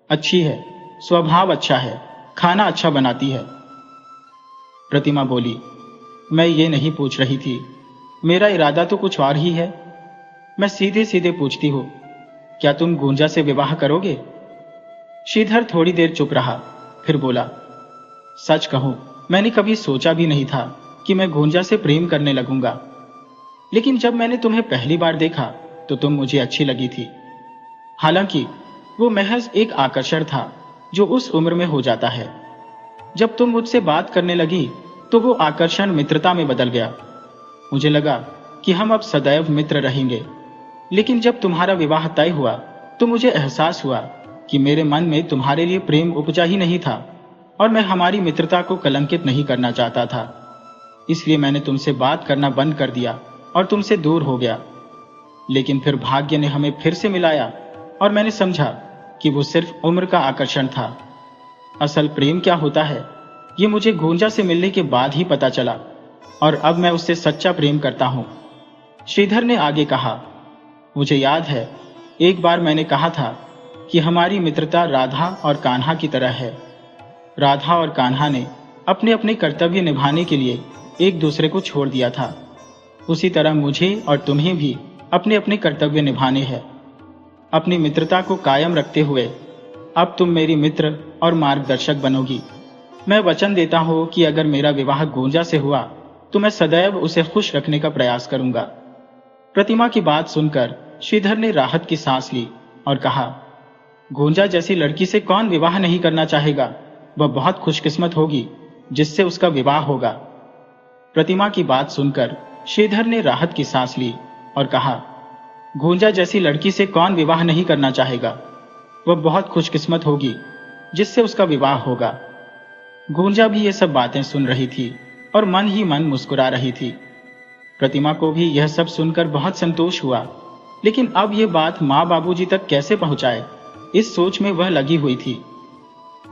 अच्छी है, स्वभाव अच्छा है, खाना अच्छा बनाती है। प्रतिमा बोली, मैं ये नहीं पूछ रही थी, मेरा इरादा तो कुछ और ही है। मैं सीधे सीधे पूछती हूँ, क्या तुम गुंजा से विवाह करोगे? श्रीधर थोड़ी देर चुप रहा, फिर बोला, सच कहूं, मैंने कभी सोचा भी नहीं था कि मैं गुंजा से प्रेम करने लगूंगा। लेकिन जब मैंने तुम्हें पहली बार देखा तो तुम मुझे अच्छी लगी थी। हालांकि वो महज एक आकर्षण था जो उस उम्र में हो जाता है। जब तुम मुझसे बात करने लगी तो वो आकर्षण मित्रता में बदल गया। मुझे लगा कि हम अब सदैव मित्र रहेंगे। लेकिन जब तुम्हारा विवाह तय हुआ तो मुझे एहसास हुआ कि मेरे मन में तुम्हारे लिए प्रेम उपजा ही नहीं था और मैं हमारी मित्रता को कलंकित नहीं करना चाहता था। इसलिए मैंने तुमसे बात करना बंद कर दिया और तुमसे दूर हो गया। लेकिन फिर भाग्य ने हमें फिर से मिलाया और मैंने समझा कि वो सिर्फ उम्र का आकर्षण था। असल प्रेम क्या होता है ये मुझे गुंजा से मिलने के बाद ही पता चला और अब मैं उससे सच्चा प्रेम करता हूं। श्रीधर ने आगे कहा, मुझे याद है एक बार मैंने कहा था कि हमारी मित्रता राधा और कान्हा की तरह है। राधा और कान्हा ने अपने अपने कर्तव्य निभाने के लिए एक दूसरे को छोड़ दिया था। उसी तरह मुझे और तुम्हें भी अपने अपने कर्तव्य निभाने हैं। अपनी मित्रता को कायम रखते हुए अब तुम मेरी मित्र और मार्गदर्शक बनोगी। मैं वचन देता हूं कि अगर मेरा विवाह गुंजा से हुआ तो मैं सदैव उसे खुश रखने का प्रयास करूंगा। प्रतिमा की बात सुनकर श्रीधर ने राहत की सांस ली और कहा, गुंजा जैसी लड़की से कौन विवाह नहीं करना चाहेगा? वह बहुत खुशकिस्मत होगी जिससे उसका विवाह होगा। प्रतिमा की बात सुनकर श्रीधर ने राहत की सांस ली और कहा, गुंजा जैसी लड़की से कौन विवाह नहीं करना चाहेगा? वह बहुत खुशकिस्मत होगी जिससे उसका विवाह होगा। गुंजा भी ये सब बातें सुन रही थी और मन ही मन मुस्कुरा रही थी। प्रतिमा को भी यह सब सुनकर बहुत संतोष हुआ, लेकिन अब यह बात माँ बाबूजी तक कैसे पहुंचाए, इस सोच में वह लगी हुई थी।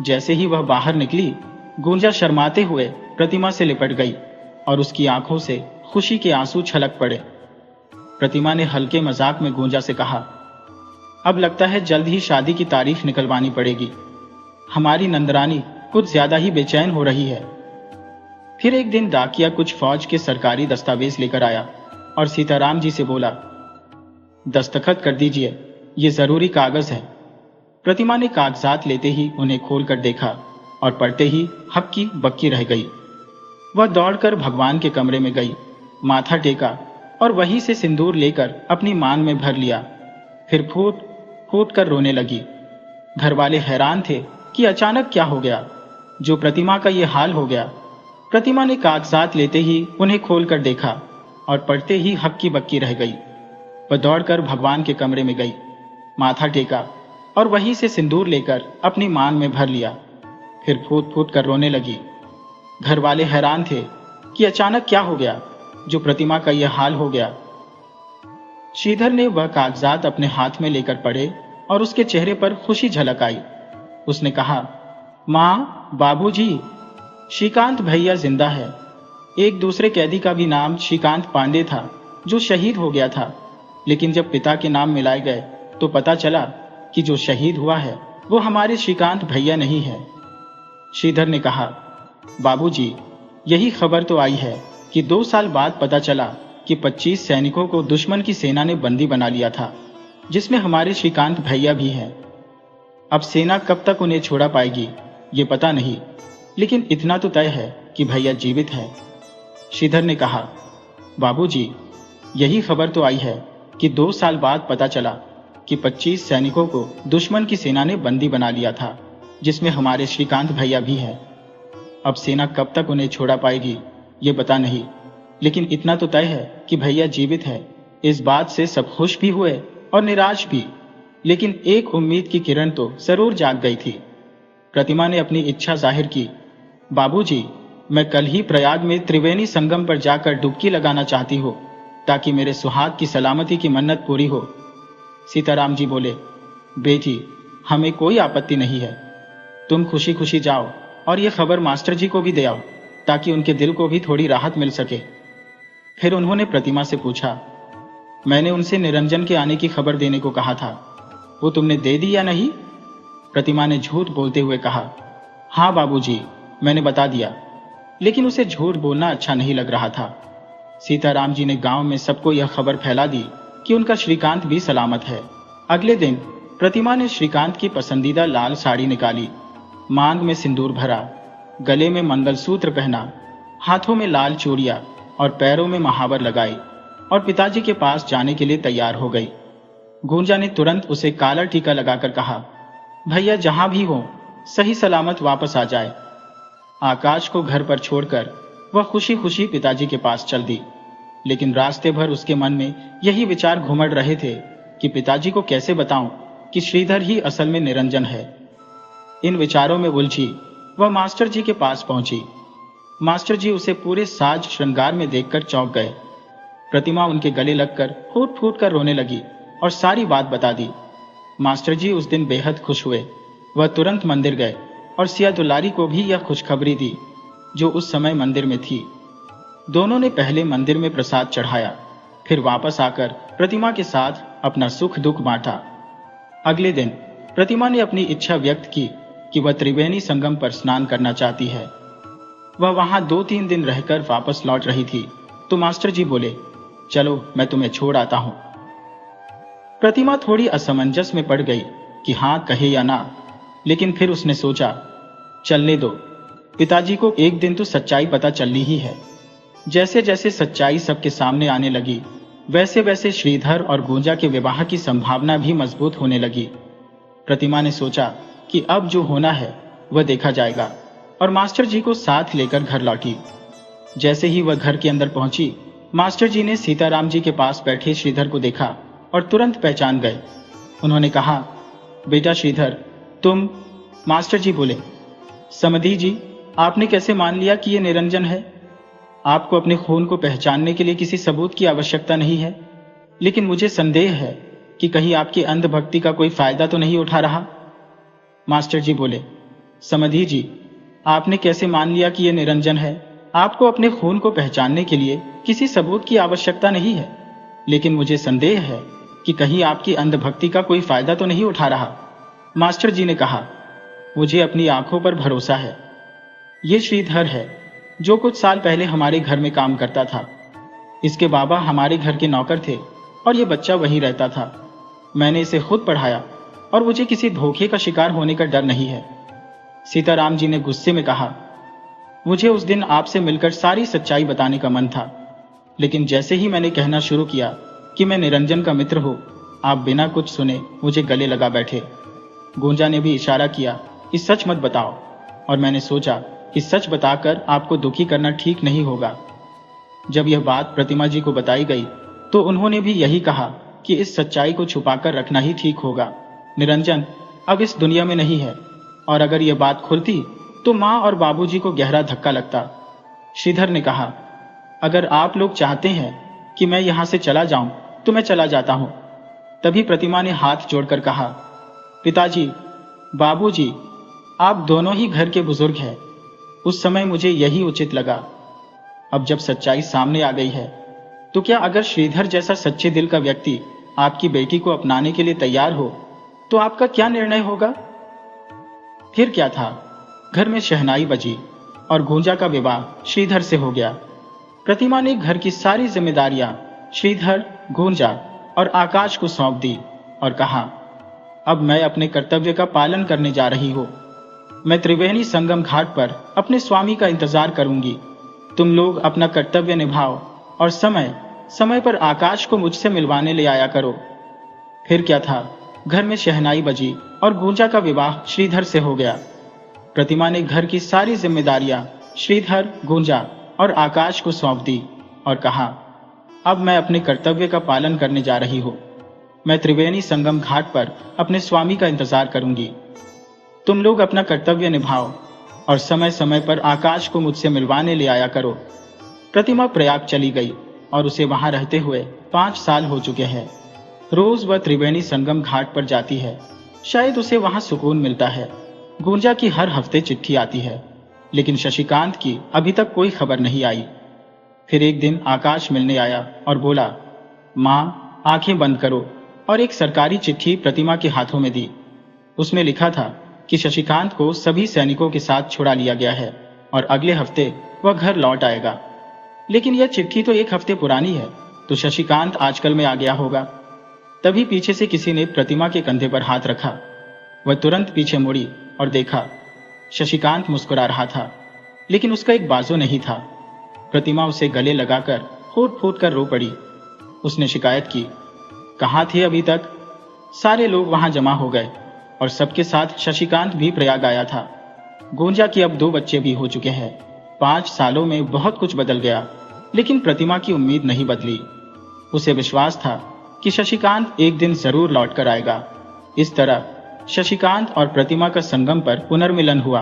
जैसे ही वह बाहर निकली, गुंजा शर्माते हुए प्रतिमा से लिपट गई और उसकी आंखों से खुशी के आंसू छलक पड़े। प्रतिमा ने हल्के मजाक में गुंजा से कहा, अब लगता है जल्द ही शादी की तारीख निकलवानी पड़ेगी। हमारी नंदरानी कुछ ज्यादा ही बेचैन हो रही है। फिर एक दिन डाकिया कुछ फौज के सरकारी दस्तावेज लेकर आया और सीताराम जी से बोला, दस्तखत कर दीजिए, ये जरूरी कागज है। प्रतिमा ने कागजात लेते ही उन्हें खोलकर देखा और पढ़ते ही हक्की बक्की रह गई। वह दौड़कर भगवान के कमरे में गई, माथा टेका और वहीं से सिंदूर लेकर अपनी मांग में भर लिया। फिर फूट फूट कर रोने लगी। घर वाले हैरान थे कि अचानक क्या हो गया जो प्रतिमा का ये हाल हो गया। प्रतिमा ने कागजात लेते ही उन्हें खोलकर देखा और पढ़ते ही हक्की बक्की रह गई। वह दौड़कर भगवान के कमरे में गई, माथा टेका और वहीं से सिंदूर लेकर अपनी मांग में भर लिया। फिर फूट फूट कर रोने लगी। घर वाले हैरान थे कि अचानक क्या हो गया जो प्रतिमा का यह हाल हो गया। श्रीधर ने वह कागजात अपने हाथ में लेकर पढ़े और उसके चेहरे पर खुशी झलक आई। उसने कहा, माँ, बाबूजी, श्रीकांत भैया जिंदा है। एक दूसरे कैदी का भी नाम श्रीकांत पांडे था जो शहीद हो गया था, लेकिन जब पिता के नाम मिलाए गए तो पता चला कि जो शहीद हुआ है वो हमारे श्रीकांत भैया नहीं है। श्रीधर ने कहा, बाबूजी, यही खबर तो आई है कि 2 साल बाद पता चला कि 25 सैनिकों को दुश्मन की सेना ने बंदी बना लिया था, जिसमें हमारे श्रीकांत भैया भी हैं। अब सेना कब तक उन्हें छोड़ा पाएगी ये पता नहीं, लेकिन इतना तो तय है कि भैया जीवित हैं। श्रीधर ने कहा, बाबूजी, यही खबर तो आई है कि 2 साल बाद पता चला कि 25 सैनिकों को दुश्मन की सेना ने बंदी बना लिया था, जिसमें हमारे श्रीकांत भैया भी हैं। अब सेना कब तक उन्हें छोड़ा पाएगी ये पता नहीं, लेकिन इतना तो तय है कि भैया जीवित है। इस बात से सब खुश भी हुए और निराश भी, लेकिन एक उम्मीद की किरण तो जरूर जाग गई थी। प्रतिमा ने अपनी इच्छा जाहिर की, बाबूजी, मैं कल ही प्रयाग में त्रिवेणी संगम पर जाकर डुबकी लगाना चाहती हूँ ताकि मेरे सुहाग की सलामती की मन्नत पूरी हो। सीताराम जी बोले, बेटी, हमें कोई आपत्ति नहीं है। तुम खुशी खुशी जाओ और ये खबर मास्टर जी को भी दे आओ ताकि उनके दिल को भी थोड़ी राहत मिल सके। फिर उन्होंने प्रतिमा से पूछा, मैंने उनसे निरंजन के आने की खबर देने को कहा था, वो तुमने दे दी या नहीं? प्रतिमा ने झूठ बोलते हुए कहा, हाँ बाबूजी, मैंने बता दिया। लेकिन उसे झूठ बोलना अच्छा नहीं लग रहा था। सीताराम जी ने गांव में सबको यह खबर फैला दी कि उनका श्रीकांत भी सलामत है। अगले दिन प्रतिमा ने श्रीकांत की पसंदीदा लाल साड़ी निकाली, मांग में सिंदूर भरा, गले में मंगलसूत्र पहना, हाथों में लाल चूड़ियां और पैरों में महावर लगाई और पिताजी के पास जाने के लिए तैयार हो गई। गुंजा ने तुरंत उसे काला टीका लगाकर कहा, भैया जहां भी हो सही सलामत वापस आ जाए। आकाश को घर पर छोड़कर वह खुशी खुशी पिताजी के पास चल दी। लेकिन रास्ते भर उसके मन में यही विचार घुमड़ रहे थे कि पिताजी को कैसे बताऊं कि श्रीधर ही असल में निरंजन है। इन विचारों में उलझी वह मास्टर जी के पास पहुंची। मास्टर जी उसे पूरे साज श्रृंगार में देखकर चौंक गए। प्रतिमा उनके गले लगकर फूट फूट कर रोने लगी और सारी बात बता दी। मास्टर जी उस दिन बेहद खुश हुए। वह तुरंत मंदिर गए और सिया दुलारी को भी यह खुशखबरी दी, जो उस समय मंदिर में थी। दोनों ने पहले मंदिर में प्रसाद चढ़ाया, फिर वापस आकर प्रतिमा के साथ अपना सुख दुख बांटा। अगले दिन प्रतिमा ने अपनी इच्छा व्यक्त की कि वह त्रिवेणी संगम पर स्नान करना चाहती है। वह वहां 2-3 दिन रहकर वापस लौट रही थी तो मास्टर जी बोले, चलो मैं तुम्हें छोड़ आता हूं। प्रतिमा थोड़ी असमंजस में पड़ गई कि हाँ कहे या ना, लेकिन फिर उसने सोचा, चलने दो, पिताजी को एक दिन तो सच्चाई पता चलनी ही है। जैसे जैसे सच्चाई सबके सामने आने लगी, वैसे वैसे श्रीधर और गुंजा के विवाह की संभावना भी मजबूत होने लगी। प्रतिमा ने सोचा कि अब जो होना है वह देखा जाएगा और मास्टर जी को साथ लेकर घर लौटी। जैसे ही वह घर के अंदर पहुंची, मास्टर जी ने सीताराम जी के पास बैठे श्रीधर को देखा और तुरंत पहचान गए। उन्होंने कहा, बेटा श्रीधर, तुम? मास्टर जी बोले, समधी जी, आपने कैसे मान लिया कि यह निरंजन है? आपको अपने खून को पहचानने के लिए किसी सबूत की आवश्यकता नहीं है, लेकिन मुझे संदेह है कि कहीं आपकी अंधभक्ति का कोई फायदा तो नहीं उठा रहा। मास्टर जी बोले, समधी जी, आपने कैसे मान लिया कि यह निरंजन है? आपको अपने खून को पहचानने के लिए किसी सबूत की आवश्यकता नहीं है, लेकिन मुझे संदेह है कि कहीं आपकी अंधभक्ति का कोई फायदा तो नहीं उठा रहा। मास्टर जी ने कहा, मुझे अपनी आंखों पर भरोसा है। ये श्रीधर है जो कुछ साल पहले हमारे घर में काम करता था। इसके बाबा हमारे घर के नौकर थे और ये बच्चा वहीं रहता था। मैंने इसे खुद पढ़ाया और मुझे किसी धोखे का शिकार होने का डर नहीं है। सीताराम जी ने गुस्से में कहा, मुझे उस दिन आपसे मिलकर सारी सच्चाई बताने का मन था, लेकिन जैसे ही मैंने कहना शुरू किया कि मैं निरंजन का मित्र हूं, आप बिना कुछ सुने मुझे गले लगा बैठे। गुंजा ने भी इशारा किया कि सच मत बताओ, और मैंने सोचा कि सच बताकर आपको दुखी करना ठीक नहीं होगा। जब यह बात प्रतिमा जी को बताई गई तो उन्होंने भी यही कहा कि इस सच्चाई को छुपाकर रखना ही ठीक होगा। निरंजन अब इस दुनिया में नहीं है, और अगर यह बात खुलती तो माँ और बाबूजी को गहरा धक्का लगता। श्रीधर ने कहा, अगर आप लोग चाहते हैं कि मैं यहां से चला जाऊं तो मैं चला जाता हूं। तभी प्रतिमा ने हाथ जोड़कर कहा, पिताजी, बाबूजी, आप दोनों ही घर के बुजुर्ग हैं। उस समय मुझे यही उचित लगा। अब जब सच्चाई सामने आ गई है तो क्या अगर श्रीधर जैसा सच्चे दिल का व्यक्ति आपकी बेटी को अपनाने के लिए तैयार हो तो आपका क्या निर्णय होगा? फिर क्या था, घर में शहनाई बजी और गुंजा का विवाह श्रीधर से हो गया। प्रतिमा ने घर की सारी जिम्मेदारियां श्रीधर, गुंजा और आकाश को सौंप दी और कहा, अब मैं अपने कर्तव्य का पालन करने जा रही हूं। मैं त्रिवेणी संगम घाट पर अपने स्वामी का इंतजार करूंगी। तुम लोग अपना कर्तव्य निभाओ और समय समय पर आकाश को मुझसे मिलवाने ले आया करो। फिर क्या था, घर में शहनाई बजी और गुंजा का विवाह श्रीधर से हो गया। प्रतिमा ने घर की सारी जिम्मेदारियां श्रीधर, गुंजा और आकाश को सौंप दी और कहा, अब मैं अपने कर्तव्य का पालन करने जा रही हूं। मैं त्रिवेणी संगम घाट पर अपने स्वामी का इंतजार करूंगी। तुम लोग अपना कर्तव्य निभाओ और समय समय पर आकाश को मुझसे मिलवाने ले आया करो। प्रतिमा प्रयाग चली गई और उसे वहां रहते हुए 5 साल हो चुके हैं। रोज वह त्रिवेणी संगम घाट पर जाती है। शायद उसे वहां सुकून मिलता है। गुंजा की हर हफ्ते चिट्ठी आती है, लेकिन शशिकांत की अभी तक कोई खबर नहीं आई। फिर एक दिन आकाश मिलने आया और बोला, माँ, आंखें बंद करो, और एक सरकारी चिट्ठी प्रतिमा के हाथों में दी। उसमें लिखा था कि शशिकांत को सभी सैनिकों के साथ छुड़ा लिया गया है और अगले हफ्ते वह घर लौट आएगा। लेकिन यह चिट्ठी तो 1 हफ्ते पुरानी है, तो शशिकांत आजकल में आ गया होगा। तभी पीछे से किसी ने प्रतिमा के कंधे पर हाथ रखा। वह तुरंत पीछे मुड़ी और देखा, शशिकांत मुस्कुरा रहा था, लेकिन उसका एक बाजू नहीं था। प्रतिमा उसे गले लगाकर फूट फूट कर रो पड़ी। उसने शिकायत की, कहाँ थे अभी तक? सारे लोग वहां जमा हो गए और सबके साथ शशिकांत भी प्रयाग आया था। गोंजा के अब 2 बच्चे भी हो चुके हैं। 5 सालों में बहुत कुछ बदल गया, लेकिन प्रतिमा की उम्मीद नहीं बदली। उसे विश्वास था कि शशिकांत एक दिन जरूर लौट कर आएगा। इस तरह शशिकांत और प्रतिमा का संगम पर पुनर्मिलन हुआ।